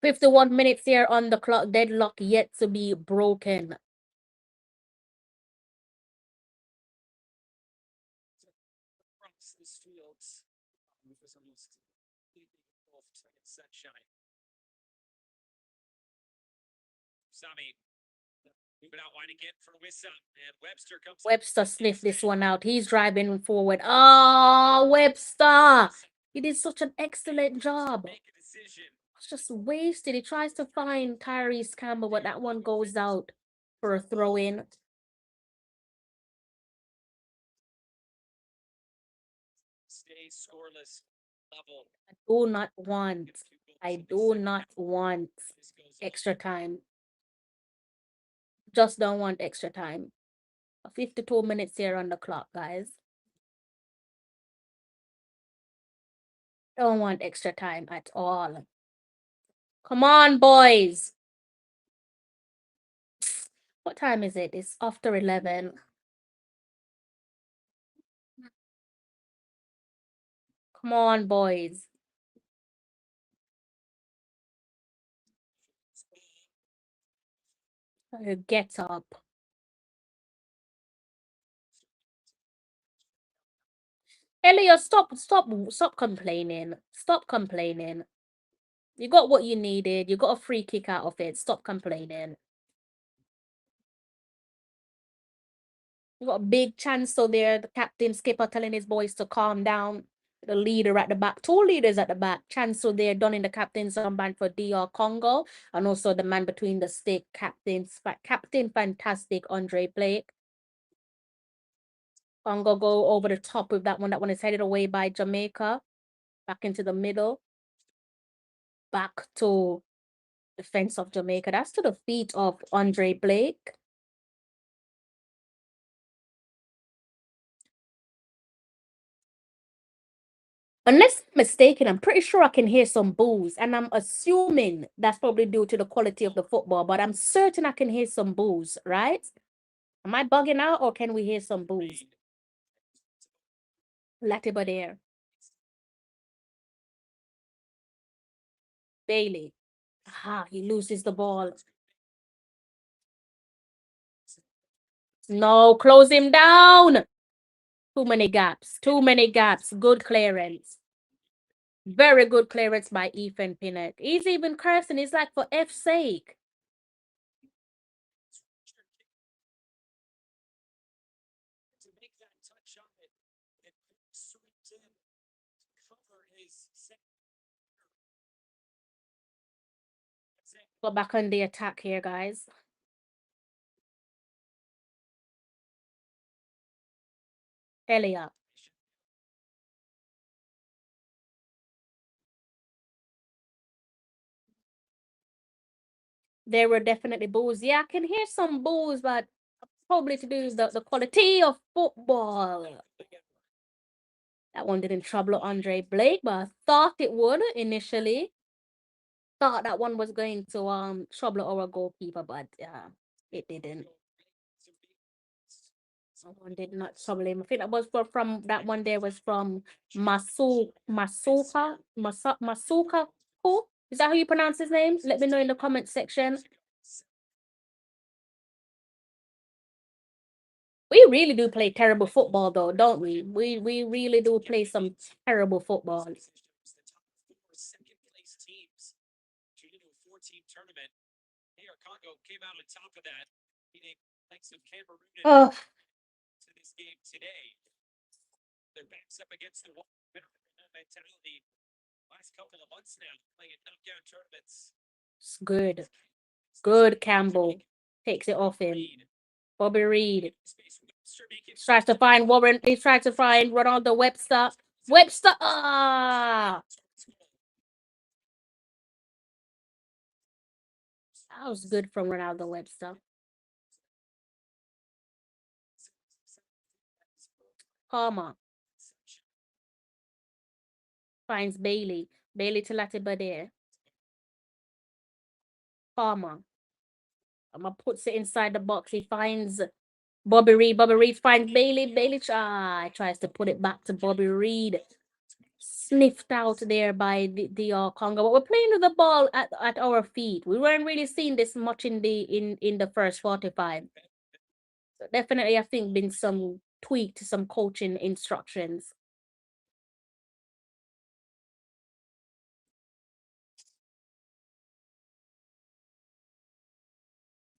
51 minutes here on the clock. Deadlock yet to be broken. Sunshine. Sami moving out wide again for Wissa, and Webster comes. Webster sniffed this one out. He's driving forward. Oh, Webster! He did such an excellent job. It's just wasted. He tries to find Tyrese Campbell, but that one goes out for a throw-in. Stay scoreless level. I do not want extra time. Just don't want extra time. 52 minutes here on the clock, guys. Don't want extra time at all. Come on, boys. What time is it? It's after 11. Come on, boys. Get up. Elliot, stop complaining. Stop complaining. You got what you needed. You got a free kick out of it. Stop complaining. You got a big chance so there. The captain skipper telling his boys to calm down. The leader at the back. 2 leaders at the back. Chancel there done in the captain's armband for DR Congo. And also the man between the stick. Captain fantastic Andre Blake. Congo go over the top with that one. That one is headed away by Jamaica. Back into the middle. back to defense of Jamaica. That's to the feet of Andre Blake. Unless I'm mistaken, I'm pretty sure I can hear some boos, and I'm assuming that's probably due to the quality of the football, but I'm certain I can hear some boos, right? Am I bugging out, or can we hear some boos? Latiba there. Bailey. He loses the ball. No, close him down. Too many gaps. Too many gaps. Good clearance. Very good clearance by Ethan Pinnock. He's even cursing. He's like, for F's sake. To make that touch on it, it swoops in to cover his Go back on the attack here, guys. Elliot. There were definitely boos. Yeah, I can hear some boos, but probably to do with the quality of football. That one didn't trouble Andre Blake, but I thought it would initially. Thought that one was going to trouble our goalkeeper, but it didn't. Someone did not trouble him. I think that was from that one there was from Masuka. Who? Is that how you pronounce his name? Let me know in the comment section. We really do play terrible football though, don't we? We really do play some terrible football. second place teams to do a 4-team tournament. Here, Congo came out on top of that, beating likes of Cameroon to this game today. Their backs up against the wall. Mentality last couple of months now, playing knockout tournaments. It's good. Good Campbell. Takes it off him. Bobby Reed. Tries to find Warren. He tries to find Ronaldo Webster. Webster. That was good from Ronaldo Webster. Palmer. Finds Bailey. Bailey to Latiba there. Palmer. Puts it inside the box. He finds Bobby Reed. Bobby Reed finds Bailey. Bailey tries to put it back to Bobby Reed. Sniffed out there by the Congo. But we're playing with the ball at our feet. We weren't really seeing this much in the first 45. So definitely, I think been some tweak to some coaching instructions.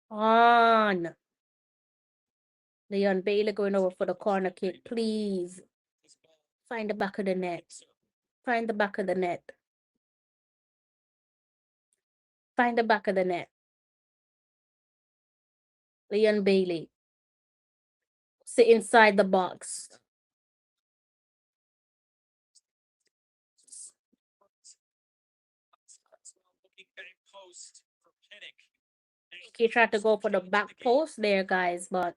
On. Leon Bailey going over for the corner kick, please. Find the back of the net. Find the back of the net. Find the back of the net. Leon Bailey. Sit inside the box. He tried to go for the back post there, guys, but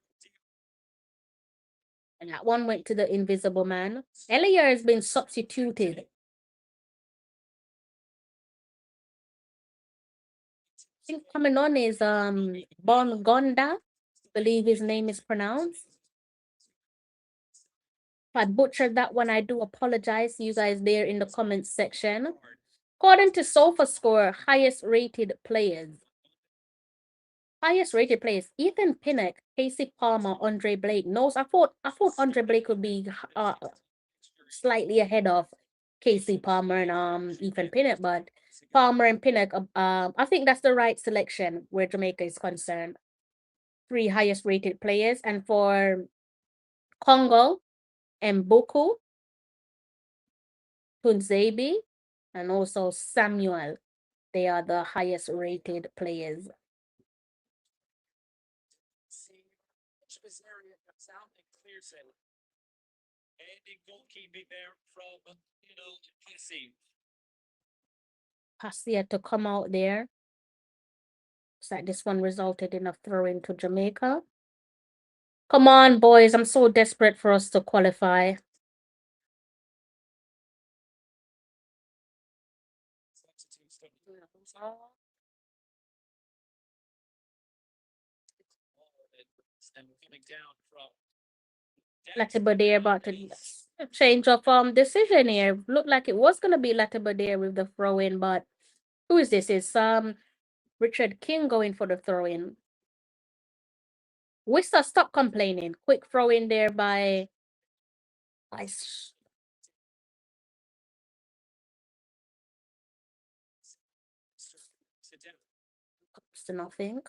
and that one went to the invisible man. Elier has been substituted. I think coming on is Bongonda. I believe his name is pronounced. If I butchered that one, I do apologize to you guys there in the comments section. According to SofaScore, highest rated players. Highest rated players: Ethan Pinnock, Casey Palmer, Andre Blake. No, I thought Andre Blake would be slightly ahead of Casey Palmer and Ethan Pinnock, but Palmer and Pinnock, I think that's the right selection where Jamaica is concerned. 3 highest rated players, and for Congo, Mbuku, Tunzebi, and also Samuel, they are the highest rated players. And goalkeeping there from Casey. pass here to come out there. Looks like this one resulted in a throw-in to Jamaica. Come on, boys. I'm so desperate for us to qualify. Latibadir about to change of decision here. Looked like it was gonna be Latibadir with the throw-in, but who is this? It's Richard King going for the throw-in. Wista, stop complaining. Quick throw-in there by to nothing.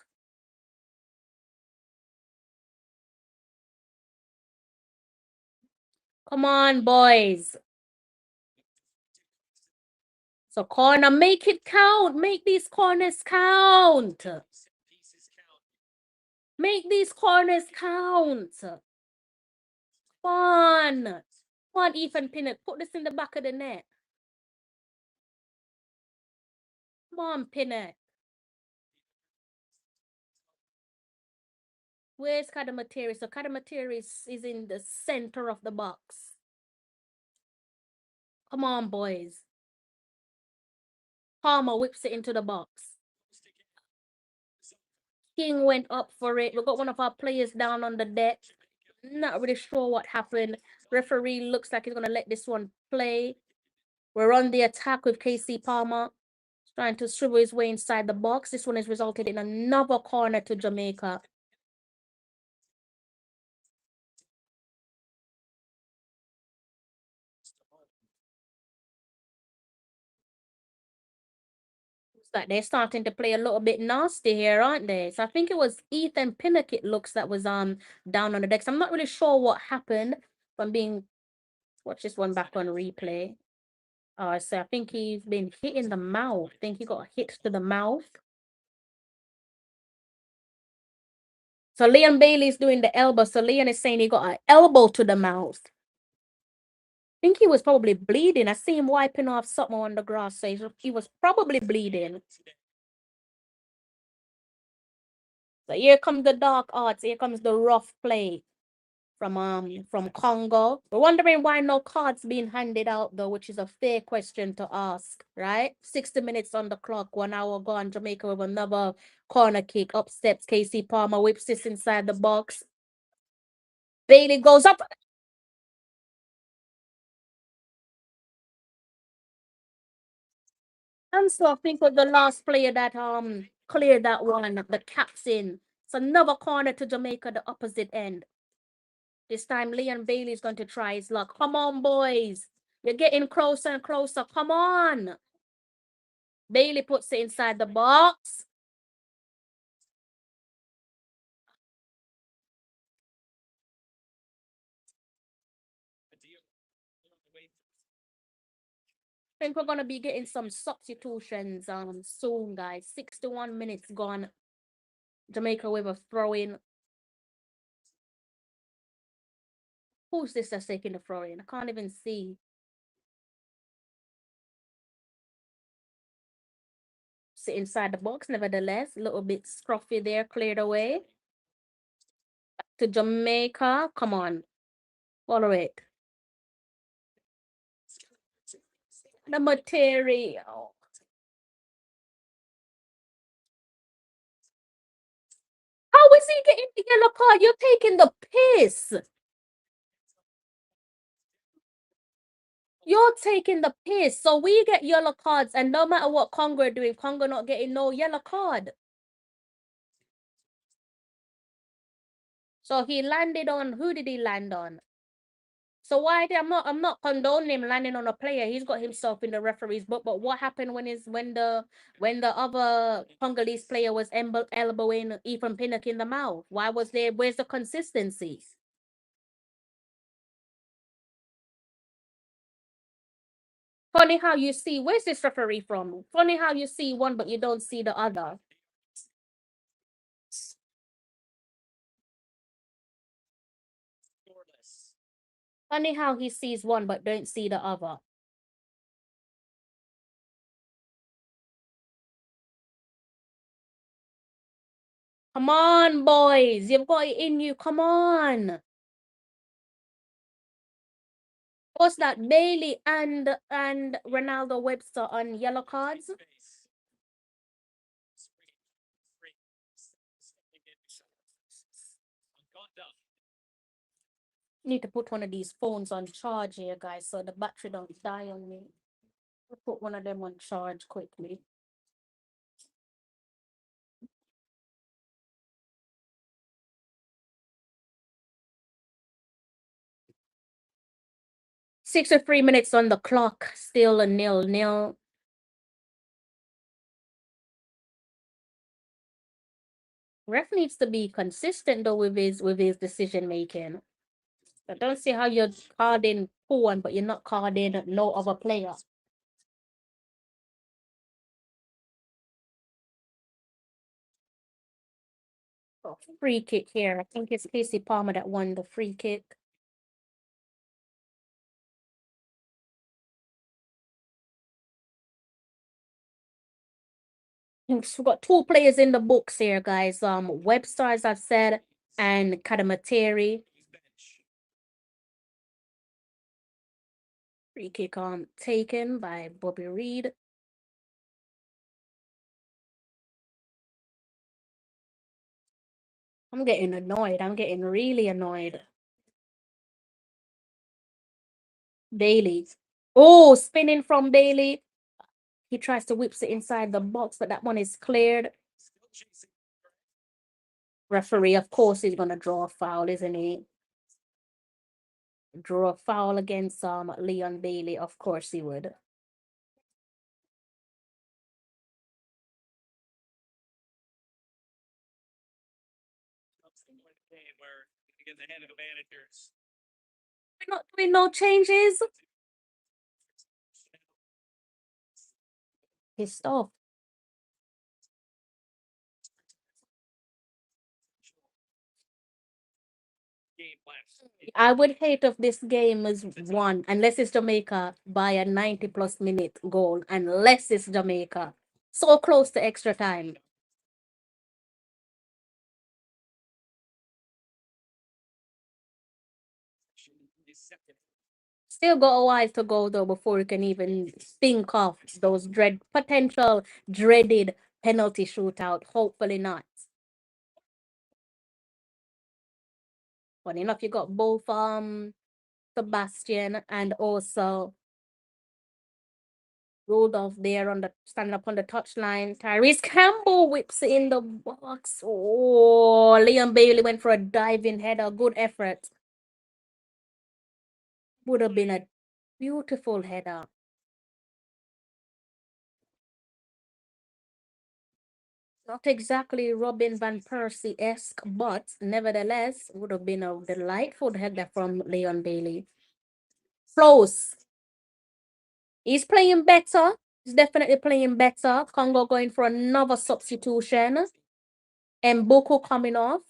Come on, boys. So corner, make it count. Make these corners count. Make these corners count. Come on. Come on, Ethan Pinnock. Put this in the back of the net. Come on, Pinnock. Where's Kadamateri? So Kadamateri is in the center of the box. Come on, boys. Palmer whips it into the box. King went up for it. We got one of our players down on the deck. Not really sure what happened. Referee looks like he's going to let this one play. We're on the attack with KC Palmer. He's trying to swivel his way inside the box. This one has resulted in another corner to Jamaica. Like they're starting to play a little bit nasty here, aren't they? So I think it was Ethan Pinnock, it looks, that was down on the decks. I'm not really sure what happened. If I'm being watch this one back on replay. So I think he's been hit in the mouth. I think he got hit to the mouth. So Leon Bailey's doing the elbow. So Leon is saying he got an elbow to the mouth. I think he was probably bleeding. I see him wiping off something on the grass. So he was probably bleeding. So here comes the dark arts. Here comes the rough play from Congo. We're wondering why no cards being handed out though, which is a fair question to ask, right? 60 minutes on the clock, 1 hour gone. Jamaica with another corner kick. Up steps KC Palmer, whips this inside the box. Bailey goes up. And so I think was the last player that cleared that one, the captain. It's another corner to Jamaica, the opposite end. This time Leon Bailey's going to try his luck. Come on, boys. You're getting closer and closer. Come on. Bailey puts it inside the box. I think we're going to be getting some substitutions soon, guys. 61 minutes gone. Jamaica with a throw-in. Who's this that's taking the throw-in? I can't even see. Sit inside the box, nevertheless. A little bit scruffy there, cleared away. Back to Jamaica. Come on. Follow it. The material. How is he getting the yellow card? You're taking the piss. You're taking the piss. So we get yellow cards, and no matter what Congo are doing, Congo not getting no yellow card. So he landed on, who did he land on? So why did I'm not condoning him landing on a player. He's got himself in the referee's book. But what happened when the other Congolese player was elbowing Ethan Pinnock in the mouth? Why was there? Where's the consistency? Funny how you see, where's this referee from? Funny how you see one but you don't see the other. Funny how he sees one but don't see the other. Come on, boys. You've got it in you. Come on. What's that? Bailey and Ronaldo Webster on yellow cards. Need to put one of these phones on charge here, guys, so the battery don't die on me. I'll put one of them on charge quickly. Six or 3 minutes on the clock, still a 0-0. Ref needs to be consistent though with his decision making. I don't see how you're carding Puan, but you're not carding no other player. Oh, free kick here. I think it's Casey Palmer that won the free kick. We've got 2 players in the books here, guys. Webster, as I've said, and Kadamateri. Free kick taken by Bobby Reed. I'm getting annoyed. I'm getting really annoyed. Bailey. Oh, spinning from Bailey. He tries to whip it inside the box, but that one is cleared. Referee, of course, is going to draw a foul, isn't he? Draw a foul against Leon Bailey. Of course he would. We're not doing no changes. Pissed off. I would hate if this game is won, unless it's Jamaica by a 90+ minute goal, unless it's Jamaica. So close to extra time. Still got a while to go though before you can even think of those potential dreaded penalty shootout. Hopefully not. But enough, you got both Sebastian and also Rudolph there on the standing up on the touchline. Tyrese Campbell whips it in the box. Oh, Leon Bailey went for a diving header. Good effort. Would have been a beautiful header. Not exactly Robin Van Persie-esque, but nevertheless, would have been a delightful header from Leon Bailey. Close. He's playing better. He's definitely playing better. Congo going for another substitution. And Boko coming off.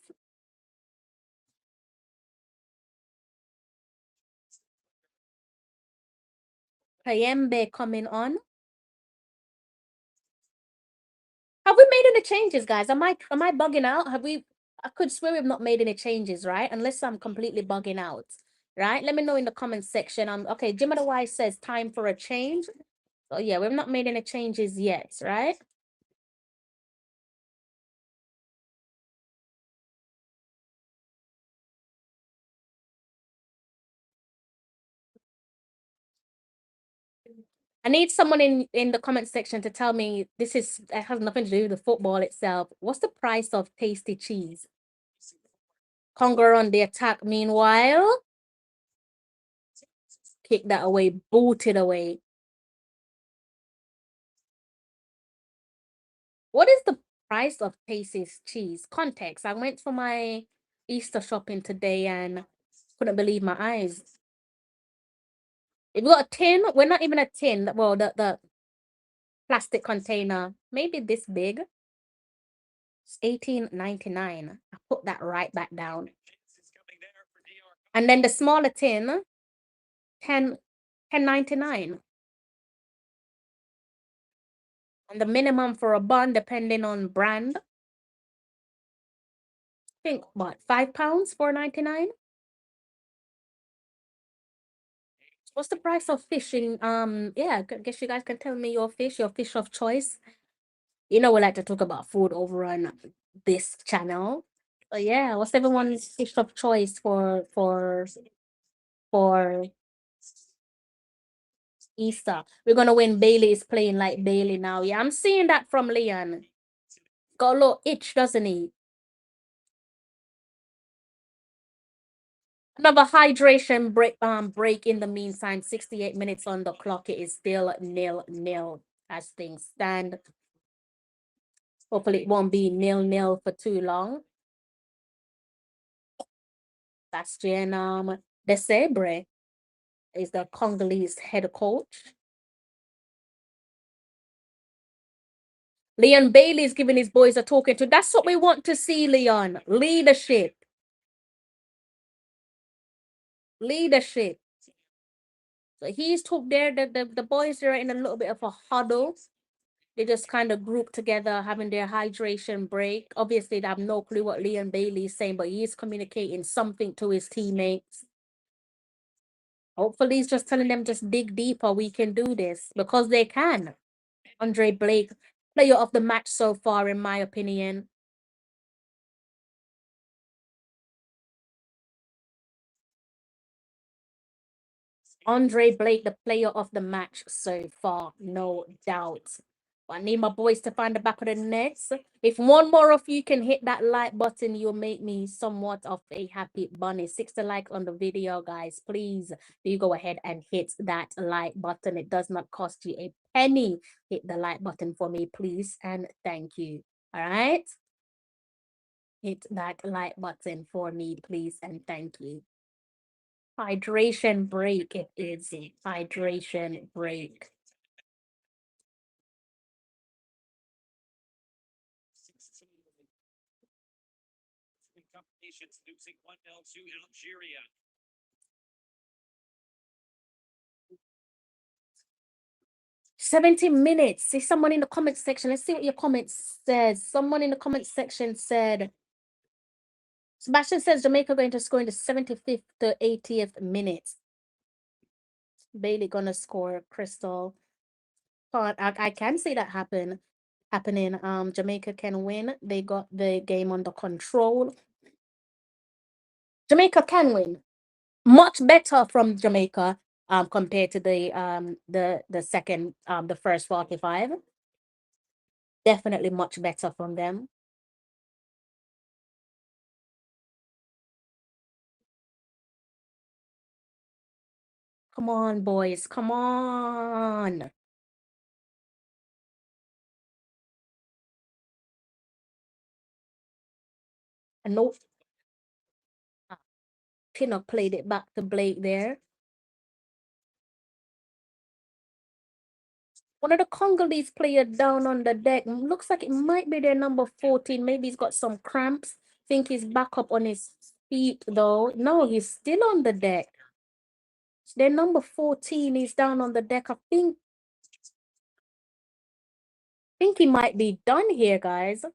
Kayembe coming on. Have we made any changes, guys? Am I bugging out? I could swear we've not made any changes, right? Unless I'm completely bugging out, right? Let me know in the comment section. Okay, Jim the Wise says time for a change. So yeah, we've not made any changes yet, right? I need someone in the comment section to tell me it has nothing to do with the football itself. What's the price of tasty cheese? Congo on the attack meanwhile. Kick that away, boot it away. What is the price of Tasty's cheese? Context. I went for my Easter shopping today and couldn't believe my eyes. If we got a tin, we're not even a tin. Well, the plastic container, maybe this big. It's $18.99. I put that right back down. And then the smaller tin, $10.99. And the minimum for a bun, depending on brand, think what, £5, $4.99? What's the price of fish in yeah, I guess you guys can tell me your fish of choice. You know we like to talk about food over on this channel. So yeah, what's everyone's fish of choice for Easter? We're gonna win. Bailey is playing like Bailey now. Yeah, I'm seeing that from Leon. Got a little itch, doesn't he? Another hydration break in the meantime. 68 minutes on the clock. It is still 0-0 as things stand. Hopefully it won't be 0-0 for too long. Bastien Desabre is the Congolese head coach. Leon Bailey is giving his boys a talking to. That's what we want to see, Leon. Leadership. Leadership. So he's talked there. The boys are in a little bit of a huddle. They just kind of group together, having their hydration break. Obviously, they have no clue what Leon Bailey is saying, but he's communicating something to his teammates. Hopefully, he's just telling them just dig deeper. We can do this because they can. Andre Blake, player of the match so far, in my opinion. Andre Blake, the player of the match so far, no doubt. I need my boys to find the back of the nets. If one more of you can hit that like button, you'll make me somewhat of a happy bunny. 60 likes on the video, guys. Please do go ahead and hit that like button. It does not cost you a penny. Hit the like button for me, please, and thank you. All right? Hit that like button for me, please, and thank you. Hydration break, it is a hydration break. Nations losing 1-0 to Algeria. $70 minutes. See someone in the comment section. Let's see what your comments says. Someone in the comment section said, Sebastian says Jamaica going to score in the 75th to 80th minute. Bailey gonna score. Crystal. I can see that happening. Jamaica can win. They got the game under control. Jamaica can win. Much better from Jamaica compared to the second the first 45. Definitely much better from them. Come on, boys. Come on. And no, Pinnock played it back to Blake there. One of the Congolese players down on the deck. Looks like it might be their number 14. Maybe he's got some cramps. Think he's back up on his feet, though. No, he's still on the deck. Their number 14 is down on the deck. I think he might be done here, guys.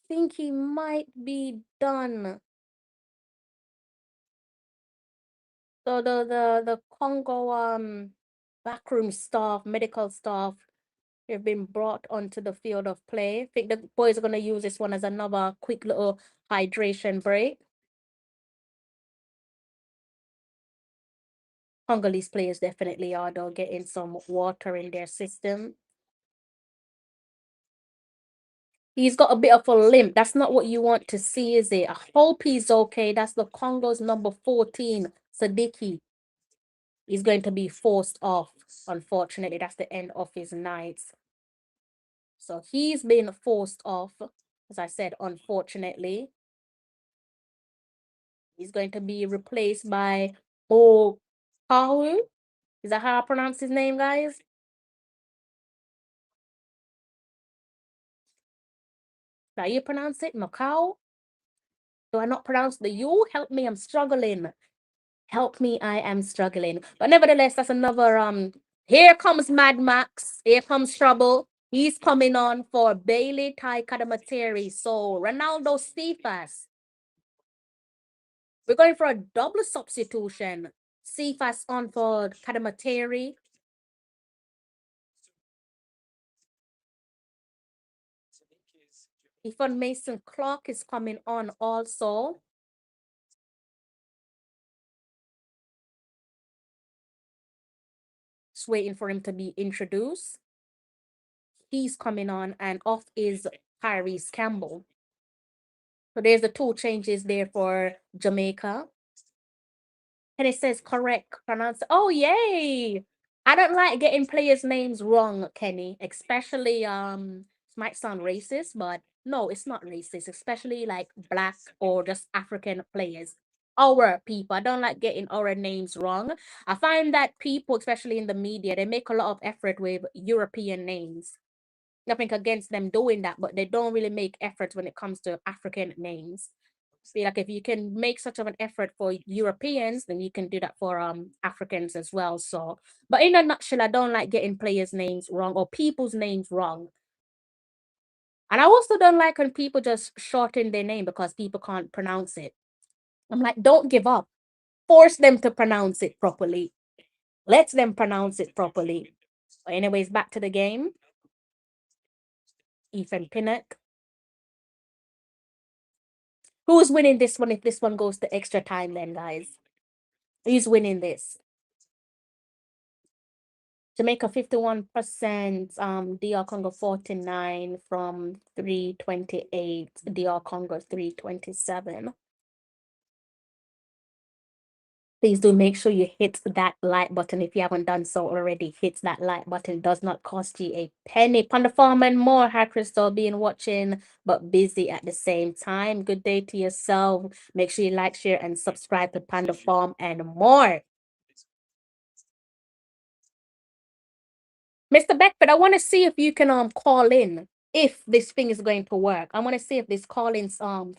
Think he might be done. So the Congo backroom staff, medical staff, have been brought onto the field of play. I think the boys are gonna use this one as another quick little hydration break. Congolese players definitely are though, getting some water in their system. He's got a bit of a limp. That's not what you want to see, is it? I hope he's okay. That's the Congo's number 14, Sadiki. He's going to be forced off. Unfortunately, that's the end of his nights. So he's been forced off, as I said, unfortunately. He's going to be replaced by Okawu. Is that how I pronounce his name, guys? How you pronounce it? Macau? Do I not pronounce the U? Help me, I'm struggling. Help me, I am struggling. But nevertheless, that's another here comes Mad Max. Here comes trouble. He's coming on for Bailey Tai Kadamateri. So Ronaldo Cephas. We're going for a double substitution. Cephas on for Kadamateri. Ethan Mason Clark is coming on also. Just waiting for him to be introduced. He's coming on, and off is Tyrese Campbell. So there's the 2 changes there for Jamaica. And it says correct pronounce. Oh, yay! I don't like getting players' names wrong, Kenny. Especially it might sound racist, but no, it's not racist. Especially like Black or just African players. Our people. I don't like getting our names wrong. I find that people, especially in the media, they make a lot of effort with European names. Nothing against them doing that, but they don't really make efforts when it comes to African names. See, like if you can make such of an effort for Europeans, then you can do that for Africans as well. So, but in a nutshell, I don't like getting players' names wrong or people's names wrong. And I also don't like when people just shorten their name because people can't pronounce it. I'm like, don't give up. Force them to pronounce it properly. Let them pronounce it properly. But anyways, back to the game. Ethan Pinnock. Who's winning this one if this one goes to extra time then, guys? Who's winning this? Jamaica 51%, DR Congo 49 from 328, DR Congo 327. Please do make sure you hit that like button if you haven't done so already. Hit that like button. It does not cost you a penny. Panda Farm and more. Hi, Crystal, being watching but busy at the same time. Good day to yourself. Make sure you like, share, and subscribe to Panda Farm and more. Mr. Beckford, I want to see if you can call in if this thing is going to work. I want to see if this call-in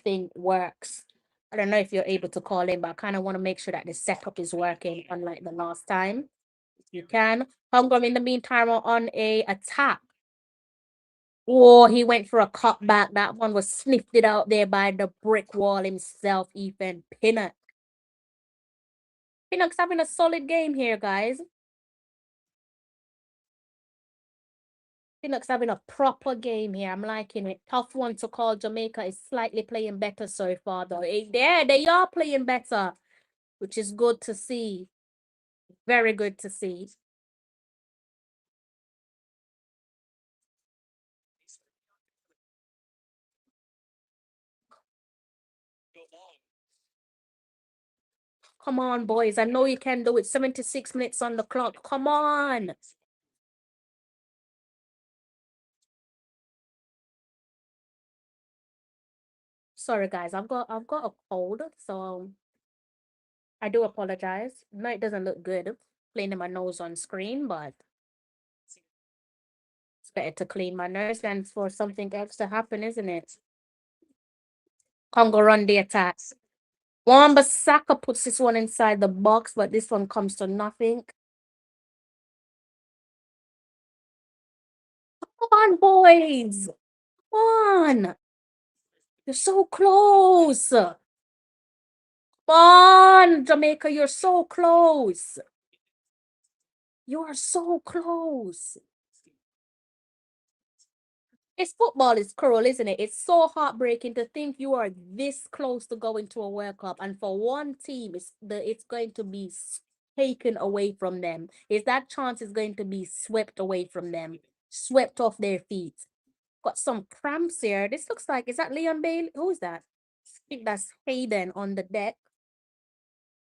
thing works. I don't know if you're able to call in, but I kind of want to make sure that the setup is working, unlike the last time. If you can. Congo, in the meantime, are on a attack. Oh, he went for a cutback. That one was sniffed it out there by the brick wall himself, Ethan Pinnock. Pinnock's having a solid game here, guys. Pinnock's having a proper game here. I'm liking it. Tough one to call. Jamaica is slightly playing better so far, though. They are playing better, which is good to see. Very good to see. Come on, boys. I know you can do it. 76 minutes on the clock. Come on. Sorry, guys. I've got a cold, so I do apologize. No, it doesn't look good cleaning my nose on screen, but it's better to clean my nose than for something else to happen, isn't it? Congo run the attacks. Wan-Bissaka puts this one inside the box, but this one comes to nothing. Come on, boys. Come on. You're so close. Come on, Jamaica, you're so close. You are so close. It's football is cruel, isn't it? It's so heartbreaking to think you are this close to going to a World Cup, and for one team, it's going to be taken away from them. That chance is going to be swept away from them, swept off their feet. Got some cramps here. This looks like, is that Leon Bailey? Who is that? I think that's Hayden on the deck.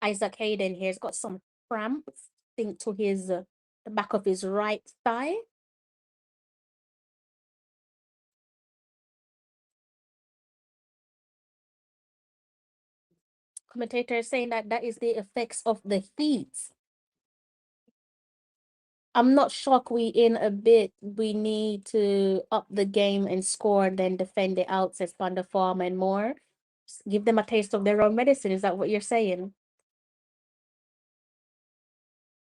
Isaac Hayden here. He's got some cramps, I think, to his the back of his right thigh. Commentator saying that is the effects of the heat. I'm not shocked we in a bit. We need to up the game and score, then defend it out, says Panda Farm and more. Just give them a taste of their own medicine. Is that what you're saying?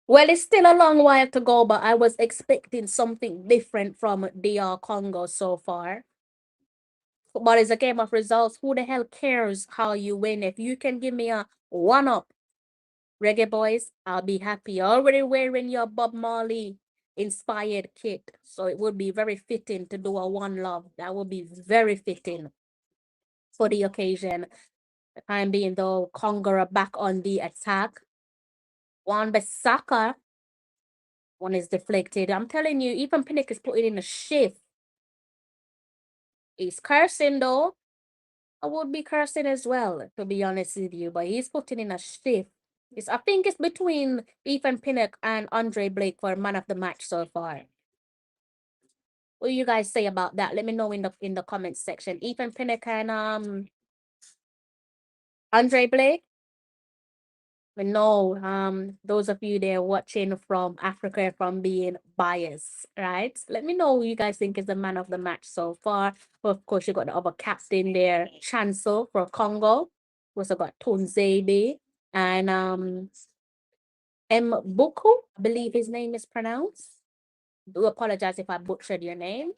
Well, it's still a long while to go, but I was expecting something different from DR Congo so far. Football is a game of results. Who the hell cares how you win? If you can give me a one up, Reggae Boyz, I'll be happy. You're already wearing your Bob Marley inspired kit, so it would be very fitting to do a one love. That would be very fitting for the occasion. The time being, though, Congo are back on the attack. One Bissaka, one is deflected. I'm telling you, even Pinnock is putting in a shift. He's cursing though. I would be cursing as well, to be honest with you, but he's putting in a shift. I think it's between Ethan Pinnock and Andre Blake for man of the match so far. What do you guys say about that? Let me know in the comments section. Ethan Pinnock and Andre Blake. But no, those of you there watching from Africa from being biased, right? Let me know who you guys think is the man of the match so far. Of course, you got the other captain there, Chancel for Congo. We also got Tunzebe and Mbuku, I believe his name is pronounced. Do apologize if I butchered your name.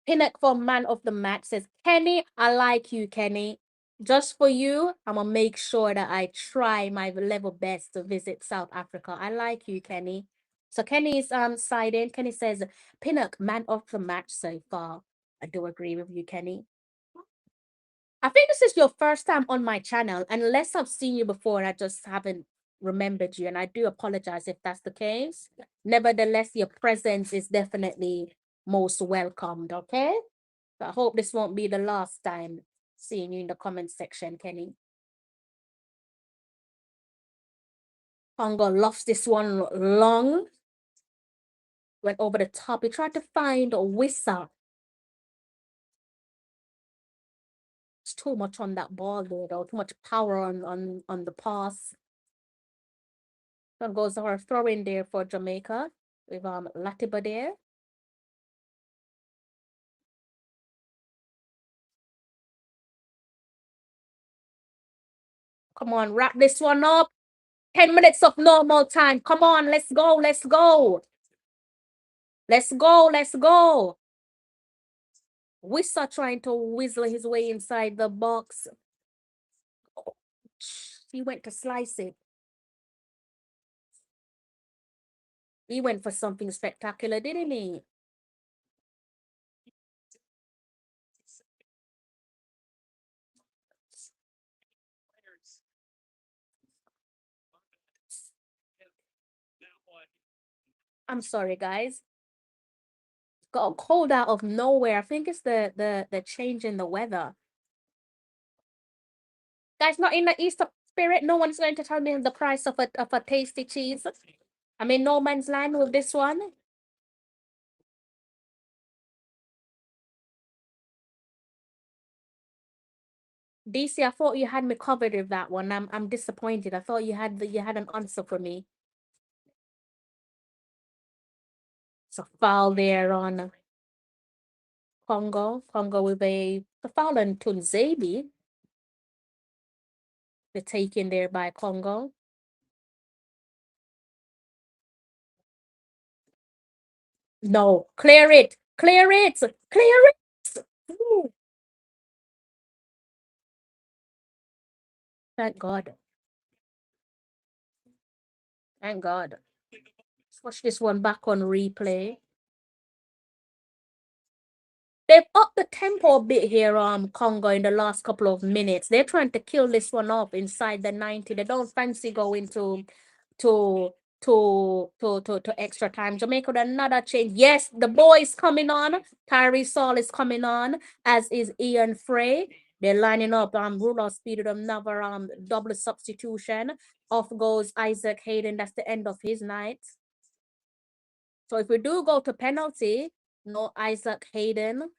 Pinnock for man of the match says, Kenny, I like you, Kenny. Just for you, I'm gonna make sure that I try my level best to visit South Africa. I like you, Kenny. So Kenny is siding. Kenny says, Pinnock, man of the match so far. I do agree with you, Kenny. I think this is your first time on my channel, unless I've seen you before and I just haven't remembered you, and I do apologize if that's the case. Nevertheless, your presence is definitely most welcomed, okay? So I hope this won't be the last time seeing you in the comment section, Kenny. Congo lost this one long. Went over the top. He tried to find a whistle. It's too much on that ball there, though. Too much power on the pass. Then goes our throw in there for Jamaica with Latiba there. Come on, wrap this one up. 10 minutes of normal time. Come on, let's go, let's go. Let's go, let's go. Wissa trying to whizzle his way inside the box. Oh, he went to slice it. He went for something spectacular, didn't he? I'm sorry, guys. Got cold out of nowhere. I think it's the change in the weather. Guys, not in the Easter spirit. No one's going to tell me the price of a tasty cheese. I'm in no man's land with this one. DC, I thought you had me covered with that one. I'm disappointed. I thought you had an answer for me. It's a foul there on Congo. Congo with a foul on Tunzebi. The taken there by Congo. No, clear it, clear it, clear it. Ooh. Thank God. Thank God. Let's watch this one back on replay. They've upped the tempo a bit here, Congo, in the last couple of minutes. They're trying to kill this one off inside the 90. They don't fancy going to extra time. Jamaica with another change. Yes, the boys coming on. Tyree Saul is coming on, as is Ian Frey. They're lining up. Ruler speeded another double substitution. Off goes Isaac Hayden. That's the end of his night. So if we do go to penalty, no Isaac Hayden.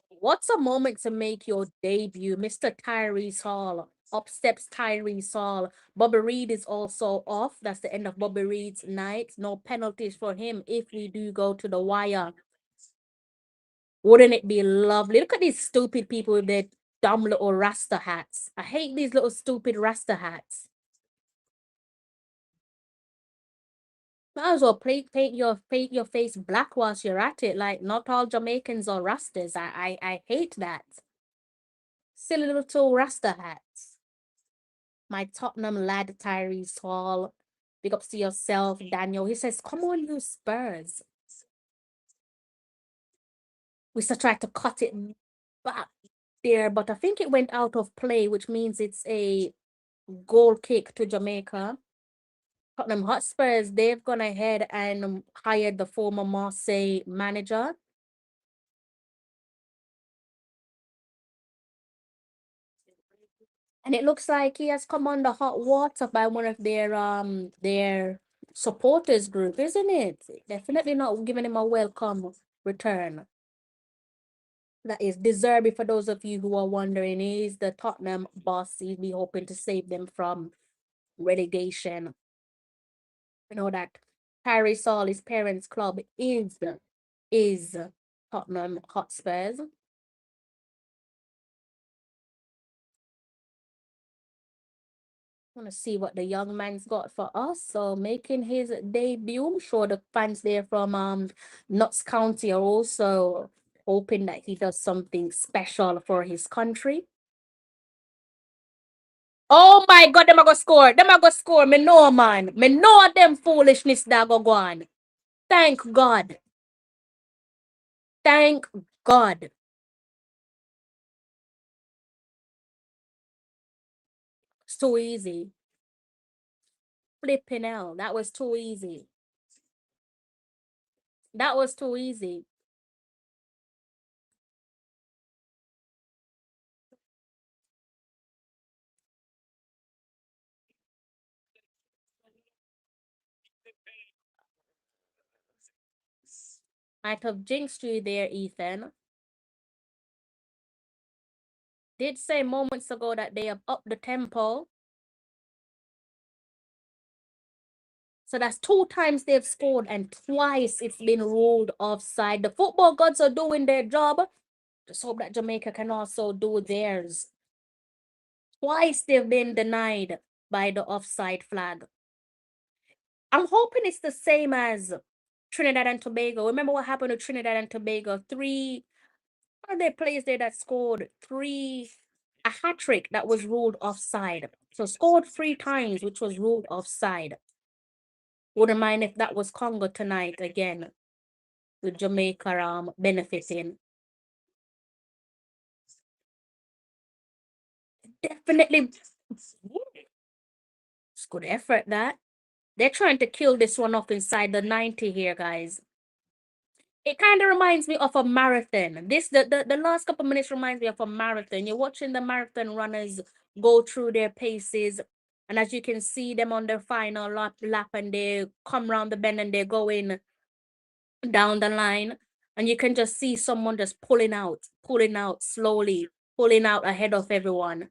What's a moment to make your debut, Mr. Tyrese Hall? Up steps Tyrese Hall. Bobby Reed is also off. That's the end of Bobby Reed's night. No penalties for him if we do go to the wire. Wouldn't it be lovely? Look at these stupid people with their dumb little Rasta hats. I hate these little stupid Rasta hats. Might as well paint your face black whilst you're at it. Like, not all Jamaicans are Rastas. I hate that. Silly little Rasta hats. My Tottenham lad Tyrese Hall. Big ups to yourself, Daniel. He says, come on, you Spurs. We still tried to cut it back there, but I think it went out of play, which means it's a goal kick to Jamaica. Tottenham Hotspurs, they've gone ahead and hired the former Marseille manager. And it looks like he has come under hot water by one of their supporters group, isn't it? Definitely not giving him a welcome return. That is De Zerbi, for those of you who are wondering. He's the Tottenham boss. He'll be hoping to save them from relegation. You know that Harry Saul, his parents' club, is Tottenham Hotspurs. Want to see what the young man's got for us. So making his debut, I'm sure the fans there from Notts County are also hoping that he does something special for his country. Oh my God, them a go score. Them a go score. Me know, man. Me know them foolishness that go on. Thank God. Thank God. It's too easy. Flipping hell. That was too easy. That was too easy. Might have jinxed you there, Ethan. Did say moments ago that they have upped the tempo. So that's 2 times they've scored and twice it's been ruled offside. The football gods are doing their job. Just hope that Jamaica can also do theirs. Twice they've been denied by the offside flag. I'm hoping it's the same as Trinidad and Tobago. Remember what happened to Trinidad and Tobago? One of their players there that scored a hat trick that was ruled offside. So scored 3 times, which was ruled offside. Wouldn't mind if that was Congo tonight again, with Jamaica benefiting. Definitely. It's good effort, that. They're trying to kill this one off inside the 90 here, guys. It kind of reminds me of a marathon. The last couple minutes reminds me of a marathon. You're watching the marathon runners go through their paces, and as you can see them on their final lap and they come around the bend and they're going down the line, and you can just see someone just pulling out slowly, pulling out ahead of everyone.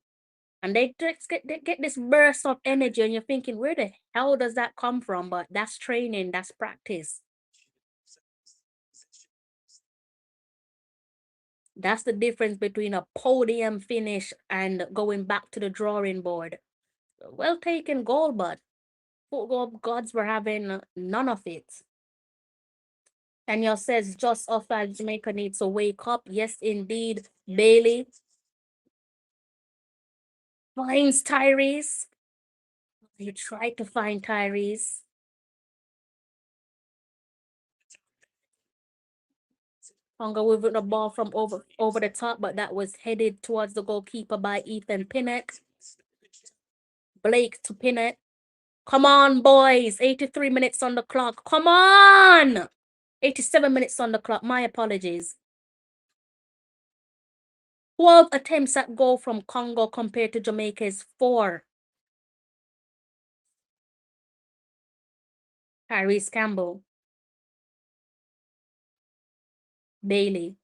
And they get this burst of energy, and you're thinking, where the hell does that come from? But that's training, that's practice. That's the difference between a podium finish and going back to the drawing board. Well taken goal, but football gods were having none of it. Daniel says, just offside, Jamaica needs to wake up. Yes, indeed. Bailey finds Tyrese. You try to find Tyrese. Congo with the ball from over the top, but that was headed towards the goalkeeper by Ethan Pinnock. Blake to Pinnock. Come on, boys. 83 minutes on the clock. Come on. 87 minutes on the clock. My apologies. 12 attempts at goal from Congo compared to Jamaica's 4. Tyrese Campbell. Bailey.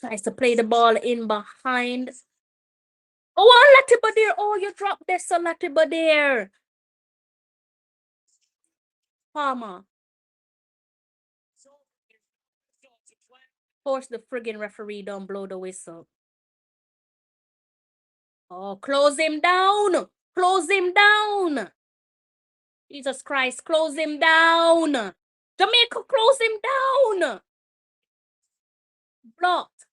Tries to play the ball in behind. Oh, Latibadir. Oh, you dropped this, so Latibadir. Palmer. course, the friggin' referee don't blow the whistle. Oh, close him down! Close him down! Jesus Christ, close him down! Jamaica, close him down! Blocked.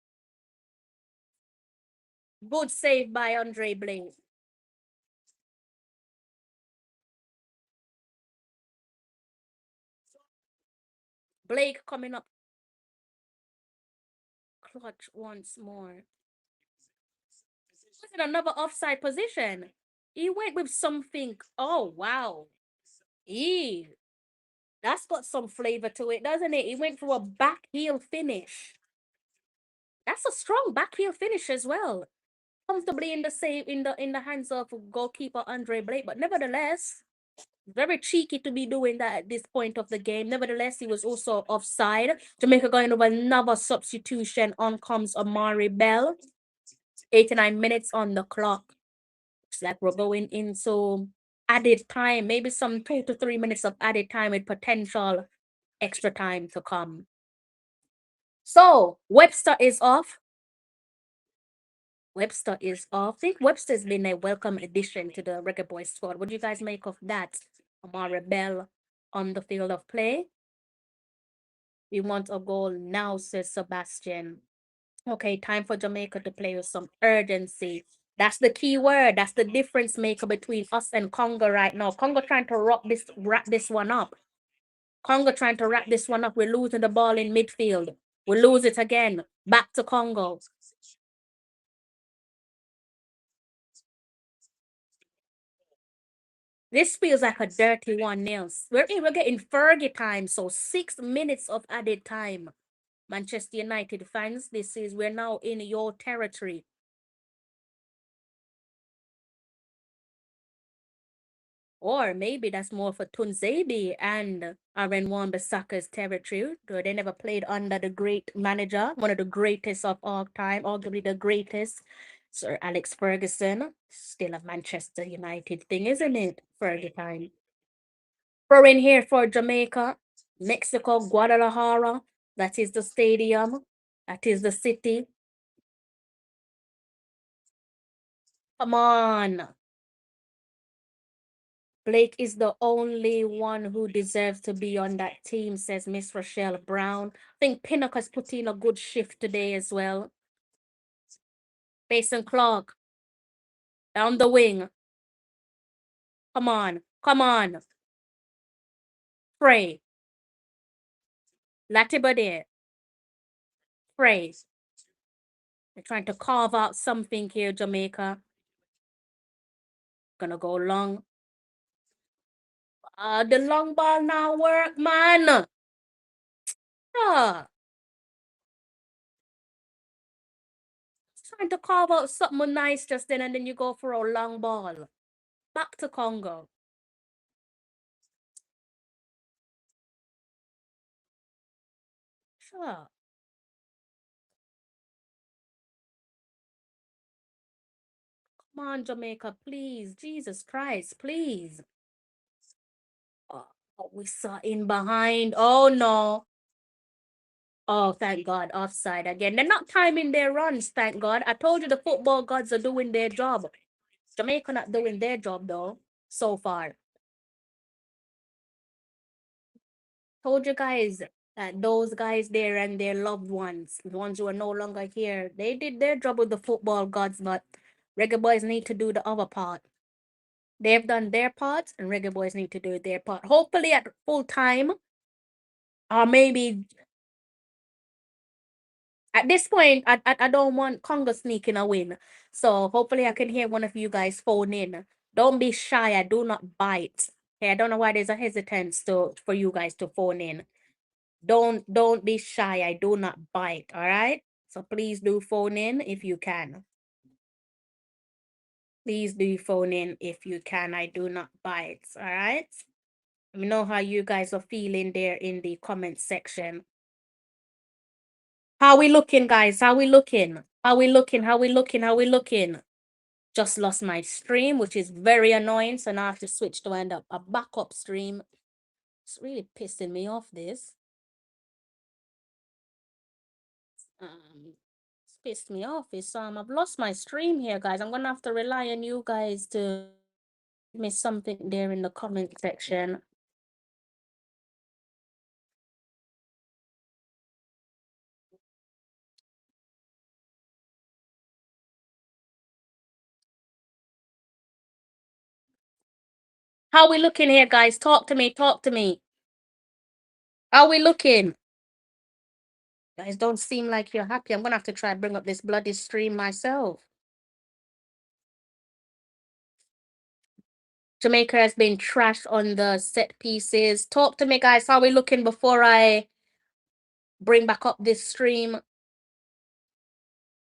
Good save by Andre Blake. Blake coming up. Clutch once more. Was in another offside position. He went with something. Oh, wow. That's got some flavor to it, doesn't it? He went for a back heel finish. That's a strong back heel finish as well. Comfortably in the save in the hands of goalkeeper Andre Blake, but nevertheless, very cheeky to be doing that at this point of the game. Nevertheless, he was also offside. Jamaica going over another substitution. On comes Amari Bell. 89 minutes on the clock. Looks like we're going into added time, maybe some 2 to 3 minutes of added time with potential extra time to come. So Webster is off. Webster is off. I think Webster's been a welcome addition to the Reggae Boyz squad. What do you guys make of that? Amara Bell on the field of play. We want a goal now, says Sebastian. Okay, time for Jamaica to play with some urgency. That's the key word. That's the difference maker between us and Congo right now. Congo trying to wrap this one up. Congo trying to wrap this one up. We're losing the ball in midfield. We lose it again. Back to Congo. This feels like a dirty 1-0. We're getting Fergie time, so 6 minutes of added time. Manchester United fans, we're now in your territory. Or maybe that's more for Tunzebi and Aaron Wan-Bissaka's territory. They never played under the great manager, one of the greatest of all time, arguably the greatest, Sir Alex Ferguson. Still a Manchester United thing, isn't it? Fergie time. Throw in here for Jamaica, Mexico, Guadalajara. That is the stadium. That is the city. Come on. Blake is the only one who deserves to be on that team, says Miss Rochelle Brown. I think Pinnock has put in a good shift today as well. Mason Clark. Down the wing. Come on. Come on. Frey. Latibade. Frey. They're trying to carve out something here, Jamaica. Gonna go long. The long ball now work, man. Trying to carve out something nice just then, and then you go for a long ball. Back to Congo. Sure. Come on, Jamaica, please. Jesus Christ, please. Oh, we saw in behind. Oh, no. Oh, thank God. Offside again. They're not timing their runs, thank God. I told you the football gods are doing their job. Jamaica not doing their job, though, so far. Told you guys that those guys there and their loved ones, the ones who are no longer here, they did their job with the football gods, but Reggae Boyz need to do the other part. They've done their part, and Reggae Boyz need to do their part. Hopefully at full time, or maybe at this point, I don't want Congo sneaking a win. So hopefully I can hear one of you guys phone in. Don't be shy. I do not bite. Okay, I don't know why there's a hesitance for you guys to phone in. Don't be shy. I do not bite. All right. So please do phone in if you can. Please do phone in if you can. I do not bite. All right. Let me know how you guys are feeling there in the comment section. How we looking, guys? How we looking? How we looking? How we looking? How we looking? Just lost my stream, which is very annoying. So now I have to switch to end up a backup stream. It's really pissing me off, this. It's pissed me off. I've lost my stream here, guys. I'm gonna have to rely on you guys to give me something there in the comment section. How we looking here, guys? Talk to me, talk to me. How we looking? Guys, don't seem like you're happy. I'm gonna have to try and bring up this bloody stream myself. Jamaica has been trashed on the set pieces. Talk to me, guys. How we looking before I bring back up this stream?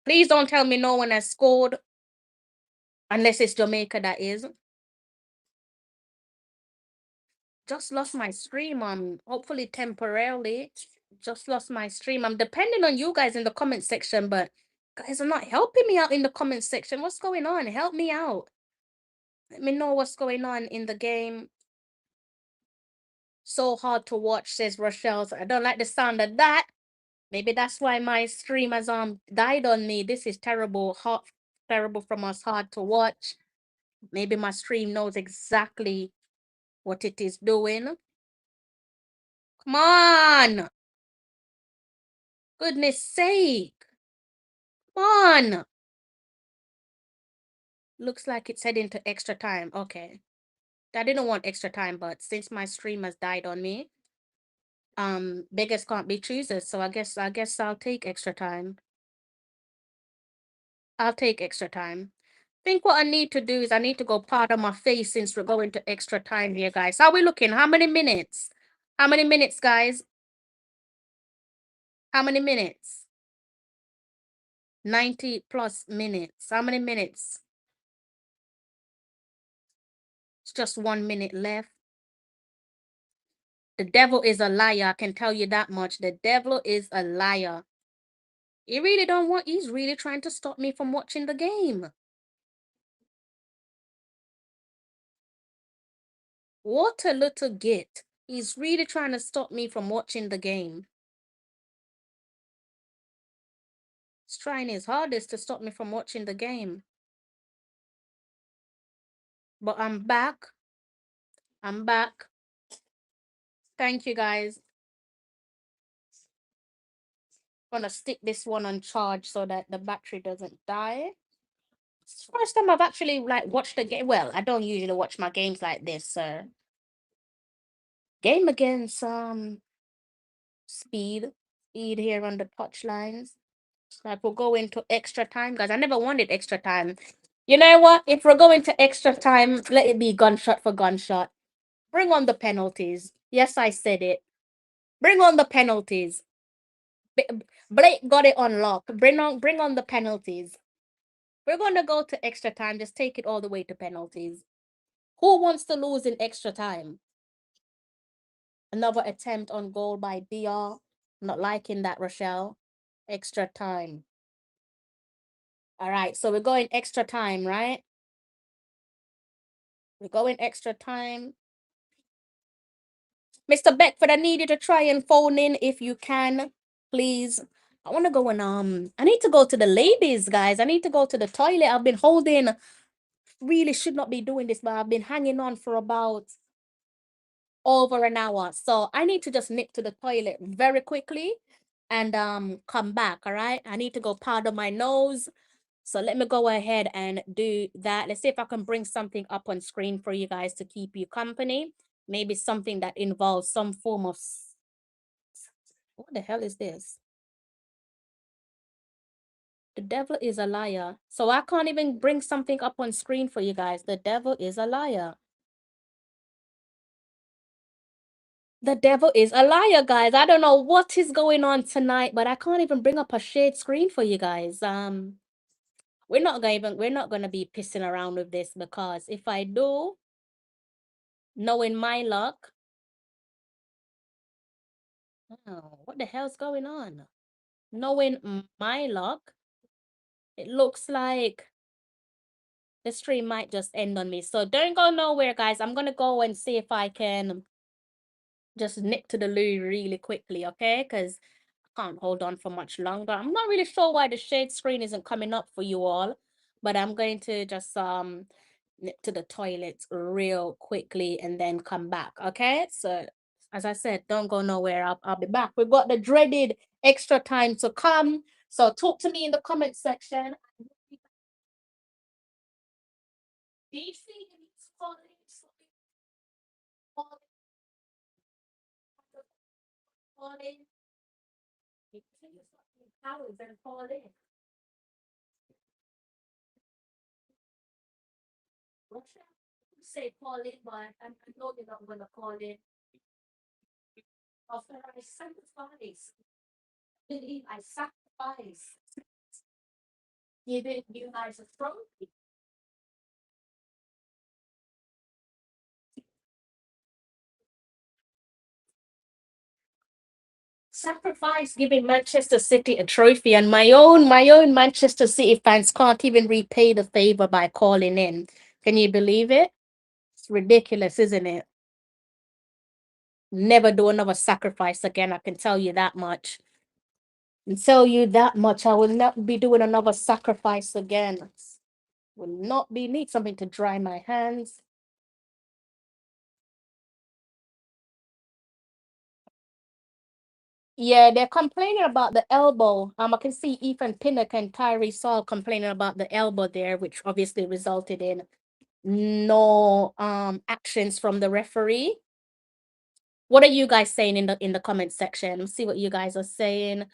Please don't tell me no one has scored. Unless it's Jamaica, that is. Just lost my stream. Hopefully temporarily. Just lost my stream. I'm depending on you guys in the comment section, but guys are not helping me out in the comment section. What's going on? Help me out. Let me know what's going on in the game. So hard to watch, says Rochelle. So I don't like the sound of that. Maybe that's why my stream has died on me. This is terrible. Terrible from us. Hard to watch. Maybe my stream knows exactly what it is doing. Come on. Goodness sake. Come on. Looks like it's heading to extra time. Okay. I didn't want extra time, but since my stream has died on me, beggars can't be choosers. So I guess I'll take extra time. I'll take extra time. I think what I need to do is I need to go powder my face since we're going to extra time here, guys. How are we looking? How many minutes? How many minutes, guys? How many minutes? 90 plus minutes. How many minutes? It's just 1 minute left. The devil is a liar. I can tell you that much. The devil is a liar. He really don't want, he's really trying to stop me from watching the game. What a little git. He's really trying to stop me from watching the game. He's trying his hardest to stop me from watching the game. But I'm back. I'm back. Thank you, guys. I'm gonna stick this one on charge so that the battery doesn't die. It's the first time I've actually watched the game. Well, I don't usually watch my games like this, so game against speed here on the touchlines. Like we'll go into extra time, guys. I never wanted extra time. You know what? If we're going to extra time, let it be gunshot for gunshot. Bring on the penalties. Yes, I said it. Bring on the penalties. Blake got it on lock. Bring on the penalties. We're gonna go to extra time. Just take it all the way to penalties. Who wants to lose in extra time? Another attempt on goal by DR. Not liking that, Rochelle. Extra time. All right, so we're going extra time, right? We're going extra time. Mr. Beckford, I need you to try and phone in if you can, please. I want to go and I need to go to the ladies, guys. I need to go to the toilet. I've been holding, really should not be doing this, but I've been hanging on for about over an hour. So I need to just nip to the toilet very quickly and come back. All right. I need to go powder my nose. So let me go ahead and do that. Let's see if I can bring something up on screen for you guys to keep you company. Maybe something that involves some form of... What the hell is this? The devil is a liar. So I can't even bring something up on screen for you guys. The devil is a liar. The devil is a liar, guys. I don't know what is going on tonight, but I can't even bring up a shared screen for you guys. We're not gonna be pissing around with this, because if I do, knowing my luck... Oh, what the hell's going on? Knowing my luck, it looks like the stream might just end on me. So don't go nowhere, guys. I'm gonna go and see if I can just nip to the loo really quickly, okay? Because I can't hold on for much longer. I'm not really sure why the shade screen isn't coming up for you all, but I'm going to just nip to the toilet real quickly and then come back. Okay, so as I said, don't go nowhere. I'll be back. We've got the dreaded extra time to come, so talk to me in the comment section. Do you see it's falling? Falling. Powers and falling. What should I say falling, but I know you're not gonna call it. After I sacrifice, believe I sacrifice, giving you guys a trophy. Sacrifice giving Manchester City a trophy, and my own Manchester City fans can't even repay the favor by calling in. Can you believe it? It's ridiculous, isn't it? Never do another sacrifice again, I can tell you that much. And tell you that much, I will not be doing another sacrifice again. Will not be need something to dry my hands. Yeah, they're complaining about the elbow. I can see Ethan Pinnock and Tyree Saul complaining about the elbow there, which obviously resulted in no actions from the referee. What are you guys saying in the comment section? Let's see what you guys are saying.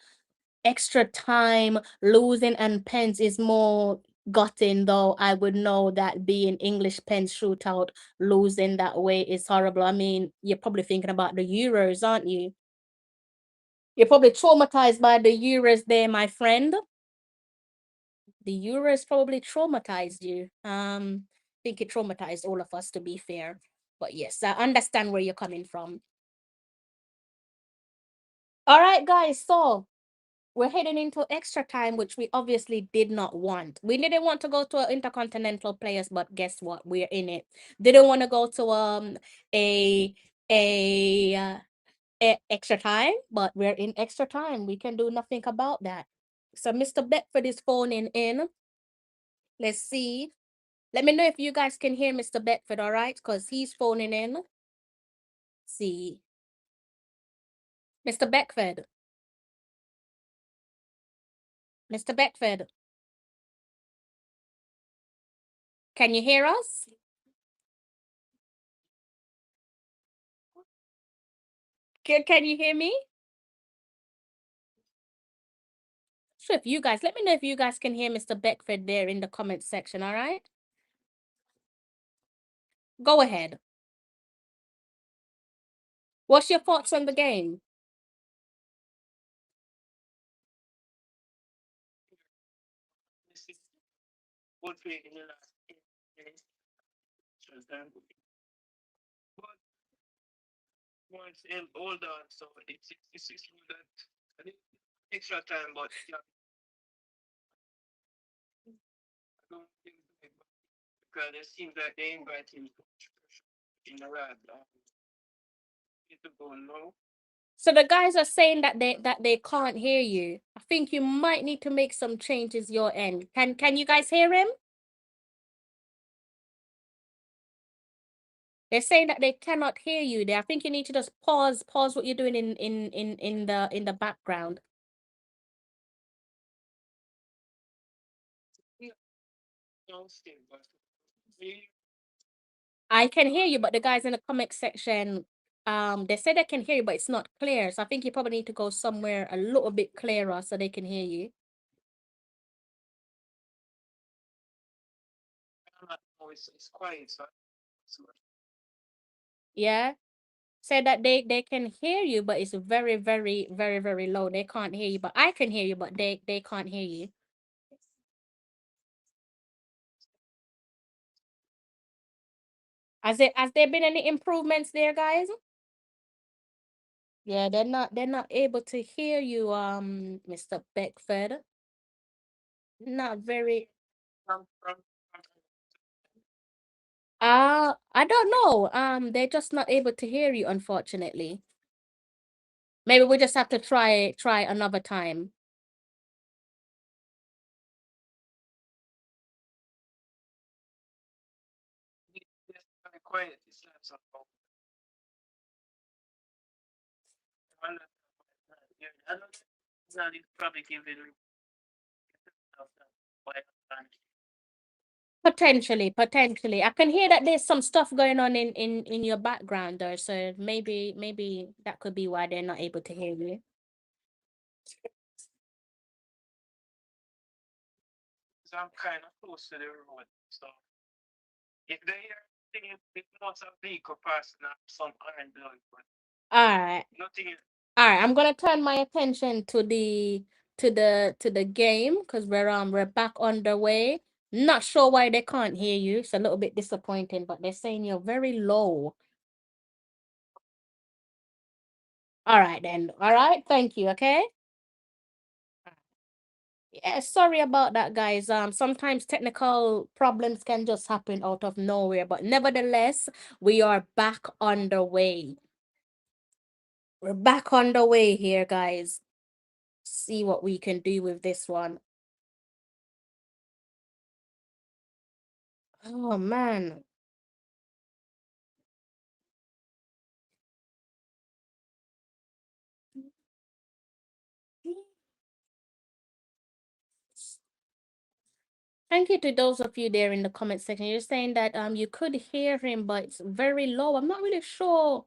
Extra time, losing and pens is more gutting, though I would know that being English pens shootout, losing that way is horrible. I mean, you're probably thinking about the Euros, aren't you? You're probably traumatized by the Euros there, my friend. The Euros probably traumatized you. I think it traumatized all of us, to be fair. But yes, I understand where you're coming from. All right, guys, so we're heading into extra time, which we obviously did not want. We didn't want to go to an intercontinental players, but guess what? We're in it. Didn't want to go to a a extra time, but we're in extra time. We can do nothing about that. So Mr. Bedford is phoning in. Let's see. Let me know if you guys can hear Mr. Bedford, all right? Because he's phoning in. Let's see. Mr. Beckford. Mr. Beckford. Can you hear us? Can you hear me? So if you guys, let me know if you guys can hear Mr. Beckford there in the comment section, all right? Go ahead. What's your thoughts on the game? Once and hold on, so it's that extra time, but yeah, I don't think because it seems like they invite him in the right to go low. So the guys are saying that they can't hear you. I think you might need to make some changes your end. Can you guys hear him? They're saying that they cannot hear you there. I think you need to just pause what you're doing in the background. I can hear you, but the guys in the comment section, they said they can hear you, but it's not clear. So I think you probably need to go somewhere a little bit clearer so they can hear you. It's quiet, so Yeah. Said that they can hear you, but it's very, very, very, very low. They can't hear you, but I can hear you, but they can't hear you. Has there been any improvements there, guys? Yeah, they're not able to hear you, Mr. Beckford. Not very. I don't know. They're just not able to hear you, unfortunately. Maybe we just have to try another time. It's very quiet. It's not so cold. Yeah, I don't know. It's probably giving me quiet time. Potentially. I can hear that there's some stuff going on in your background though, so maybe that could be why they're not able to hear you. So I'm kind of close to the road. So if they hear things, it must have vehicle passing up some iron blood, but All right. nothing is All right, I'm gonna turn my attention to the game because we're back underway. Not sure why they can't hear you. It's a little bit disappointing, but they're saying you're very low. All right then. All right, thank you. Okay. Yeah, sorry about that, guys. Sometimes technical problems can just happen out of nowhere, but nevertheless, we are back underway. We're back underway here, guys. See what we can do with this one. Oh man. Thank you to those of you there in the comment section. You're saying that you could hear him, but it's very low. I'm not really sure,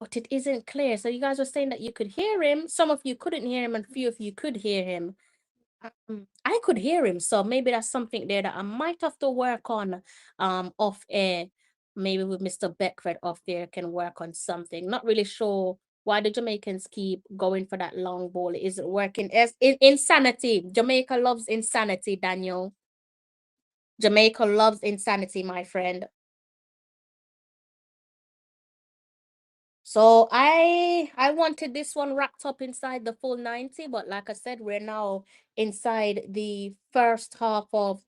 but it isn't clear. So you guys were saying that you could hear him. Some of you couldn't hear him, and a few of you could hear him. I could hear him, so maybe that's something there that I might have to work on off air. Maybe with Mr. Beckford off there can work on something. Not really sure why the Jamaicans keep going for that long ball. It isn't working. As insanity. Jamaica loves insanity, Daniel. Jamaica loves insanity, my friend. So I wanted this one wrapped up inside the full 90, but like I said, we're now inside the first half of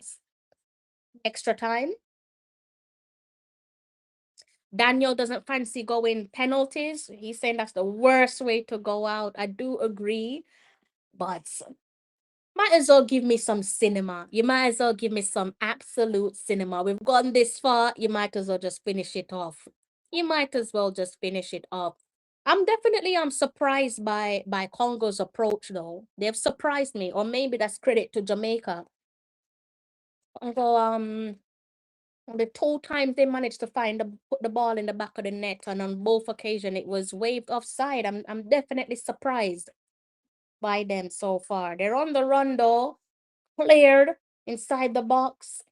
extra time. Daniel doesn't fancy going penalties. He's saying that's the worst way to go out. I do agree, but might as well give me some cinema. You might as well give me some absolute cinema. We've gone this far. You might as well just finish it off. You might as well just finish it off. I'm surprised by Congo's approach though. They've surprised me, or maybe that's credit to Jamaica. Congo, the two times they managed to put the ball in the back of the net, and on both occasions it was waved offside. I'm definitely surprised by them so far. They're on the run though, cleared inside the box.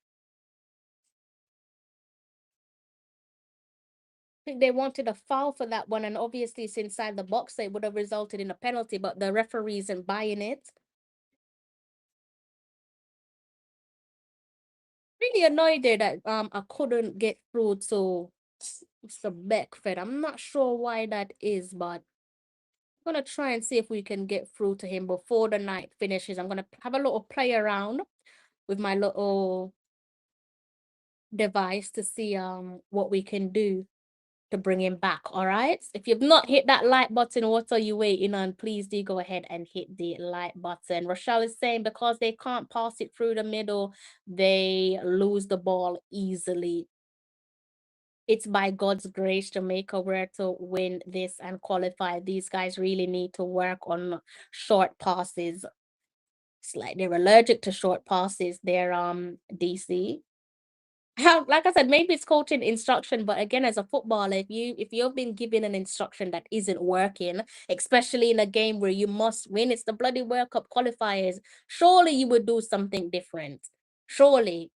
I think they wanted a foul for that one, and obviously it's inside the box, so it would have resulted in a penalty, but the referee isn't buying it. Really annoyed there that I couldn't get through to Mr. Beckford. I'm not sure why that is, but I'm gonna try and see if we can get through to him before the night finishes. I'm gonna have a little play around with my little device to see what we can do to bring him back. All right. If you've not hit that like button, what are you waiting on? Please do go ahead and hit the like button. Rochelle is saying because they can't pass it through the middle, they lose the ball easily. It's by God's grace Jamaica were to win this and qualify. These guys really need to work on short passes. It's like they're allergic to short passes. They're DC. Like I said, maybe it's coaching instruction, but again, as a footballer, if you've been given an instruction that isn't working, especially in a game where you must win, it's the bloody World Cup qualifiers. Surely you would do something different. Surely.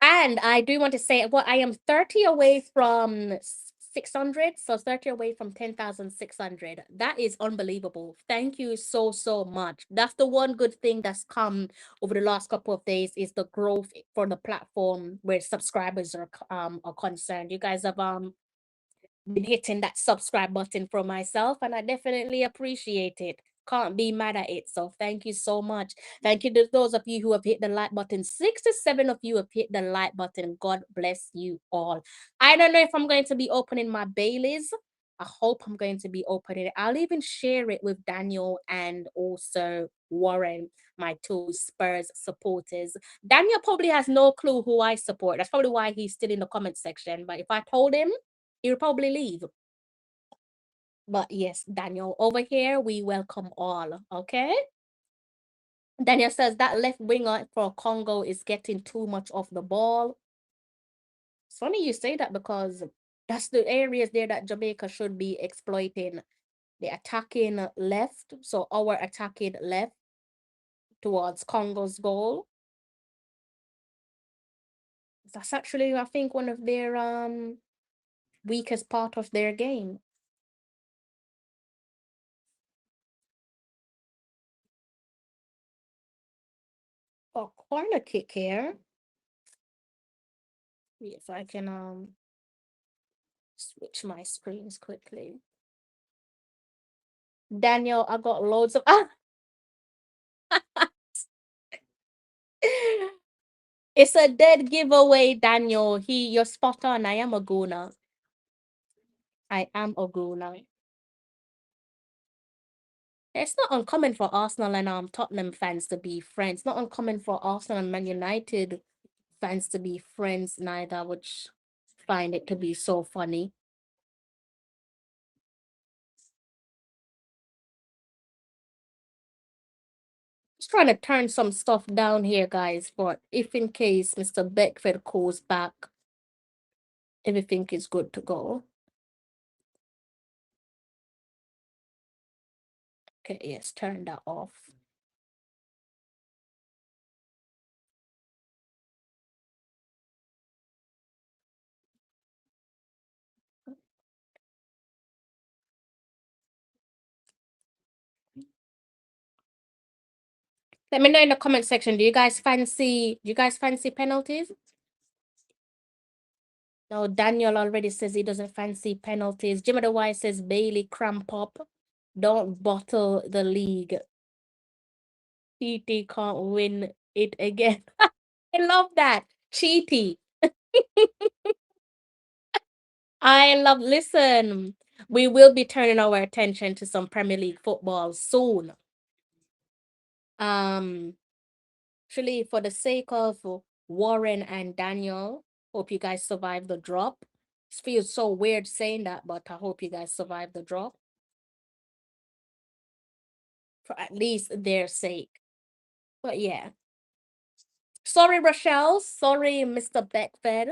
And I do want to say, well, I am 30 away from 600, so 30 away from 10,600. That is unbelievable. Thank you so, so much. That's the one good thing that's come over the last couple of days is the growth for the platform where subscribers are concerned. You guys have been hitting that subscribe button for myself, and I definitely appreciate it. can't be mad at it. So thank you so much. Thank you to those of you who have hit the like button. 67 of you have hit the like button. God bless you all. I don't know if I'm going to be opening my Baileys. I hope I'm going to be opening it. I'll even share it with Daniel and also Warren, my two Spurs supporters. Daniel probably has no clue who I support. That's probably why he's still in the comment section. But if I told him, he would probably leave. But yes, Daniel, over here, we welcome all, okay? Daniel says that left winger for Congo is getting too much off the ball. It's funny you say that because that's the areas there that Jamaica should be exploiting. The attacking left, so our attacking left towards Congo's goal. That's actually, I think, one of their weakest part of their game. A corner kick here. Yes, I can switch my screens quickly. Daniel, I got loads of It's a dead giveaway, Daniel. You're spot on. I am a gooner. I am a gooner. It's not uncommon for Arsenal and Tottenham fans to be friends. Not uncommon for Arsenal and Man United fans to be friends neither, which find it to be so funny. Just trying to turn some stuff down here, guys, for if in case Mr. Beckford calls back, everything is good to go. Okay, yes, turn that off. Let me know in the comment section. Do you guys fancy penalties? No, Daniel already says he doesn't fancy penalties. Jimmy the White says Bailey cramp up. Don't bottle the league. TT can't win it again. I love that. Cheaty. Listen, we will be turning our attention to some Premier League football soon. Actually, for the sake of Warren and Daniel, hope you guys survive the drop. It feels so weird saying that, but I hope you guys survive the drop. For at least their sake. But yeah. Sorry, Rochelle. Sorry, Mr. Beckford.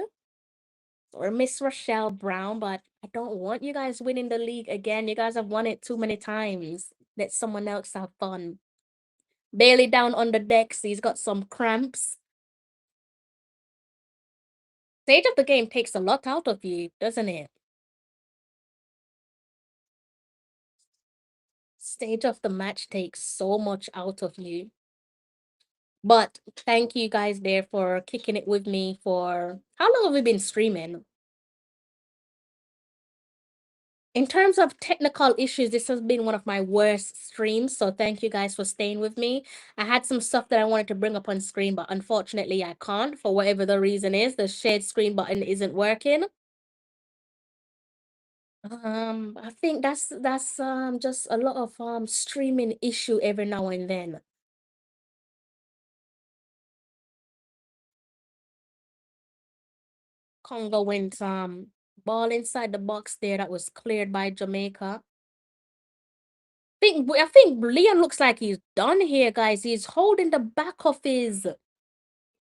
Or Miss Rochelle Brown, but I don't want you guys winning the league again. You guys have won it too many times. Let someone else have fun. Bailey down on the decks. He's got some cramps. Stage of the game takes a lot out of you, doesn't it? Stage of the match takes so much out of you. But thank you guys there for kicking it with me for... How long have we been streaming? In terms of technical issues, this has been one of my worst streams, so thank you guys for staying with me. I had some stuff that I wanted to bring up on screen, but unfortunately I can't for whatever the reason is. The shared screen button isn't working. I think that's just a lot of streaming issue every now and then. Congo went ball inside the box there that was cleared by Jamaica. I think Leon looks like he's done here, guys. He's holding the back of his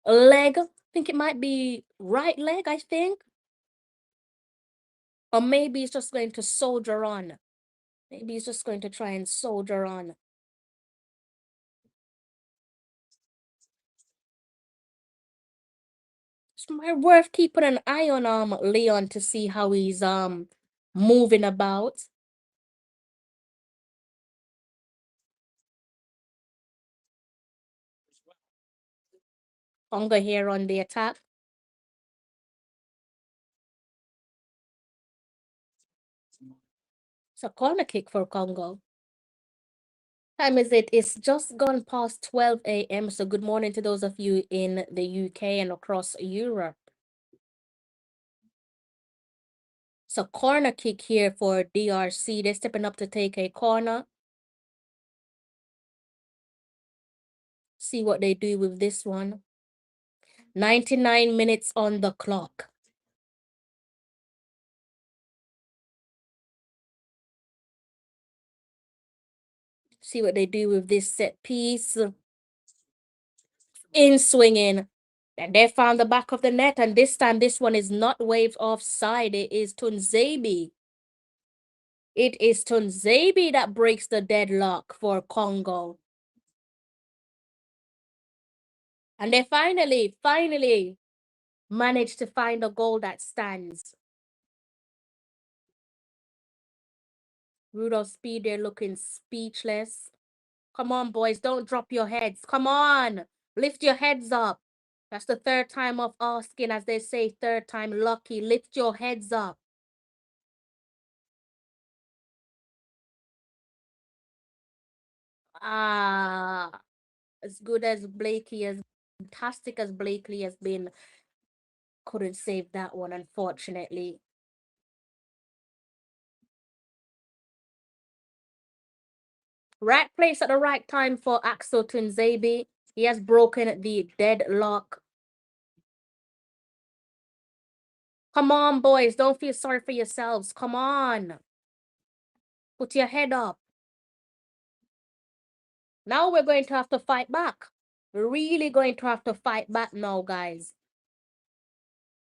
leg. I think it might be right leg, I think. Or maybe he's just going to soldier on. Maybe he's just going to try and soldier on. It's worth keeping an eye on Leon to see how he's moving about. Congo here on the attack. It's a corner kick for Congo. Time is it? It's just gone past 12 a.m. So good morning to those of you in the UK and across Europe. So corner kick here for DRC. They're stepping up to take a corner. See what they do with this one. 99 minutes on the clock. See what they do with this set piece. In swinging. And they found the back of the net. And this time, this one is not waved offside. It is Tunzebi. It is Tunzebi that breaks the deadlock for Congo. And they finally managed to find a goal that stands. Rudolph Speed, they're looking speechless. Come on, boys, don't drop your heads. Come on, lift your heads up. That's the third time of asking, as they say, third time lucky. Lift your heads up. Ah, as good as Blakey, as fantastic as Blakely has been, couldn't save that one, unfortunately. Right place at the right time for Axel Tunzebi. He has broken the deadlock. Come on, boys. Don't feel sorry for yourselves. Come on. Put your head up. Now we're going to have to fight back. We're really going to have to fight back now, guys.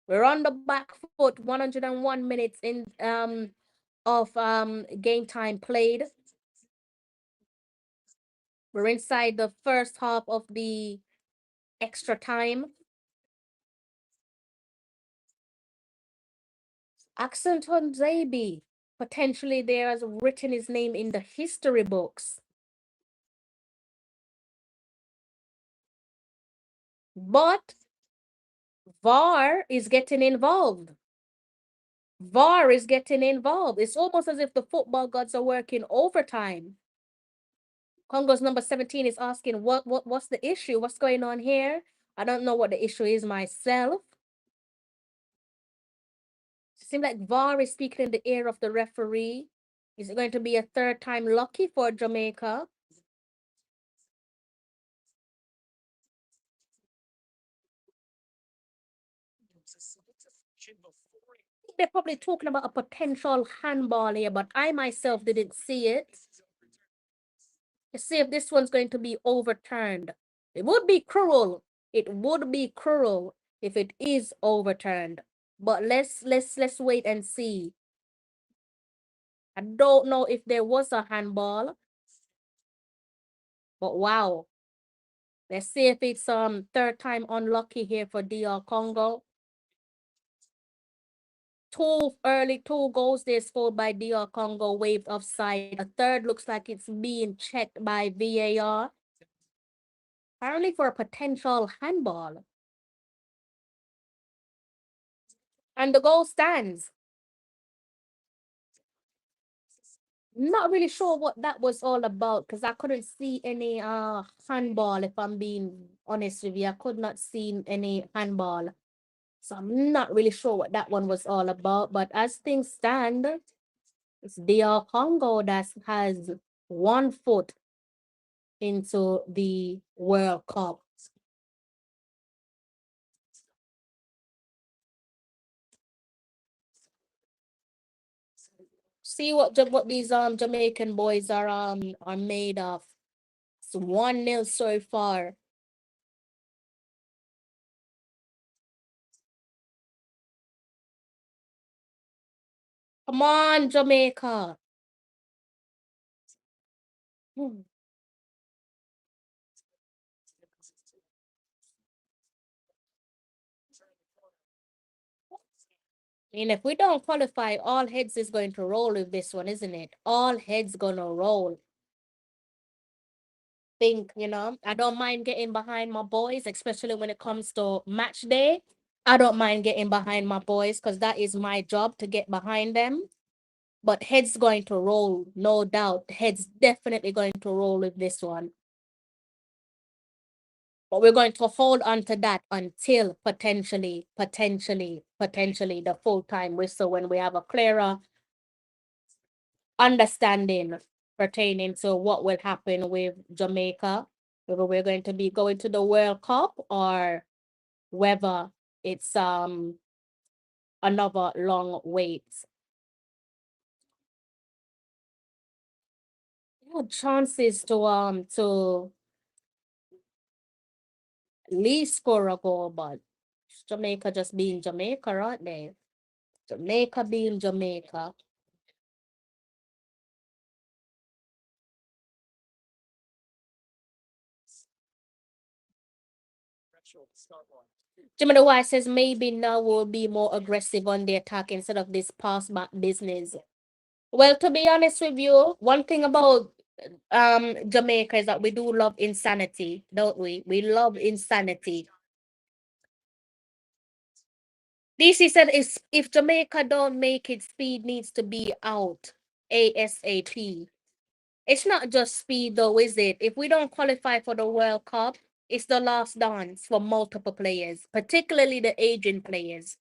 We're on the back foot. 101 minutes in of game time played. We're inside the first half of the extra time. Accent on Zabi. Potentially there has written his name in the history books. But VAR is getting involved. VAR is getting involved. It's almost as if the football gods are working overtime. Congo's number 17 is asking, what's the issue? What's going on here? I don't know what the issue is myself. It seems like VAR is speaking in the ear of the referee. Is it going to be a third time lucky for Jamaica? They're probably talking about a potential handball here, but I myself didn't see it. Let's see if this one's going to be overturned. It would be cruel. It would be cruel if it is overturned. But let's wait and see. I don't know if there was a handball. But wow. Let's see if it's third time unlucky here for DR Congo. Two goals they scored by DR Congo, waved offside. A third looks like it's being checked by VAR. Apparently for a potential handball. And the goal stands. Not really sure what that was all about because I couldn't see any handball, if I'm being honest with you. I could not see any handball. So I'm not really sure what that one was all about. But as things stand, it's DR Congo that has 1 foot into the World Cup. See what these Jamaican boys are made of. It's 1-0 so far. Come on, Jamaica. And if we don't qualify, all heads is going to roll with this one, isn't it? All heads gonna roll. Think, I don't mind getting behind my boys, especially when it comes to match day. I don't mind getting behind my boys because that is my job to get behind them. But heads going to roll, no doubt. Heads definitely going to roll with this one. But we're going to hold on to that until potentially the full-time whistle, when we have a clearer understanding pertaining to what will happen with Jamaica, whether we're going to be going to the World Cup or whether it's another long wait. Chances to at least score a goal, but Jamaica just being Jamaica, aren't they? Jamaica being Jamaica. Jimmy the White says maybe now we'll be more aggressive on the attack instead of this pass back business. Well, to be honest with you, one thing about Jamaica is that we do love insanity, don't we? We love insanity. DC said if Jamaica don't make it, speed needs to be out ASAP. It's not just speed though, is it? If we don't qualify for the World Cup, it's the last dance for multiple players, particularly the aging players.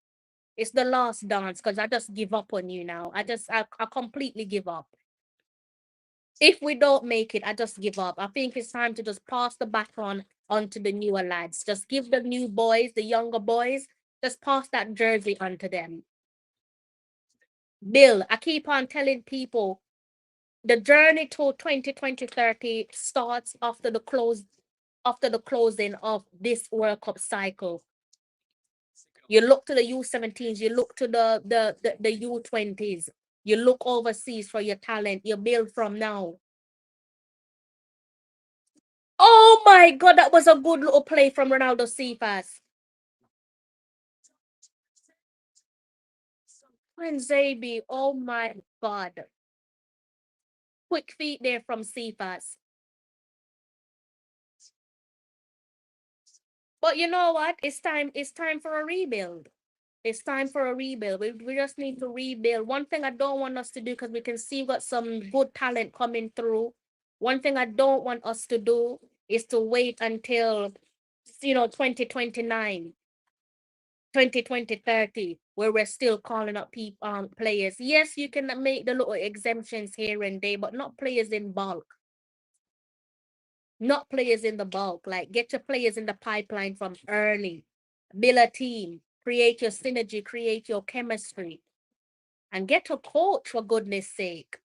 It's the last dance because I just give up on you now. I completely give up. If we don't make it, I just give up. I think it's time to just pass the baton on to the newer lads. Just give the new boys, the younger boys, just pass that jersey on to them. Bill, I keep on telling people the journey to 2020-30 starts after the closing of this World Cup cycle. You look to the U17s, you look to the U20s, you look overseas for your talent, you build from now. Oh my God, that was a good little play from Ronaldo Cephas. Zabi, oh my God. Quick feet there from Cephas. But you know what? It's time for a rebuild. It's time for a rebuild. We just need to rebuild. One thing I don't want us to do, because we can see we've got some good talent coming through. One thing I don't want us to do is to wait until 2029, 2020-30, where we're still calling up players. Yes, you can make the little exemptions here and there, but not players in bulk. Not players in the bulk. Like, get your players in the pipeline from early. Build a team. Create your synergy. Create your chemistry. And get a coach, for goodness sake.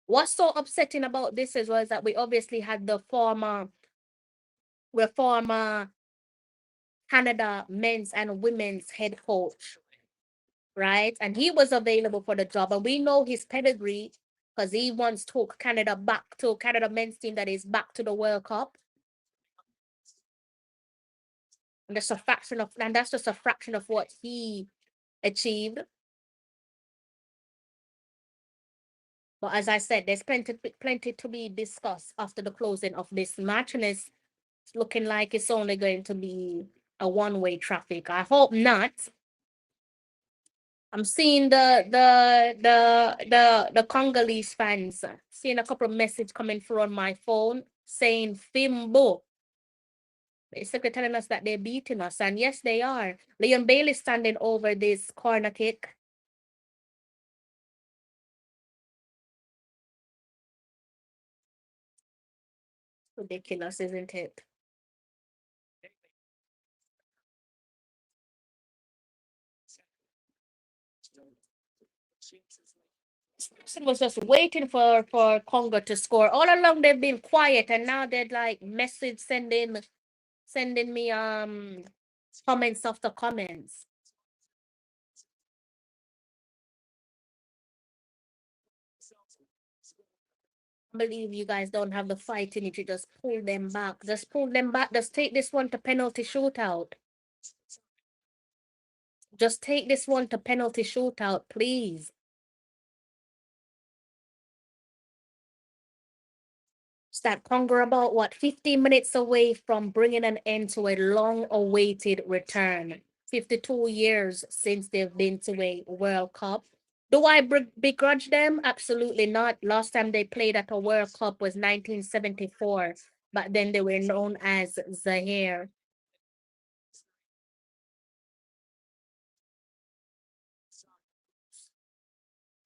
What's so upsetting about this as well is that we obviously had the former Canada men's and women's head coach, right? And he was available for the job. And we know his pedigree because he once took Canada men's team that is back to the World Cup. And that's just a fraction of what he achieved. But as I said, there's plenty to be discussed after the closing of this match, and it's looking like it's only going to be a one-way traffic. I hope not. I'm seeing the Congolese fans, seeing a couple of messages coming through on my phone saying Fimbo. Basically telling us that they're beating us, and yes, they are. Leon Bailey standing over this corner kick. Ridiculous, isn't it? Was just waiting for Congo to score. All along they've been quiet, and now they're like sending me comments after comments. I believe you guys don't have the fight in it. You just pull them back. Just pull them back. Just take this one to penalty shootout. Just take this one to penalty shootout, please. That Congo about what 15 minutes away from bringing an end to a long-awaited return. 52 years since they've been to a World Cup. Do I begrudge them? Absolutely not. Last time they played at a World Cup was 1974, but then they were known as Zaire.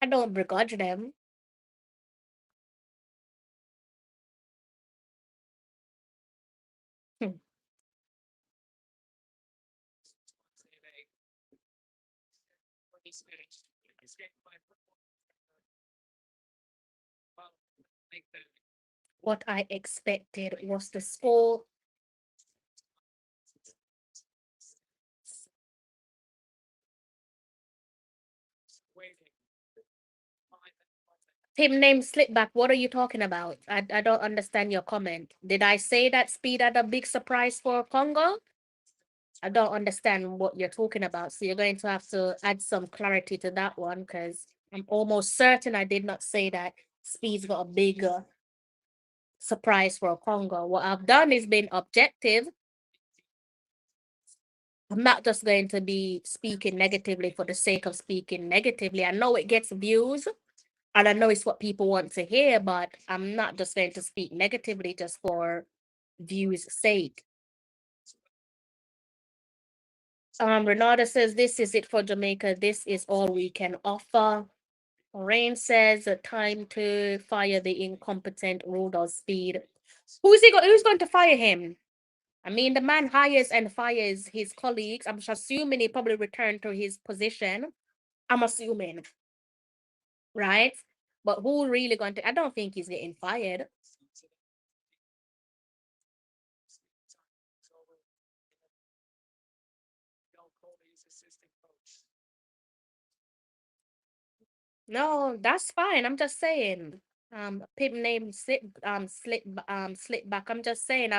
I don't begrudge them. Hmm. What I expected was the score. Team name Slipback, what are you talking about? I don't understand your comment. Did I say that Speed had a big surprise for Congo? I don't understand what you're talking about. So you're going to have to add some clarity to that one because I'm almost certain I did not say that Speed's got a big surprise for Congo. What I've done is been objective. I'm not just going to be speaking negatively for the sake of speaking negatively. I know it gets views and I know it's what people want to hear, but I'm not just going to speak negatively just for views' sake. Renata says, this is it for Jamaica. This is all we can offer. Rain says, time to fire the incompetent Rudolph Speed. Who's going to fire him? I mean, the man hires and fires his colleagues. I'm just assuming he probably returned to his position. I'm assuming, right? But who really going to? I don't think he's getting fired. No, that's fine. I'm just saying. Pimp name slip back. I'm just saying.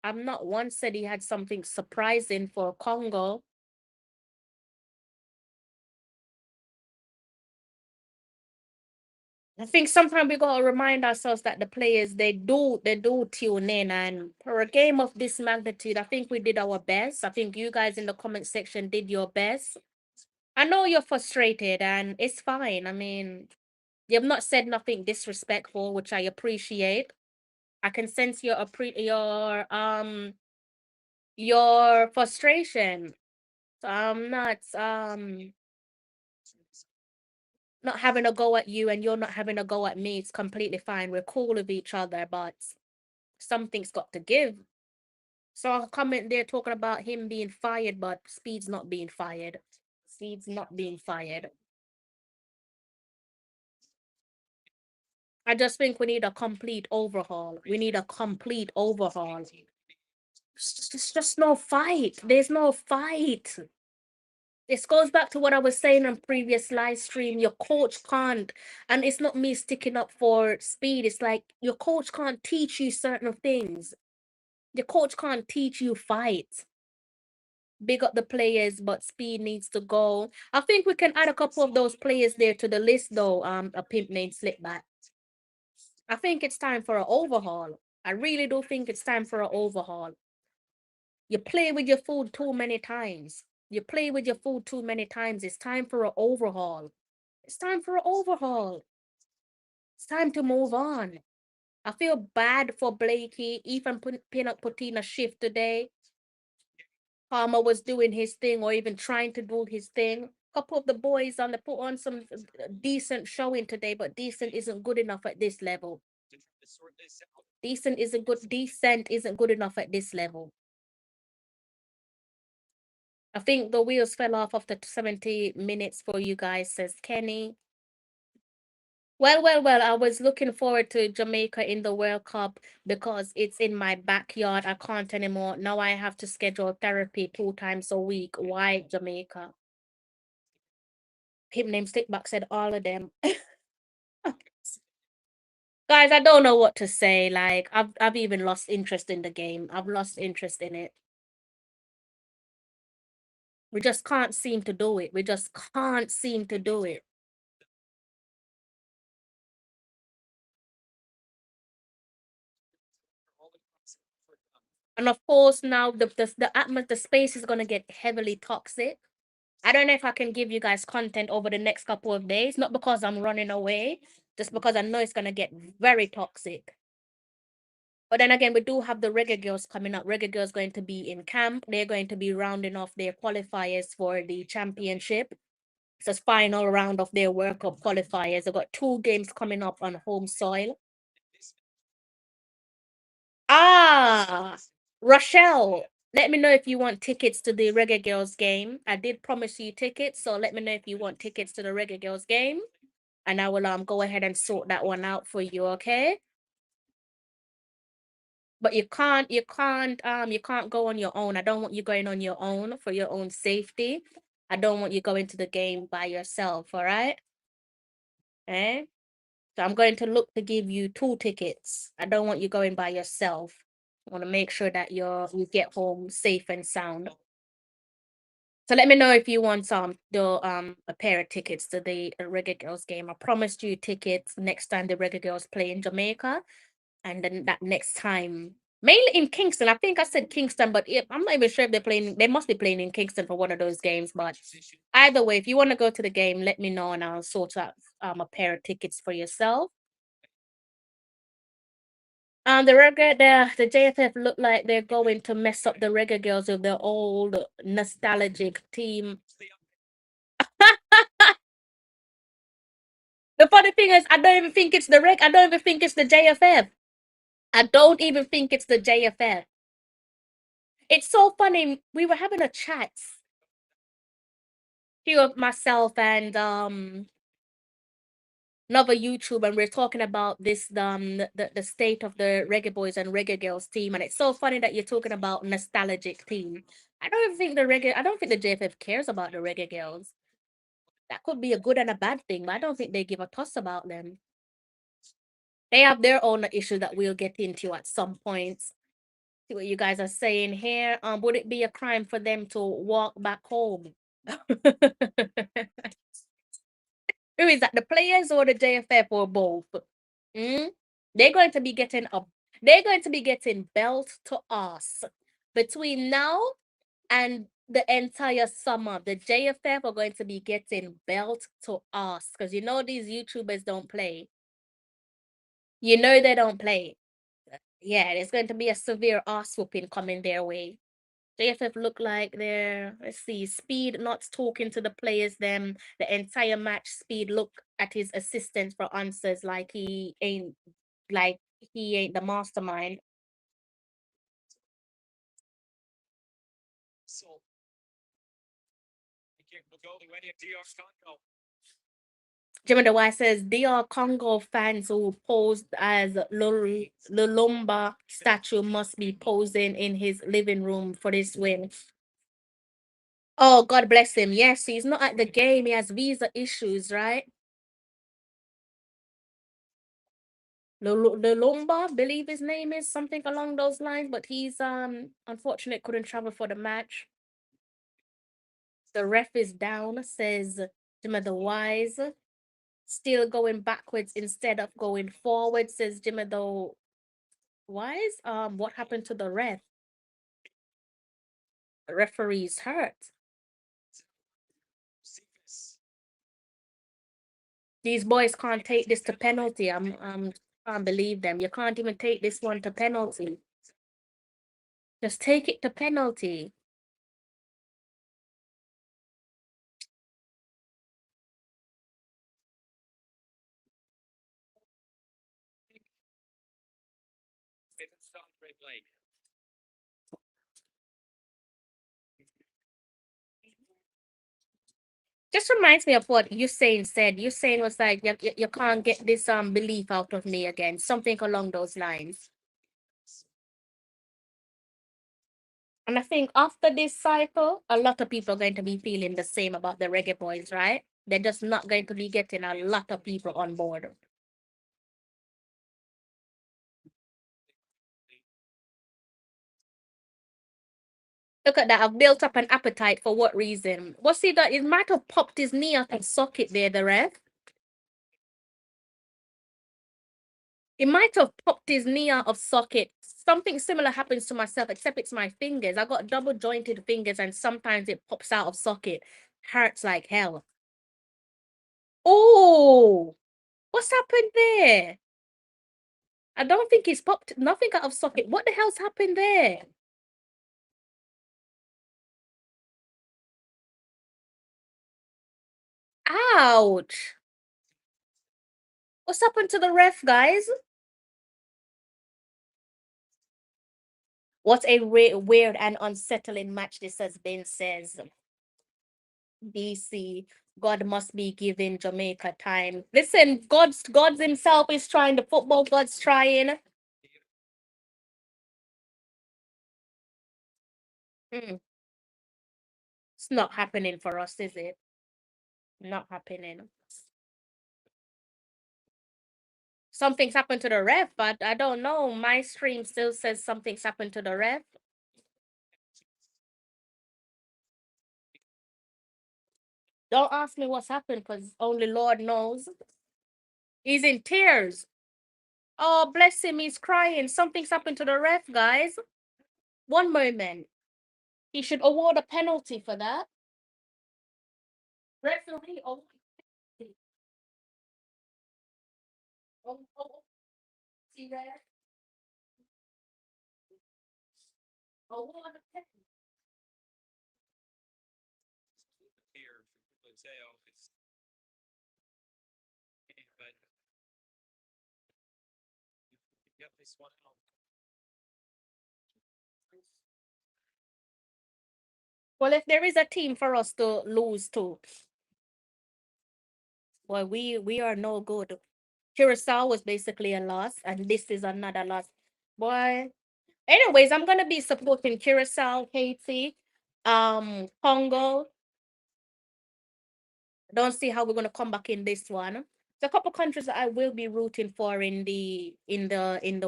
I'm not once said he had something surprising for Congo. I think sometimes we gotta remind ourselves that the players they do tune in, and for a game of this magnitude, I think we did our best. I think you guys in the comment section did your best. I know you're frustrated, and it's fine. I mean, you've not said nothing disrespectful, which I appreciate. I can sense your frustration. So I'm not having a go at you and you're not having a go at me. It's completely fine. We're cool with each other, but something's got to give. So I'll comment there talking about him being fired, but Speed's not being fired. Speed's not being fired. I just think we need a complete overhaul. We need a complete overhaul. There's just no fight. There's no fight. This goes back to what I was saying on previous live stream. Your coach can't, and it's not me sticking up for Speed. It's like your coach can't teach you certain things. Your coach can't teach you fight. Big up the players, but Speed needs to go. I think we can add a couple of those players there to the list, though. A pimp named Slipback. I think it's time for an overhaul. I really do think it's time for an overhaul. You play with your food too many times. You play with your food too many times. It's time for an overhaul. It's time for an overhaul. It's time to move on. I feel bad for Blakey. Even putting a shift today. Palmer was doing his thing or even trying to do his thing. Couple of the boys on the put on some decent showing today, but decent isn't good enough at this level. Decent isn't good enough at this level. I think the wheels fell off after 70 minutes for you guys, says Kenny. Well, I was looking forward to Jamaica in the World Cup because it's in my backyard. I can't anymore. Now I have to schedule therapy 2 times a week. Why Jamaica? Him name Stickback said all of them. Guys, I don't know what to say. Like, I've even lost interest in the game. I've lost interest in it. We just can't seem to do it. We just can't seem to do it. And of course, now the space is gonna get heavily toxic. I don't know if I can give you guys content over the next couple of days, not because I'm running away, just because I know it's going to get very toxic. But then again, we do have the Reggae Girls coming up. Reggae Girls going to be in camp. They're going to be rounding off their qualifiers for the championship. It's a final round of their World Cup qualifiers. They've got 2 games coming up on home soil. Ah, Rochelle, let me know if you want tickets to the Reggae Girls game. I did promise you tickets, so let me know if you want tickets to the Reggae Girls game, and I will go ahead and sort that one out for you, okay? But you can't go on your own. I don't want you going on your own for your own safety. I don't want you going to the game by yourself, all right? Eh? So I'm going to look to give you 2 tickets. I don't want you going by yourself. I want to make sure that you get home safe and sound. So let me know if you want a pair of tickets to the Reggae Girls game. I promised you tickets next time the Reggae Girls play in Jamaica, and then that next time, mainly in Kingston. I think I said Kingston, but I'm not even sure if they're playing. They must be playing in Kingston for one of those games. But either way, if you want to go to the game, let me know and I'll sort out a pair of tickets for yourself. The JFF look like they're going to mess up the Reggae Girls with their old nostalgic team. The funny thing is, I don't even think it's the I don't even think it's the JFF. I don't even think it's the JFF. It's so funny. We were having a chat, few of myself and another YouTube, and we're talking about this the state of the Reggae Boyz and Reggae Girls team, and it's so funny that you're talking about nostalgic team. I don't think the JFF cares about the Reggae Girls. That could be a good and a bad thing, but I don't think they give a toss about them. They have their own issue that we'll get into at some point. See what you guys are saying here. Would it be a crime for them to walk back home? Who is that? The players or the JFF or both? They're going to be getting belt to ass between now and the entire summer. The JFF are going to be getting belt to ass because you know these YouTubers don't play. You know they don't play. Yeah, there's going to be a severe ass whooping coming their way. JFF look like they're, let's see, Speed not talking to the players them the entire match. Speed look at his assistant for answers like he ain't the mastermind. So, the kick will go to any of DR Congo. Jimmy the White says DR Congo fans who posed as Lumumba statue must be posing in his living room for this win. Oh, God bless him. Yes, he's not at the game. He has visa issues, right? Lumumba, believe his name is something along those lines, but he's unfortunate couldn't travel for the match. The ref is down, says Jimmy the Wise. Still going backwards instead of going forward, says Jimmy the Wise. What happened to the ref? The referee's hurt. These boys can't take this to penalty. Can't believe them. You can't even take this one to penalty. Just take it to penalty. Just reminds me of what Usain said. Usain was like, you can't get this belief out of me again. Something along those lines. And I think after this cycle, a lot of people are going to be feeling the same about the Reggae Boyz, right? They're just not going to be getting a lot of people on board. Look at that. I've built up an appetite for what reason? What's he done? It might have popped his knee out and socket there, the ref. It might have popped his knee out of socket. Something similar happens to myself, except it's my fingers. I got double jointed fingers and sometimes it pops out of socket. Hurts like hell. Oh, what's happened there? I don't think he's popped nothing out of socket. What the hell's happened there? Ouch. What's happened to the ref, guys? What a weird and unsettling match this has been, says DC. God must be giving Jamaica time. Listen, God's himself is trying. The football God's trying. It's not happening for us, is it? Not happening. Something's happened to the ref, but I don't know. My stream still says something's happened to the ref. Don't ask me what's happened, because only Lord knows. He's in tears. Oh, bless him, he's crying. Something's happened to the ref, guys. One moment. He should award a penalty for that. Referee, oh, see there? Award a penalty. Here for Mateo. But get this one out. Well, if there is a team for us to lose to, well, we are no good. Curacao was basically a loss, and this is another loss. Boy. Anyways, I'm gonna be supporting Curacao, Haiti, Congo. Don't see how we're gonna come back in this one. There's a couple countries that I will be rooting for in the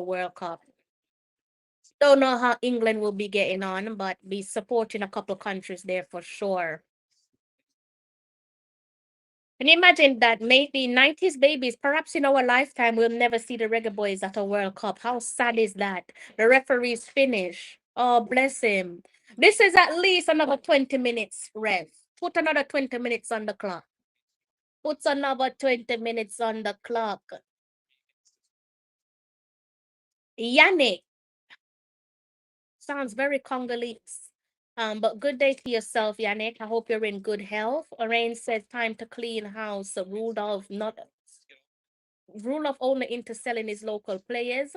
World Cup. Don't know how England will be getting on, but be supporting a couple countries there for sure. Can you imagine that maybe 90s babies, perhaps in our lifetime, we'll never see the Reggae Boyz at a World Cup? How sad is that? The referee's finish. Oh, bless him. This is at least another 20 minutes, ref. Put another 20 minutes on the clock. Put another 20 minutes on the clock. Yannick. Sounds very Congolese. But good day to yourself, Yannick. I hope you're in good health. Lorraine says time to clean house. Rule of only interselling his local players.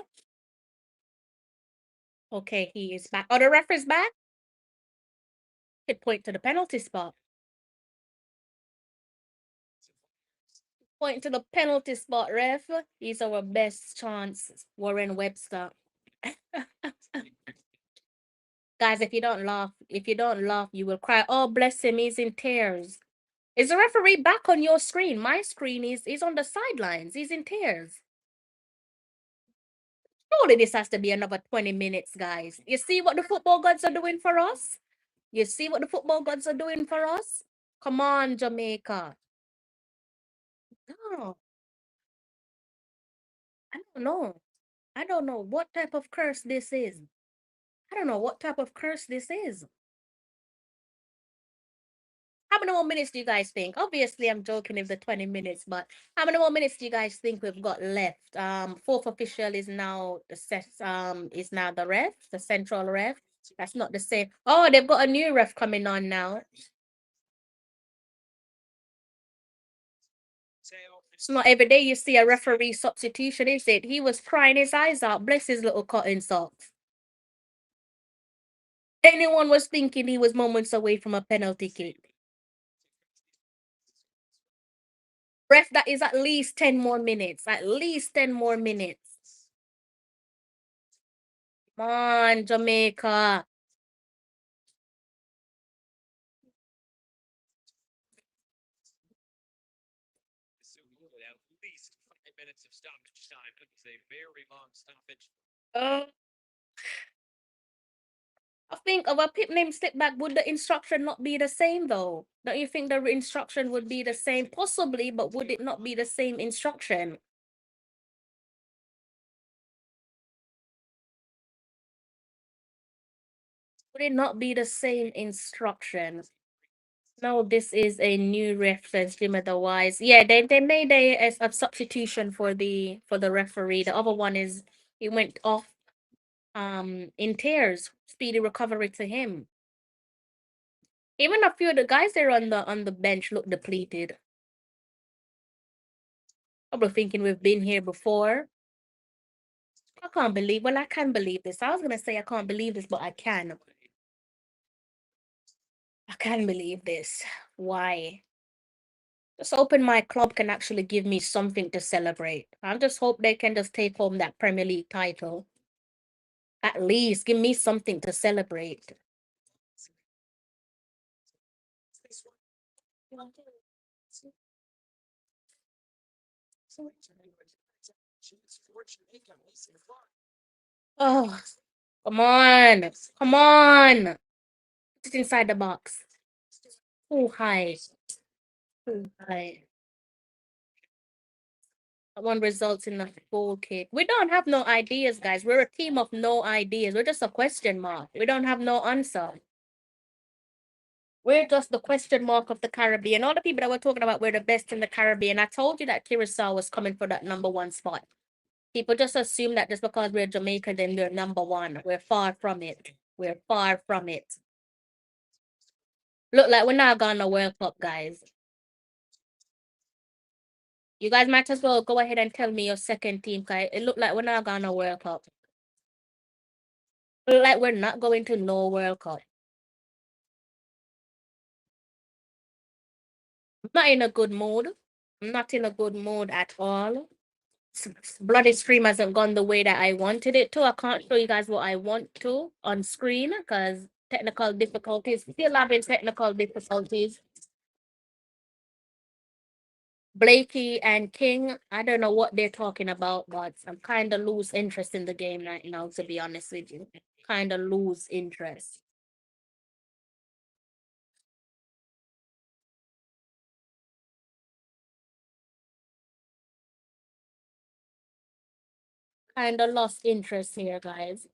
Okay, he is back. Oh, the ref is back? Could point to the penalty spot. Point to the penalty spot, ref. He's our best chance, Warren Webster. Guys, if you don't laugh, you will cry. Oh, bless him, he's in tears. Is the referee back on your screen? My screen is on the sidelines. He's in tears. Surely this has to be another 20 minutes, guys. You see what the football gods are doing for us? You see what the football gods are doing for us? Come on, Jamaica. No. I don't know. I don't know what type of curse this is. I don't know what type of curse this is. How many more minutes do you guys think? Obviously, I'm joking if the 20 minutes, but how many more minutes do you guys think we've got left? Fourth official is now the ref, the central ref. That's not the same. Oh, they've got a new ref coming on now. It's not every day you see a referee substitution, is it? He was crying his eyes out. Bless his little cotton socks. Anyone was thinking he was moments away from a penalty kick. Ref, that is at least 10 more minutes. At least 10 more minutes. Come on, Jamaica. At least 5 minutes of stoppage time. It's a very long stoppage. I think of a pip name step back, would the instruction not be the same though? Don't you think the instruction would be the same? Possibly, but would it not be the same instruction? Would it not be the same instruction? No, this is a new reference, Jim otherwise. Yeah, they made a substitution for the referee. The other one is he went off in tears. Speedy recovery to him. Even a few of the guys there on the bench look depleted. Probably thinking we've been here before. I can't believe. Well, I can believe this. I was gonna say I can't believe this, but I can. I can believe this. Why? Just hoping my club can actually give me something to celebrate. I just hope they can just take home that Premier League title. At least give me something to celebrate. Oh, come on. Come on. Put it inside the box. Too high. Too high. That one results in a goal kick. We don't have no ideas, guys. We're a team of no ideas. We're just a question mark. We don't have no answer. We're just the question mark of the Caribbean. All the people that were talking about we're the best in the Caribbean. I told you that Curacao was coming for that #1 spot. People just assume that just because we're Jamaica, then we're #1. We're far from it. We're far from it. Look like we're not going to World Cup, guys. You guys might as well go ahead and tell me your second team, guys. It look like we're not going to World Cup. Look like we're not going to no World Cup. I'm not in a good mood. I'm not in a good mood at all. Bloody Scream hasn't gone the way that I wanted it to. I can't show you guys what I want to on screen because technical difficulties. Still having technical difficulties. Blakey and King, I don't know what they're talking about, but I'm kind of lose interest in the game right now, to be honest with you. Kind of lose interest. Kind of lost interest here, guys.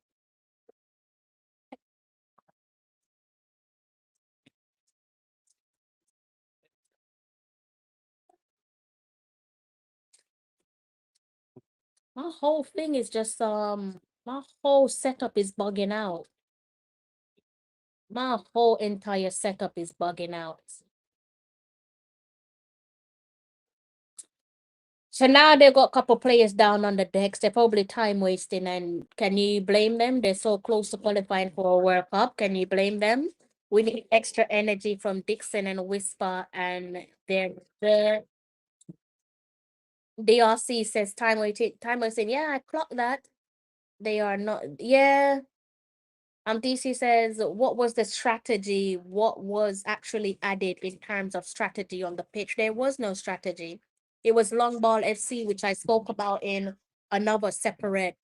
My whole thing is just my whole setup is bugging out. My whole entire setup is bugging out. So now they've got a couple players down on the decks. They're probably time wasting, and can you blame them? They're so close to qualifying for a World Cup. Can you blame them? We need extra energy from Dixon and Whisper, and they're the DRC says time waiting. Time wasting. Yeah, I clocked that. They are not. Yeah. DC says, what was the strategy? What was actually added in terms of strategy on the pitch? There was no strategy. It was long ball FC, which I spoke about in another separate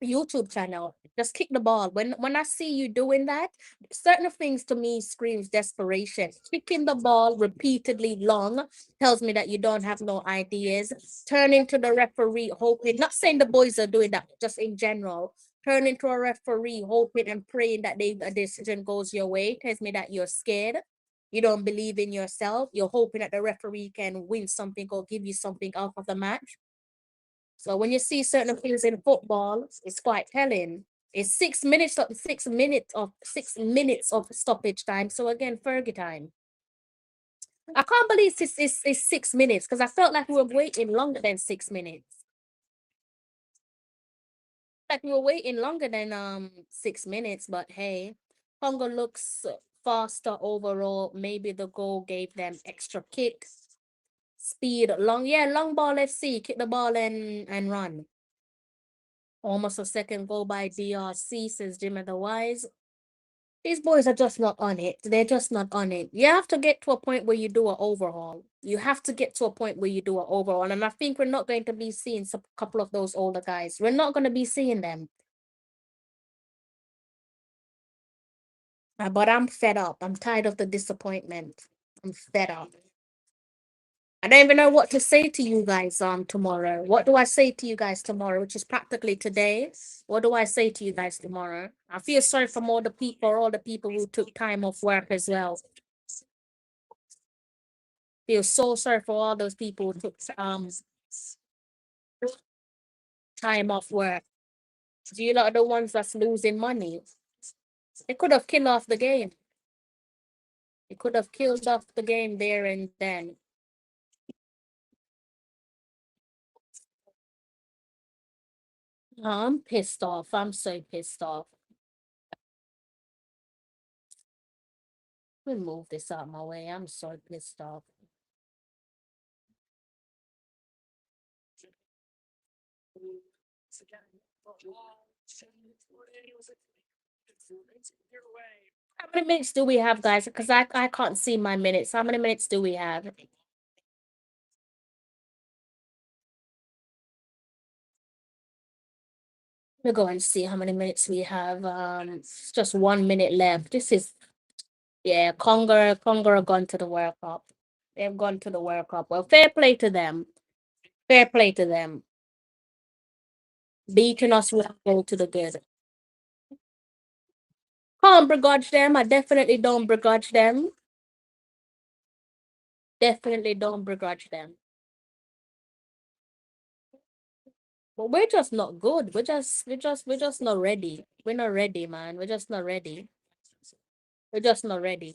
YouTube channel. Just kick the ball. When I see you doing that, certain things to me screams desperation. Kicking the ball repeatedly long tells me that you don't have no ideas. Turning to the referee, hoping, not saying the boys are doing that, just in general. Turning to a referee, hoping and praying that a decision goes your way tells me that you're scared. You don't believe in yourself. You're hoping that the referee can win something or give you something out of the match. So when you see certain things in football, it's quite telling. It's 6 minutes of 6 minutes of stoppage time. So again, Fergie time. I can't believe it's 6 minutes because I felt like we were waiting longer than 6 minutes. Like we were waiting longer than 6 minutes, but hey, Congo looks faster overall. Maybe the goal gave them extra kick. Speed, long ball, let's see. Kick the ball and run. Almost a second goal by DRC, says Jim otherwise. These boys are just not on it. They're just not on it. You have to get to a point where you do an overhaul. You have to get to a point where you do an overhaul. And I think we're not going to be seeing a couple of those older guys. We're not going to be seeing them. But I'm fed up. I'm tired of the disappointment. I'm fed up. I don't even know what to say to you guys tomorrow. What do I say to you guys tomorrow, which is practically today? What do I say to you guys tomorrow? I feel sorry for all the people who took time off work as well. Feel so sorry for all those people who took time off work. You lot are the ones that's losing money. They could have killed off the game. They could have killed off the game there and then. Oh, I'm pissed off. I'm so pissed off. Let me move this out of my way. I'm so pissed off. How many minutes do we have, guys? Because I can't see my minutes. How many minutes do we have? Let me go and see how many minutes we have. It's just 1 minute left. This is, yeah, Congo are gone to the World Cup. They've gone to the World Cup. Well, fair play to them. Fair play to them. Beating us will go to the good. Can't begrudge them. I definitely don't begrudge them. Definitely don't begrudge them. But we're just not good. We're just not ready. We're not ready, man. We're just not ready. We're just not ready.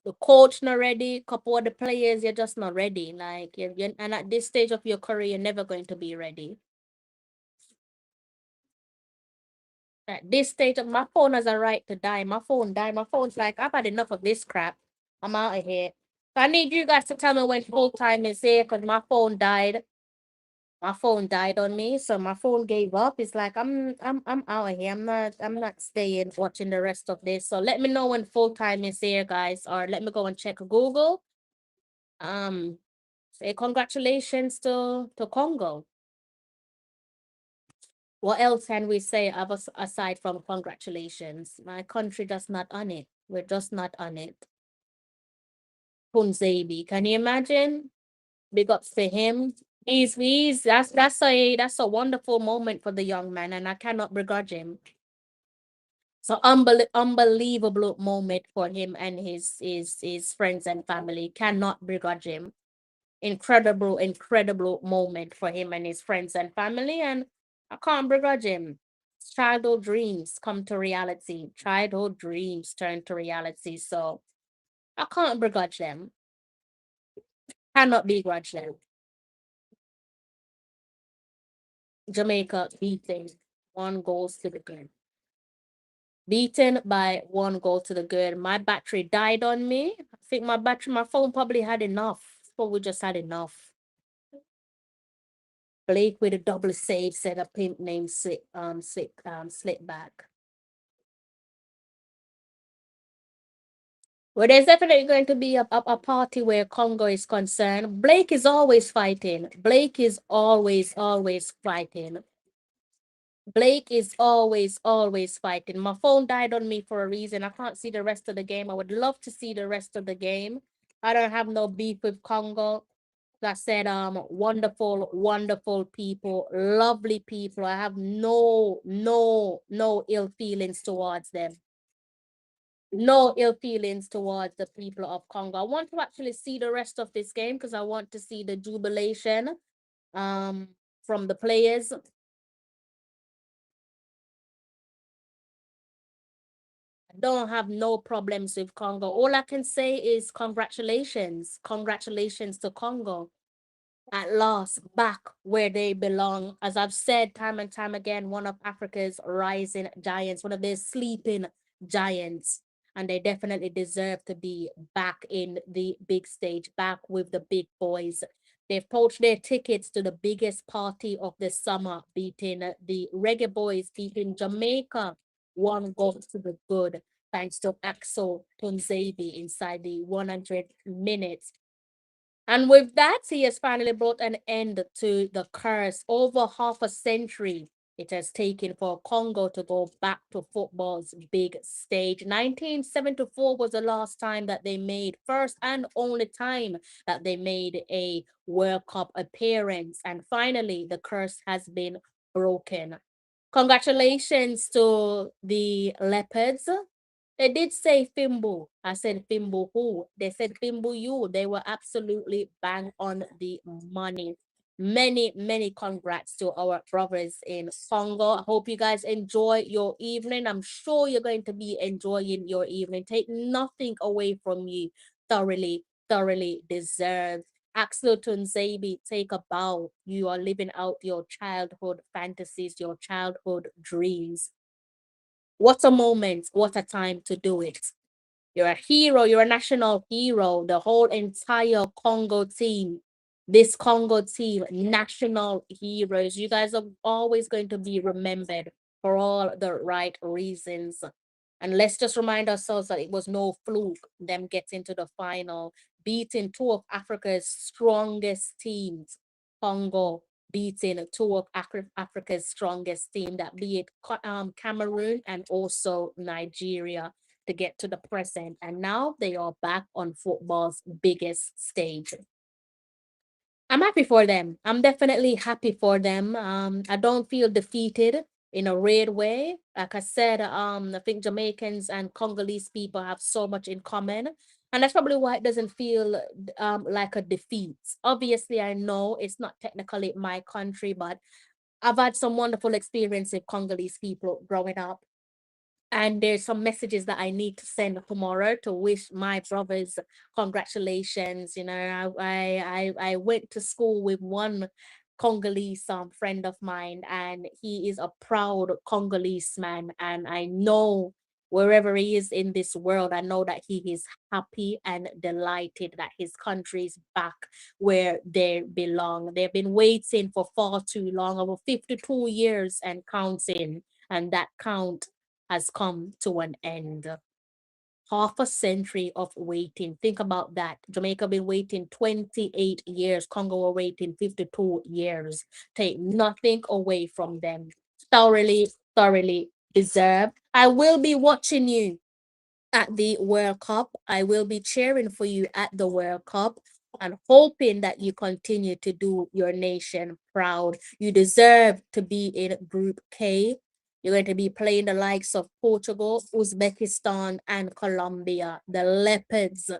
The coach not ready. Couple of the players, you're just not ready. Like and at this stage of your career, you're never going to be ready. At this stage of my phone has a right to die. My phone died. My phone's like, I've had enough of this crap. I'm out of here. So I need you guys to tell me when full time is here because my phone died. My phone died on me, so my phone gave up. It's like I'm out of here. I'm not staying watching the rest of this. So let me know when full time is here, guys, or let me go and check Google. Say congratulations to Congo. What else can we say aside from congratulations? My country just not on it. We're just not on it. Punzebi, can you imagine? Big ups to him. That's a wonderful moment for the young man, and I cannot begrudge him. So unbelievable moment for him and his friends and family. Cannot begrudge him. Incredible moment for him and his friends and family, and I can't begrudge him. Childhood dreams come to reality. Childhood dreams turn to reality. So I can't begrudge them. Cannot begrudge them. Jamaica beating 1 goal to the good. Beaten by 1 goal to the good. My battery died on me. I think my phone probably had enough. Probably just had enough. Blake with a double save said a pimp named Slip back. Well, there's definitely going to be a party where Congo is concerned. Blake is always fighting. Blake is always fighting. Blake is always fighting. My phone died on me for a reason. I can't see the rest of the game. I would love to see the rest of the game. I don't have no beef with Congo. Like I said, wonderful people, lovely people. I have no ill feelings towards them. No ill feelings towards the people of Congo. I want to actually see the rest of this game because I want to see the jubilation from the players. I don't have no problems with Congo. All I can say is congratulations. Congratulations to Congo. At last, back where they belong. As I've said time and time again, one of Africa's rising giants, one of their sleeping giants. And they definitely deserve to be back in the big stage, back with the big boys. They've poached their tickets to the biggest party of the summer, beating the Reggae Boyz, beating Jamaica 1 goal to the good, thanks to Axel Tunzebi inside the 100 minutes. And with that, he has finally brought an end to the curse. Over half a century it has taken for Congo to go back to football's big stage. 1974 was the last time that they made, first and only time that they made a World Cup appearance. And finally, the curse has been broken. Congratulations to the Leopards. They did say Fimbu. I said Fimbu who? They said Fimbu you. They were absolutely bang on the money. Many, many congrats to our brothers in Congo. I hope you guys enjoy your evening. I'm sure you're going to be enjoying your evening. Take nothing away from you. Thoroughly, thoroughly deserved. Axel Tunzebi, take a bow. You are living out your childhood fantasies, your childhood dreams. What a moment, what a time to do it. You're a hero, you're a national hero. The whole entire Congo team, this Congo team, national heroes. You guys are always going to be remembered for all the right reasons. And let's just remind ourselves that it was no fluke, them getting to the final, beating two of Africa's strongest teams, Congo beating two of Africa's strongest team, that be it Cameroon and also Nigeria, to get to the present. And now they are back on football's biggest stage. I'm happy for them. I'm definitely happy for them. I don't feel defeated in a weird way. Like I said, I think Jamaicans and Congolese people have so much in common. And that's probably why it doesn't feel like a defeat. Obviously, I know it's not technically my country, but I've had some wonderful experience with Congolese people growing up. And there's some messages that I need to send tomorrow to wish my brothers congratulations. You know, I went to school with one Congolese friend of mine, and he is a proud Congolese man. And I know wherever he is in this world, I know that he is happy and delighted that his country is back where they belong. They've been waiting for far too long, over 52 years and counting, and that count has come to an end. Half a century of waiting. Think about that. Jamaica been waiting 28 years. Congo were waiting 52 years. Take nothing away from them. Thoroughly, thoroughly deserved. I will be watching you at the World Cup. I will be cheering for you at the World Cup and hoping that you continue to do your nation proud. You deserve to be in Group K. You're going to be playing the likes of Portugal, Uzbekistan, and Colombia. The Leopards,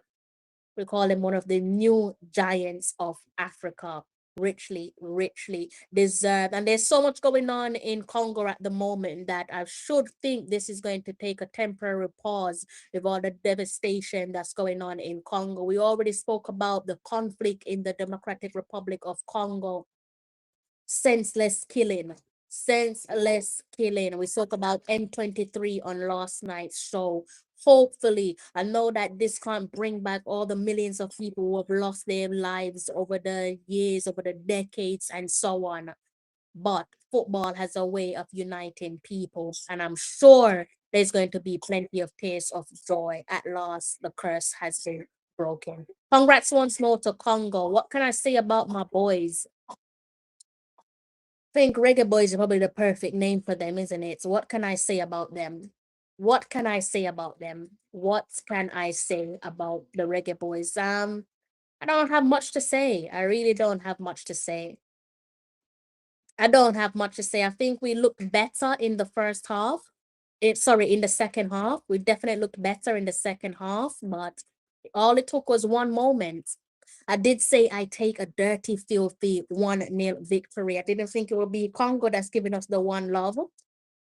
we call them one of the new giants of Africa. Richly, richly deserved. And there's so much going on in Congo at the moment that I should think this is going to take a temporary pause with all the devastation that's going on in Congo. We already spoke about the conflict in the Democratic Republic of Congo. Senseless killing. Senseless killing. We spoke about M23 on last night's show. Hopefully, I know that this can't bring back all the millions of people who have lost their lives over the years, over the decades, and so on. But football has a way of uniting people, and I'm sure there's going to be plenty of tears of joy. At last, the curse has been broken. Congrats once more to Congo. What can I say about my boys? Think Reggae Boyz is probably the perfect name for them, isn't it? So what can I say about them? What can I say about them? What can I say about the Reggae Boyz? I don't have much to say. I really don't have much to say. I don't have much to say. I think we looked better in the first half. In the second half. We definitely looked better in the second half, but all it took was one moment. I did say I take a dirty, filthy 1-0 victory. I didn't think it would be Congo that's giving us the one love.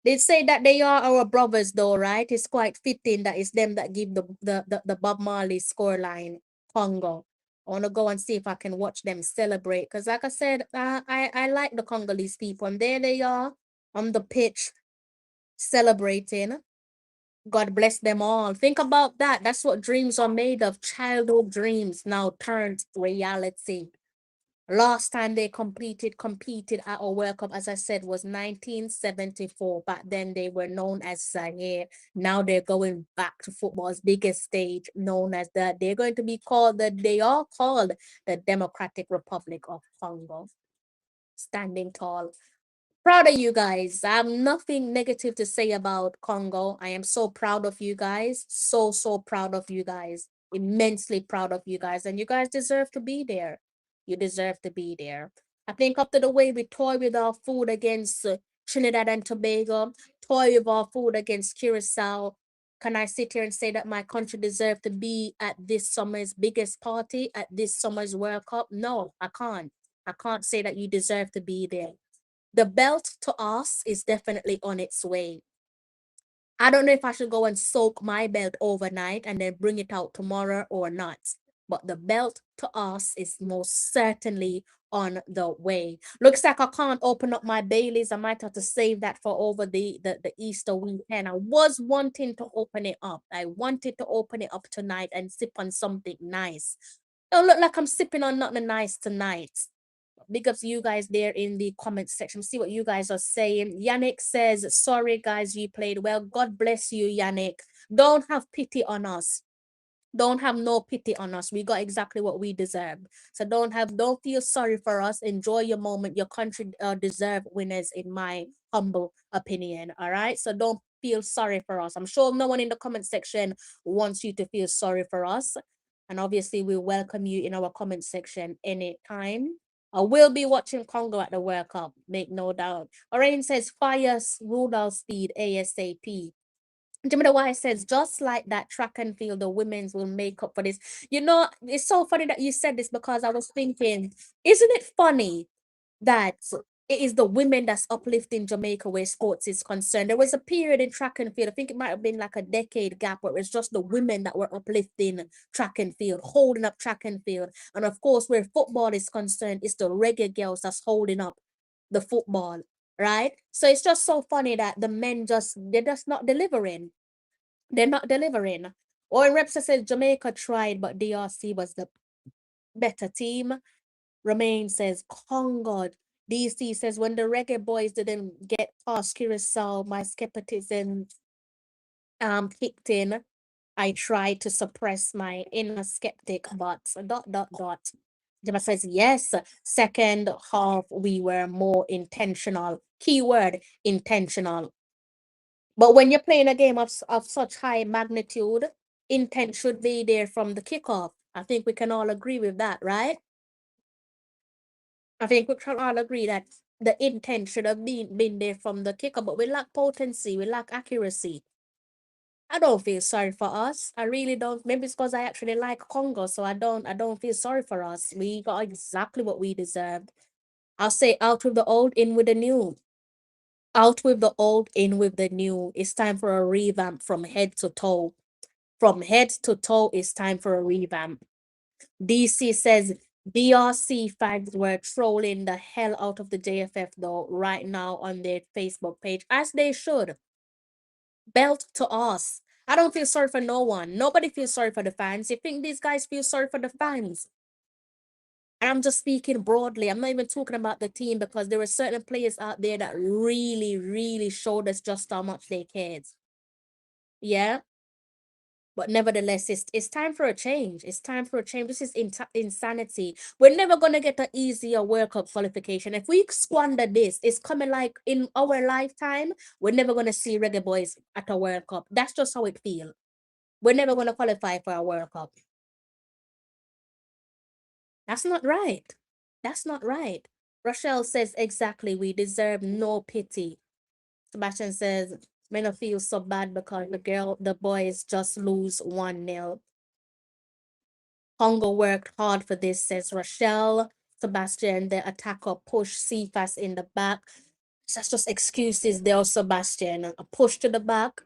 They say that they are our brothers, though, right? It's quite fitting that it's them that give the Bob Marley scoreline, Congo. I want to go and see if I can watch them celebrate. Because, like I said, I like the Congolese people. And there they are on the pitch celebrating. God bless them all. Think about that. That's what dreams are made of. Childhood dreams now turned reality. Last time they competed at a World Cup, as I said, was 1974. Back then they were known as Zaire. Now they're going back to football's biggest stage, known as they are called the Democratic Republic of Congo. Standing tall. Proud of you guys. I have nothing negative to say about Congo. I am so proud of you guys. So, so proud of you guys. Immensely proud of you guys. And you guys deserve to be there. You deserve to be there. I think up to the way we toy with our food against Trinidad and Tobago, toy with our food against Curacao, Can I sit here and say that my country deserved to be at this summer's biggest party, at this summer's World Cup? No, I can't. I can't say that you deserve to be there. The belt to us is definitely on its way. I don't know if I should go and soak my belt overnight and then bring it out tomorrow or not. But the belt to us is most certainly on the way. Looks like I can't open up my Baileys. I might have to save that for over the Easter weekend. I was wanting to open it up. I wanted to open it up tonight and sip on something nice. Don't look like I'm sipping on nothing nice tonight. Big ups you guys there in the comment section. See what you guys are saying. Yannick says, sorry guys, you played well. God bless you, Yannick. Don't have pity on us. Don't have no pity on us. We got exactly what we deserve. So don't feel sorry for us. Enjoy your moment. Your country deserve winners, in my humble opinion. All right. So don't feel sorry for us. I'm sure no one in the comment section wants you to feel sorry for us. And obviously we welcome you in our comment section anytime. I will be watching Congo at the World Cup, make no doubt. Orain says, fire Rudolph Speed ASAP. Jimmy the Wise says, just like that track and field, the women's will make up for this. You know, it's so funny that you said this because I was thinking, isn't it funny that it is the women that's uplifting Jamaica where sports is concerned? There was a period in track and field, I think it might have been like a decade gap, where it was just the women that were uplifting track and field, holding up track and field. And of course, where football is concerned, it's the reggae girls that's holding up the football, right? So it's just so funny that the men they're just not delivering. They're not delivering. Owen Repsa says Jamaica tried, but DRC was the better team. Romain says Congo. DC says when the Reggae Boyz didn't get past Curacao, my skepticism kicked in. I tried to suppress my inner skeptic, but ... Jama says yes. Second half, we were more intentional. Keyword intentional. But when you're playing a game of such high magnitude, intent should be there from the kickoff. I think we can all agree with that, right? I think we can all agree that the intent should have been there from the kickoff, but we lack potency, we lack accuracy. I don't feel sorry for us. I really don't. Maybe it's because I actually like Congo, so I don't feel sorry for us. We got exactly what we deserved. I'll say out with the old, in with the new. Out with the old, in with the new. It's time for a revamp from head to toe. From head to toe, it's time for a revamp. DC says DRC fans were trolling the hell out of the JFF though right now on their Facebook page, as they should. Belt to us. I don't feel sorry for no one. Nobody feels sorry for the fans. You think these guys feel sorry for the fans? And I'm just speaking broadly. I'm not even talking about the team, because there were certain players out there that really, really showed us just how much they cared. Yeah. But nevertheless, it's time for a change. It's time for a change. This is insanity. We're never going to get an easier World Cup qualification. If we squander this, it's coming like in our lifetime, we're never going to see Reggae Boyz at a World Cup. That's just how it feels. We're never going to qualify for a World Cup. That's not right. That's not right. Rochelle says, exactly, we deserve no pity. Sebastian says, men don't feel so bad because the boys just lose 1-0. Congo worked hard for this, says Rochelle. Sebastian, the attacker, pushed Cephas in the back. That's just excuses there, Sebastian. A push to the back.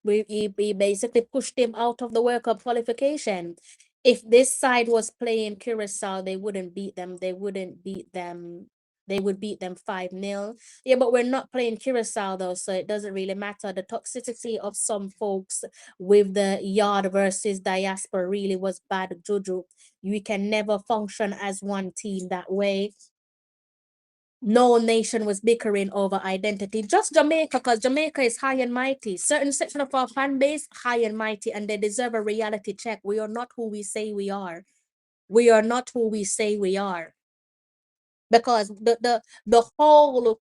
He basically pushed him out of the World Cup qualification. If this side was playing Curacao, they wouldn't beat them. They wouldn't beat them. They would beat them 5-0. Yeah, but we're not playing Curacao though, so it doesn't really matter. The toxicity of some folks with the yard versus diaspora really was bad juju. We can never function as one team that way. No nation was bickering over identity, just Jamaica, because Jamaica is high and mighty. Certain section of our fan base, high and mighty, and they deserve a reality check. We are not who we say we are. We are not who we say we are. Because the whole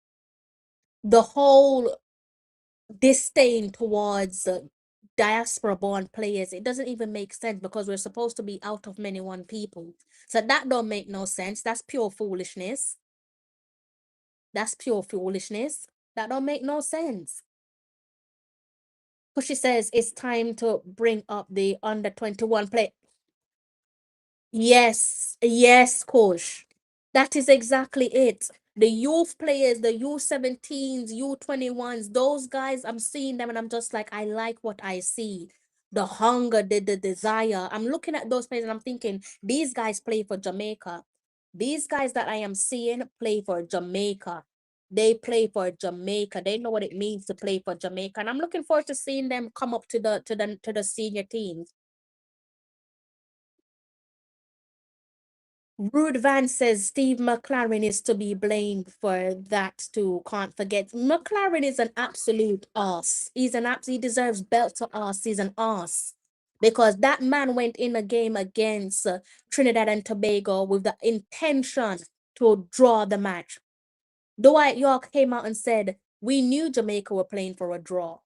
disdain towards diaspora-born players, it doesn't even make sense, because we're supposed to be out of many one people. So that don't make no sense. That's pure foolishness. That's pure foolishness. That don't make no sense. Pushy says it's time to bring up the under 21 play. Yes, yes, coach. That is exactly it. The youth players, the U17s, U21s, those guys, I'm seeing them and I'm just like, I like what I see. The hunger, the desire. I'm looking at those players and I'm thinking, these guys play for Jamaica. These guys that I am seeing play for Jamaica. They play for Jamaica. They know what it means to play for Jamaica. And I'm looking forward to seeing them come up to the senior teams. Rude Van says Steve McLaren is to be blamed for that too. Can't forget. McLaren is an absolute ass. He deserves belt to ass. He's an ass. Because that man went in a game against Trinidad and Tobago with the intention to draw the match. Dwight York came out and said, we knew Jamaica were playing for a draw.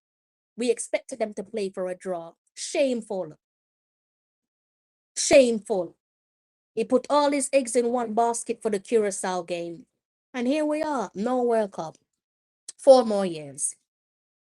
We expected them to play for a draw. Shameful. Shameful. He put all his eggs in one basket for the Curacao game. And here we are, no World Cup. 4 more years.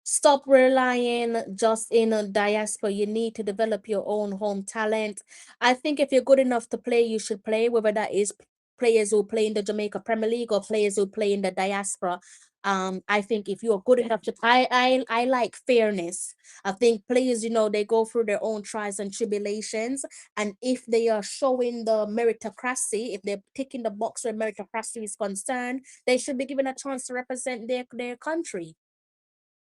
Stop relying just in a diaspora. You need to develop your own home talent. I think if you're good enough to play, you should play, whether that is players who play in the Jamaica Premier League or players who play in the diaspora. I think if you're good enough to, I like fairness. I think players, they go through their own trials and tribulations, and if they are showing the meritocracy, if they're ticking the box where meritocracy is concerned, they should be given a chance to represent their country.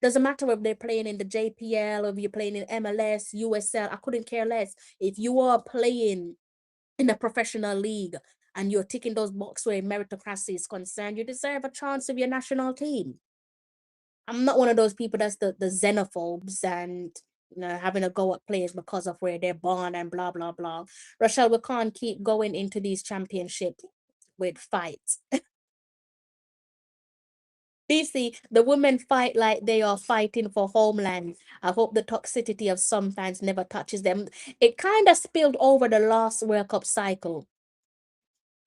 Doesn't matter if they're playing in the JPL or if you're playing in MLS, USL. I couldn't care less. If you are playing in a professional league and you're ticking those boxes where meritocracy is concerned, you deserve a chance with your national team. I'm not one of those people that's the xenophobes and having a go at players because of where they're born and blah blah blah. Rochelle, we can't keep going into these championships with fights. BC, the women fight like they are fighting for homeland. I hope the toxicity of some fans never touches them. It kind of spilled over the last World Cup cycle.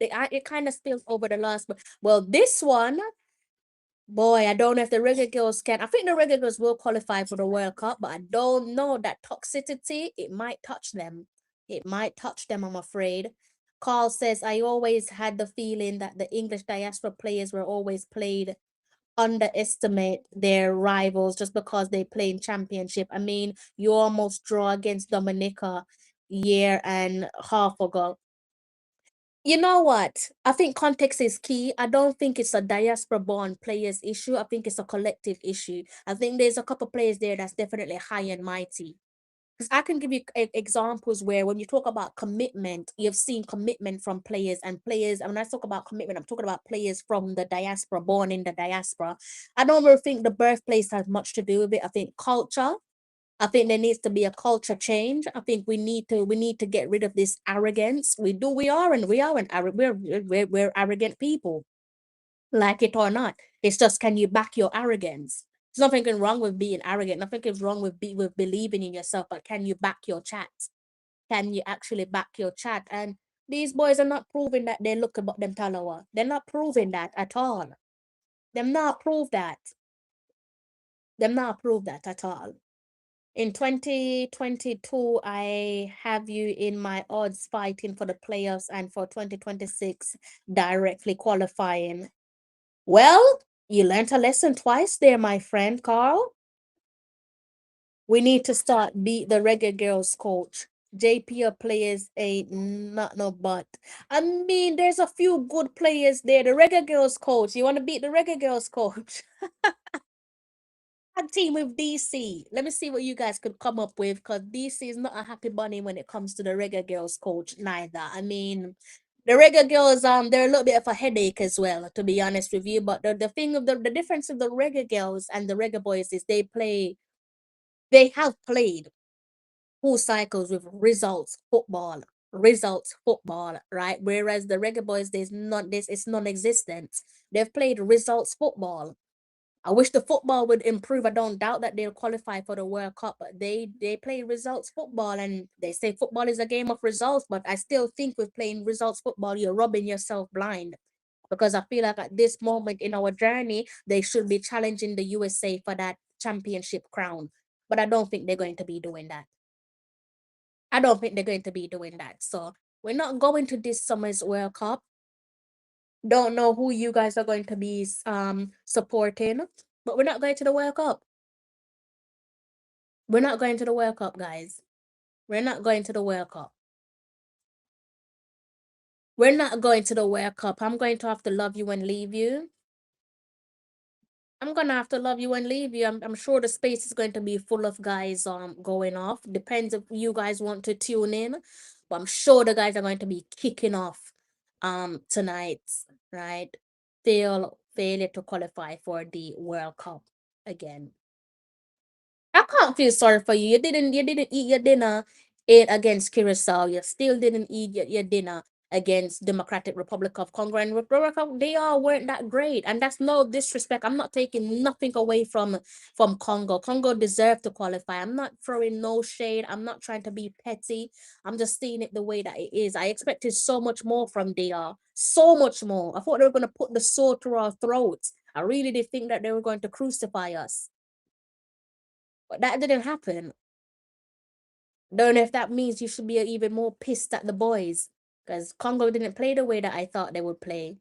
It kind of spilled over the last. Well, this one, boy, I don't know if the Reggae Girls can. I think the Reggae Girls will qualify for the World Cup, but I don't know that toxicity. It might touch them. It might touch them, I'm afraid. Carl says, I always had the feeling that the English diaspora players were always played underestimate their rivals just because they play in championship. I mean, you almost draw against Dominica year and half ago. You know what? I think context is key. I don't think it's a diaspora-born players issue. I think it's a collective issue. I think there's a couple players there that's definitely high and mighty. Because I can give you examples where when you talk about commitment, you've seen commitment from players and players. And when I talk about commitment, I'm talking about players from the diaspora, born in the diaspora. I don't really think the birthplace has much to do with it. I think culture. I think there needs to be a culture change. I think we need to get rid of this arrogance. We are we're arrogant people, like it or not. It's just, can you back your arrogance? There's nothing wrong with being arrogant. Nothing is wrong with believing in yourself. But can you back your chat? Can you actually back your chat? And these boys are not proving that they look about them talawa. They're not proving that at all. Them not prove that. Them not prove that at all. In 2022, I have you in my odds fighting for the playoffs and for 2026 directly qualifying. Well, you learned a lesson twice there, my friend Carl. We need to start beat the Reggae Girls coach. JPL players ain't not no but. I mean, there's a few good players there. The Reggae Girls coach. You want to beat the Reggae Girls coach? Team with DC. Let me see what you guys could come up with, because DC is not a happy bunny when it comes to the Reggae Girls coach neither. I mean, the Reggae Girls, they're a little bit of a headache as well, to be honest with you. But the thing of the difference of the Reggae Girls and the Reggae Boys is they have played full cycles with results football, right? Whereas the Reggae Boys, it's non-existent. They've played results football. I wish the football would improve. I don't doubt that they'll qualify for the World Cup, but they play results football, and they say football is a game of results, but I still think with playing results football, you're rubbing yourself blind, because I feel like at this moment in our journey, they should be challenging the USA for that championship crown, but I don't think they're going to be doing that. I don't think they're going to be doing that. So we're not going to this summer's World Cup. Don't know who you guys are going to be supporting, but we're not going to the World Cup. We're not going to the World Cup, guys. We're not going to the World Cup. We're not going to the World Cup. I'm going to have to love you and leave you. I'm gonna have to love you and leave you. I'm sure the space is going to be full of guys going off. Depends if you guys want to tune in, but I'm sure the guys are going to be kicking off tonight, right? Failure to qualify for the World Cup again. I can't feel sorry for you. You didn't eat your dinner against Curacao. You still didn't eat your dinner against Democratic Republic of Congo and they all weren't that great. And that's no disrespect. I'm not taking nothing away from Congo. Congo deserved to qualify. I'm not throwing no shade. I'm not trying to be petty. I'm just seeing it the way that it is. I expected so much more from DR. So much more. I thought they were going to put the sword through our throats. I really did think that they were going to crucify us. But that didn't happen. Don't know if that means you should be even more pissed at the boys, because Congo didn't play the way that I thought they would play.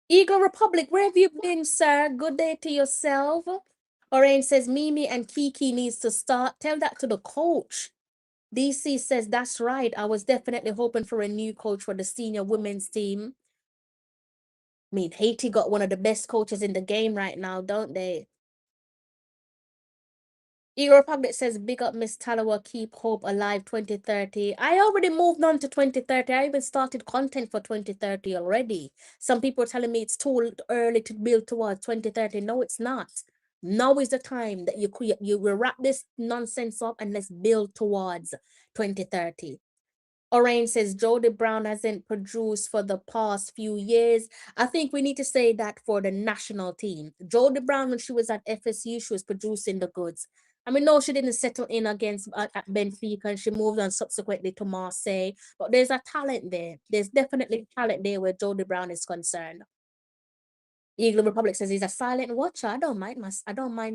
Eagle Republic, where have you been, sir? Good day to yourself. Orange says Mimi and Kiki needs to start. Tell that to the coach. DC says that's right. I was definitely hoping for a new coach for the senior women's team. I mean, Haiti got one of the best coaches in the game right now, don't they? Eagle Republic says, big up Miss Talawa, keep hope alive 2030. I already moved on to 2030. I even started content for 2030 already. Some people are telling me it's too early to build towards 2030. No, it's not. Now is the time that you will wrap this nonsense up and let's build towards 2030. Orange says Jody Brown hasn't produced for the past few years. I think we need to say that for the national team. Jody Brown, when she was at FSU, she was producing the goods. I mean, no, she didn't settle in against at Benfica, and she moved on subsequently to Marseille. But there's a talent there. There's definitely talent there where Jody Brown is concerned. Eagle Republic says he's a silent watcher. I don't mind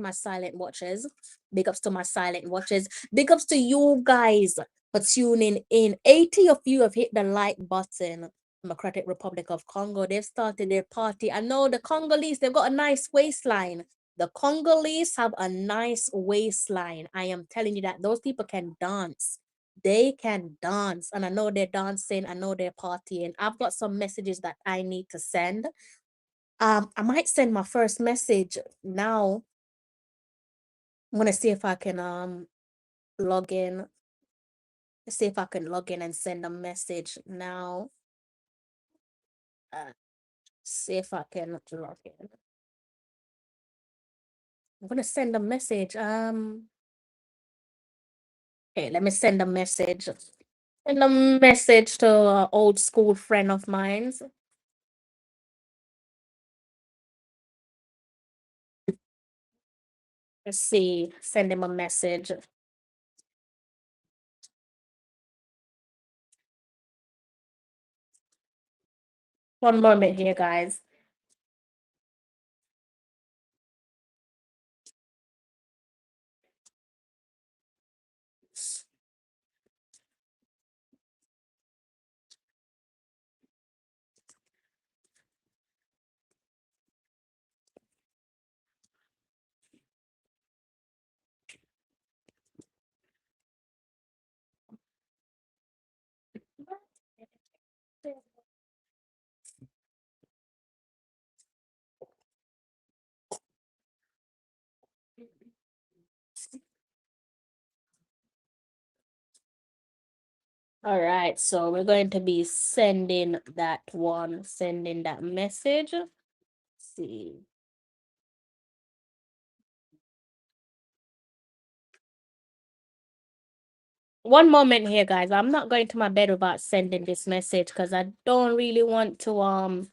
my silent watchers. Big ups to my silent watchers. Big ups to you guys for tuning in. 80 of you have hit the like button. Democratic Republic of Congo, they've started their party. I know the Congolese, they've got a nice waistline. The Congolese have a nice waistline. I am telling you that those people can dance. They can dance. And I know they're dancing. I know they're partying. I've got some messages that I need to send. I might send my first message now. I'm gonna see if I can log in. Let's see if I can log in and send a message now. See if I can log in. I'm gonna send a message. Okay, let me send a message. Send a message to an old school friend of mine. Let's see, send him a message. One moment here, guys. All right, so we're going to be sending that message. Let's see. One moment here, guys. I'm not going to my bed without sending this message because I don't really want to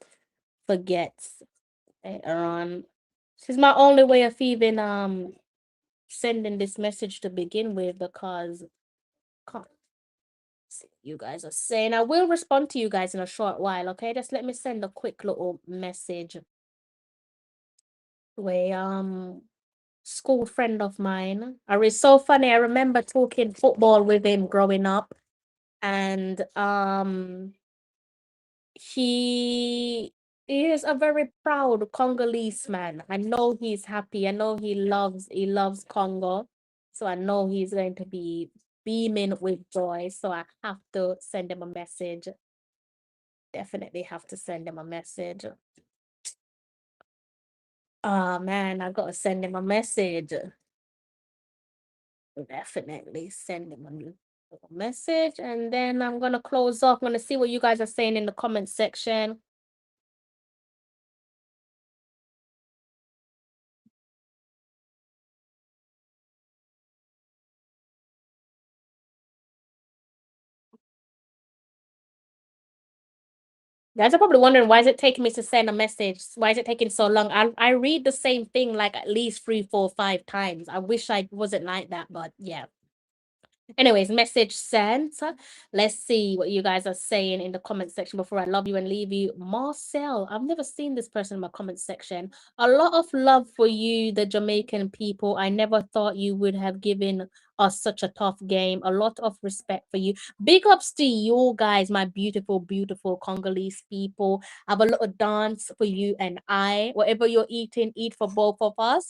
forget later on. This is my only way of even sending this message to begin with because you guys are saying. I will respond to you guys in a short while, okay? Just let me send a quick little message. School friend of mine. It's so funny. I remember talking football with him growing up, and he is a very proud Congolese man. I know he's happy. I know he loves Congo. So I know he's going to be beaming with joy. So I have to send him a message. Definitely have to send him a message. Oh man, I gotta send him a message. Definitely send him a message, and then I'm gonna close off. I'm gonna see what you guys are saying in the comment section. Guys are probably wondering, why is it taking me to send a message? Why is it taking so long? I read the same thing like at least 3, 4, 5 times. I wish I wasn't like that, but yeah. Anyways, message sent. Let's see what you guys are saying in the comment section before I love you and leave you. Marcel, I've never seen this person in my comment section. A lot of love for you, the Jamaican people. I never thought you would have given us such a tough game. A lot of respect for you. Big ups to you guys, my beautiful, beautiful Congolese people. Have a little dance for you and I. Whatever you're eating, eat for both of us.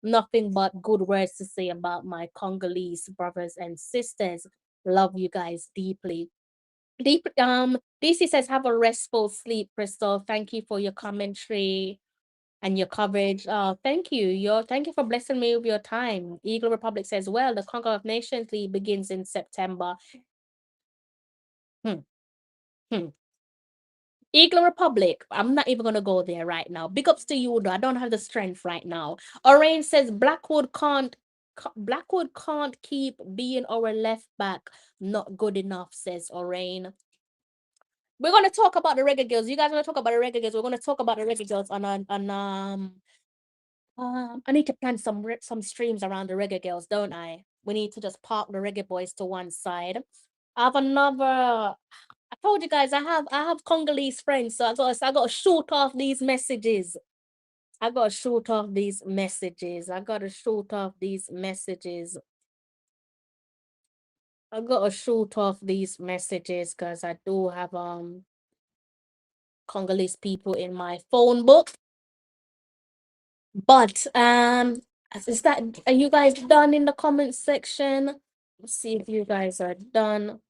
Nothing but good words to say about my Congolese brothers and sisters. Love you guys deeply. DC says, have a restful sleep, Crystal. Thank you for your commentary and your coverage. Thank you. Thank you for blessing me with your time. Eagle Republic says, well, the Congo of Nations League begins in September. Hmm. Hmm. Eagle Republic. I'm not even gonna go there right now. Big ups to you, though. I don't have the strength right now. Orain says Blackwood can't keep being our left back. Not good enough, says Orain. We're gonna talk about the Reggae Girls. You guys wanna talk about the Reggae Girls? We're gonna talk about the Reggae Girls I need to plan some streams around the Reggae Girls, don't I? We need to just park the Reggae Boys to one side. I have another. I told you guys I have Congolese friends, so I gotta shoot off these messages. I gotta shoot off these messages. I gotta shoot off these messages. I gotta shoot off these messages because I do have Congolese people in my phone book. But are you guys done in the comment section? Let's see if you guys are done.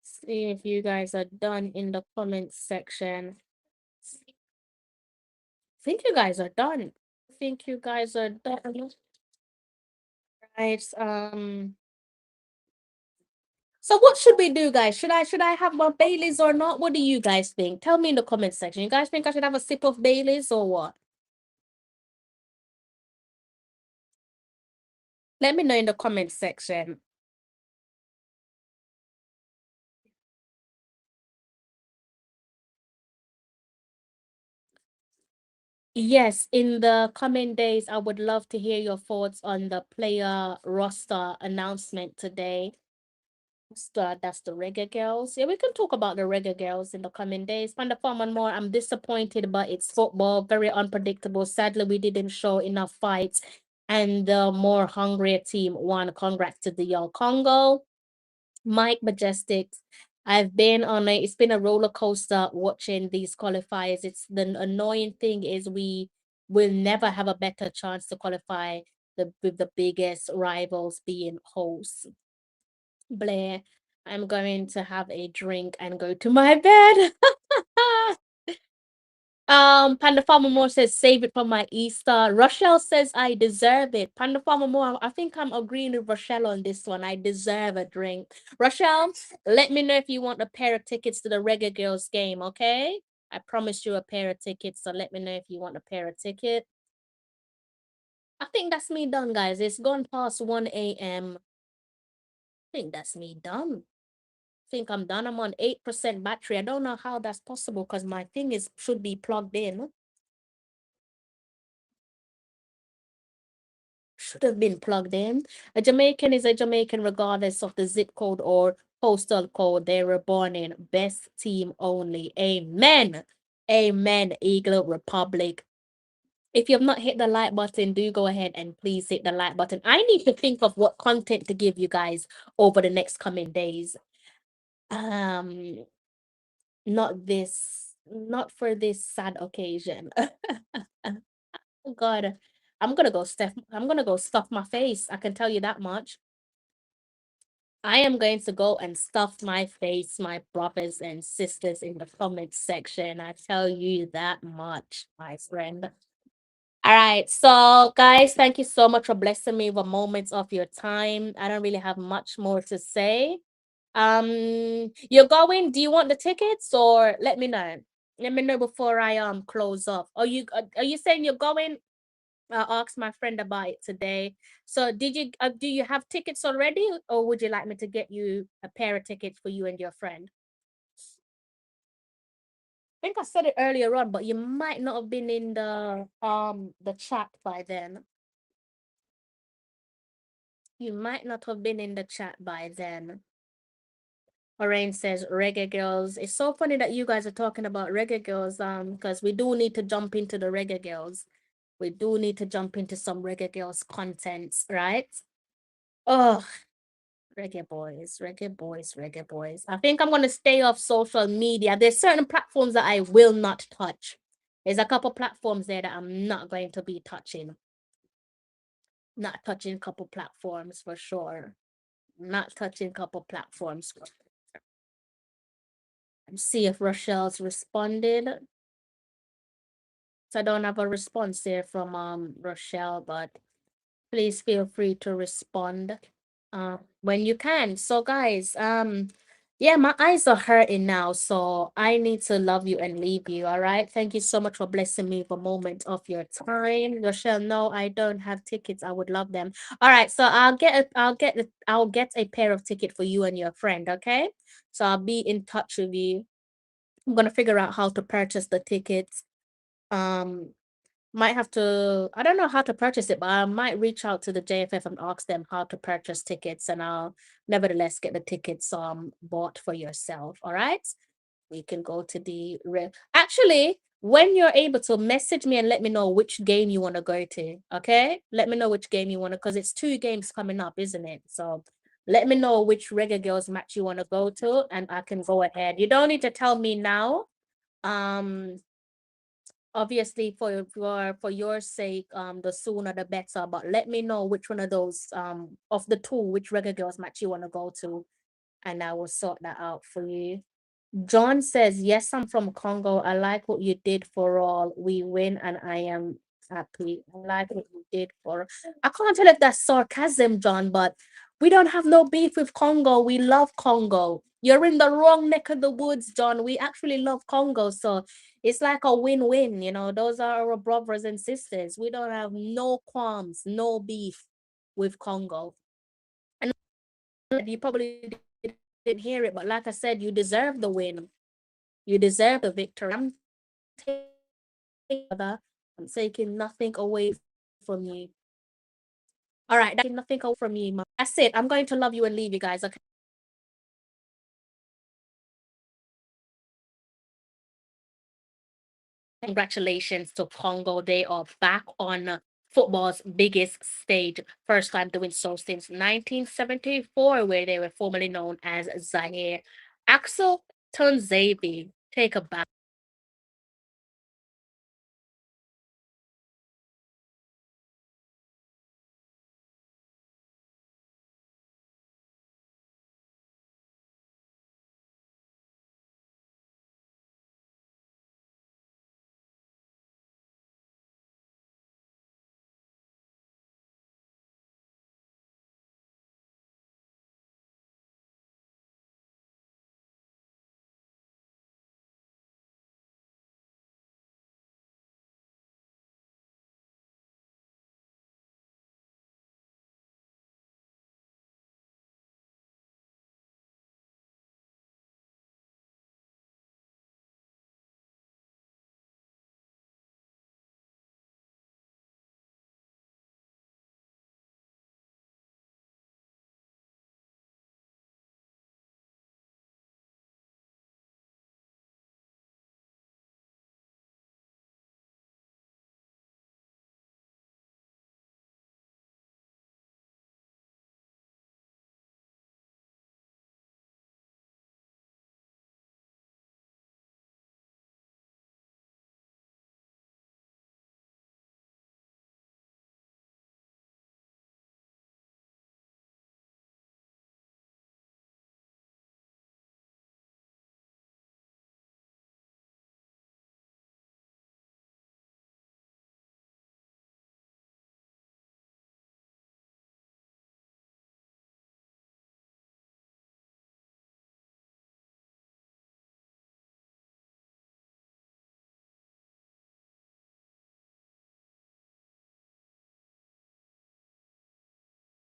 See if you guys are done in the comment section. I think you guys are done. I think you guys are done. Right. So what should we do, guys? Should I have more Baileys or not? What do you guys think? Tell me in the comment section. You guys think I should have a sip of Baileys or what? Let me know in the comment section. Yes, in the coming days, I would love to hear your thoughts on the player roster announcement today. That's the Reggae Girls. Yeah, we can talk about the Reggae Girls in the coming days. Panda Farm and more. I'm disappointed, but it's football, very unpredictable. Sadly, we didn't show enough fights, and the more hungrier team won. Congrats to the young Congo. Mike Majestics. It's been a roller coaster watching these qualifiers. It's the annoying thing is we will never have a better chance to qualify with the biggest rivals being hosts. Blair, I'm going to have a drink and go to my bed. Panda Farmer More says, save it for my Easter. Rochelle says, I deserve it. Panda Farmer More, I think I'm agreeing with Rochelle on this one. I deserve a drink. Rochelle, let me know if you want a pair of tickets to the Reggae Girls game, okay? I promised you a pair of tickets, so let me know if you want a pair of tickets. I think that's me done, guys. It's gone past 1 a.m. I think that's me done. Think I'm done. I'm on 8% battery. I don't know how that's possible because my thing should be plugged in. Should have been plugged in. A Jamaican is a Jamaican regardless of the zip code or postal code they were born in. Best team only. Amen. Amen, Eagle Republic. If you've not hit the like button, do go ahead and please hit the like button. I need to think of what content to give you guys over the next coming days. Not for this sad occasion. Oh God, I'm gonna go stuff my face. I can tell you that much. I am going to go and stuff my face, my brothers and sisters, in the comment section. I tell you that much, my friend. All right, so guys, thank you so much for blessing me with moments of your time. I don't really have much more to say. You're going? Do you want the tickets, or let me know? Let me know before I close off. Are you saying you're going? I asked my friend about it today. So do you have tickets already, or would you like me to get you a pair of tickets for you and your friend? I think I said it earlier on, but you might not have been in the chat by then. You might not have been in the chat by then. Lorraine says Reggae Girls. It's so funny that you guys are talking about Reggae Girls, because we do need to jump into the Reggae Girls. We do need to jump into some Reggae Girls content, right? Oh, Reggae Boyz, Reggae Boyz, Reggae Boyz. I think I'm gonna stay off social media. There's certain platforms that I will not touch. There's a couple platforms there that I'm not going to be touching. Not touching couple platforms for sure. Not touching couple platforms. Let's see if Rochelle's responded. So I don't have a response there from Rochelle, but please feel free to respond when you can. So guys, yeah, my eyes are hurting now, so I need to love you and leave you. All right, thank you so much for blessing me with a moment of your time. Rochelle, no, I don't have tickets. I would love them. All right, so I'll get a pair of tickets for you and your friend. Okay, so I'll be in touch with you. I'm gonna figure out how to purchase the tickets. Might have to, I don't know how to purchase it, but I might reach out to the JFF and ask them how to purchase tickets, and I'll nevertheless get the tickets bought for yourself. All right, we can go to the actually, when you're able to, message me and let me know which game you want to go to. Okay, let me know which game you want to, because it's 2 games coming up, isn't it? So let me know which Reggae Girls match you want to go to, and I can go ahead. You don't need to tell me now. Obviously, for your sake, the sooner the better, but let me know which one of those of the 2, which Reggae Girls match you want to go to, and I will sort that out for you. John says, yes, I'm from Congo. I like what you did for all. We win and I am happy. I like what you did for, I can't tell if that's sarcasm, John, but we don't have no beef with Congo. We love Congo. You're in the wrong neck of the woods, John. We actually love Congo. So it's like a win-win, you know. Those are our brothers and sisters. We don't have no qualms, no beef with Congo. And you probably didn't hear it, but like I said, you deserve the win. You deserve the victory. I'm taking nothing away from you. All right, that's nothing away from you. That's it. I'm going to love you and leave you guys. Okay. Congratulations to Congo. They are back on football's biggest stage. First time doing so since 1974, where they were formerly known as Zaire. Axel Tunzavi, take a bow.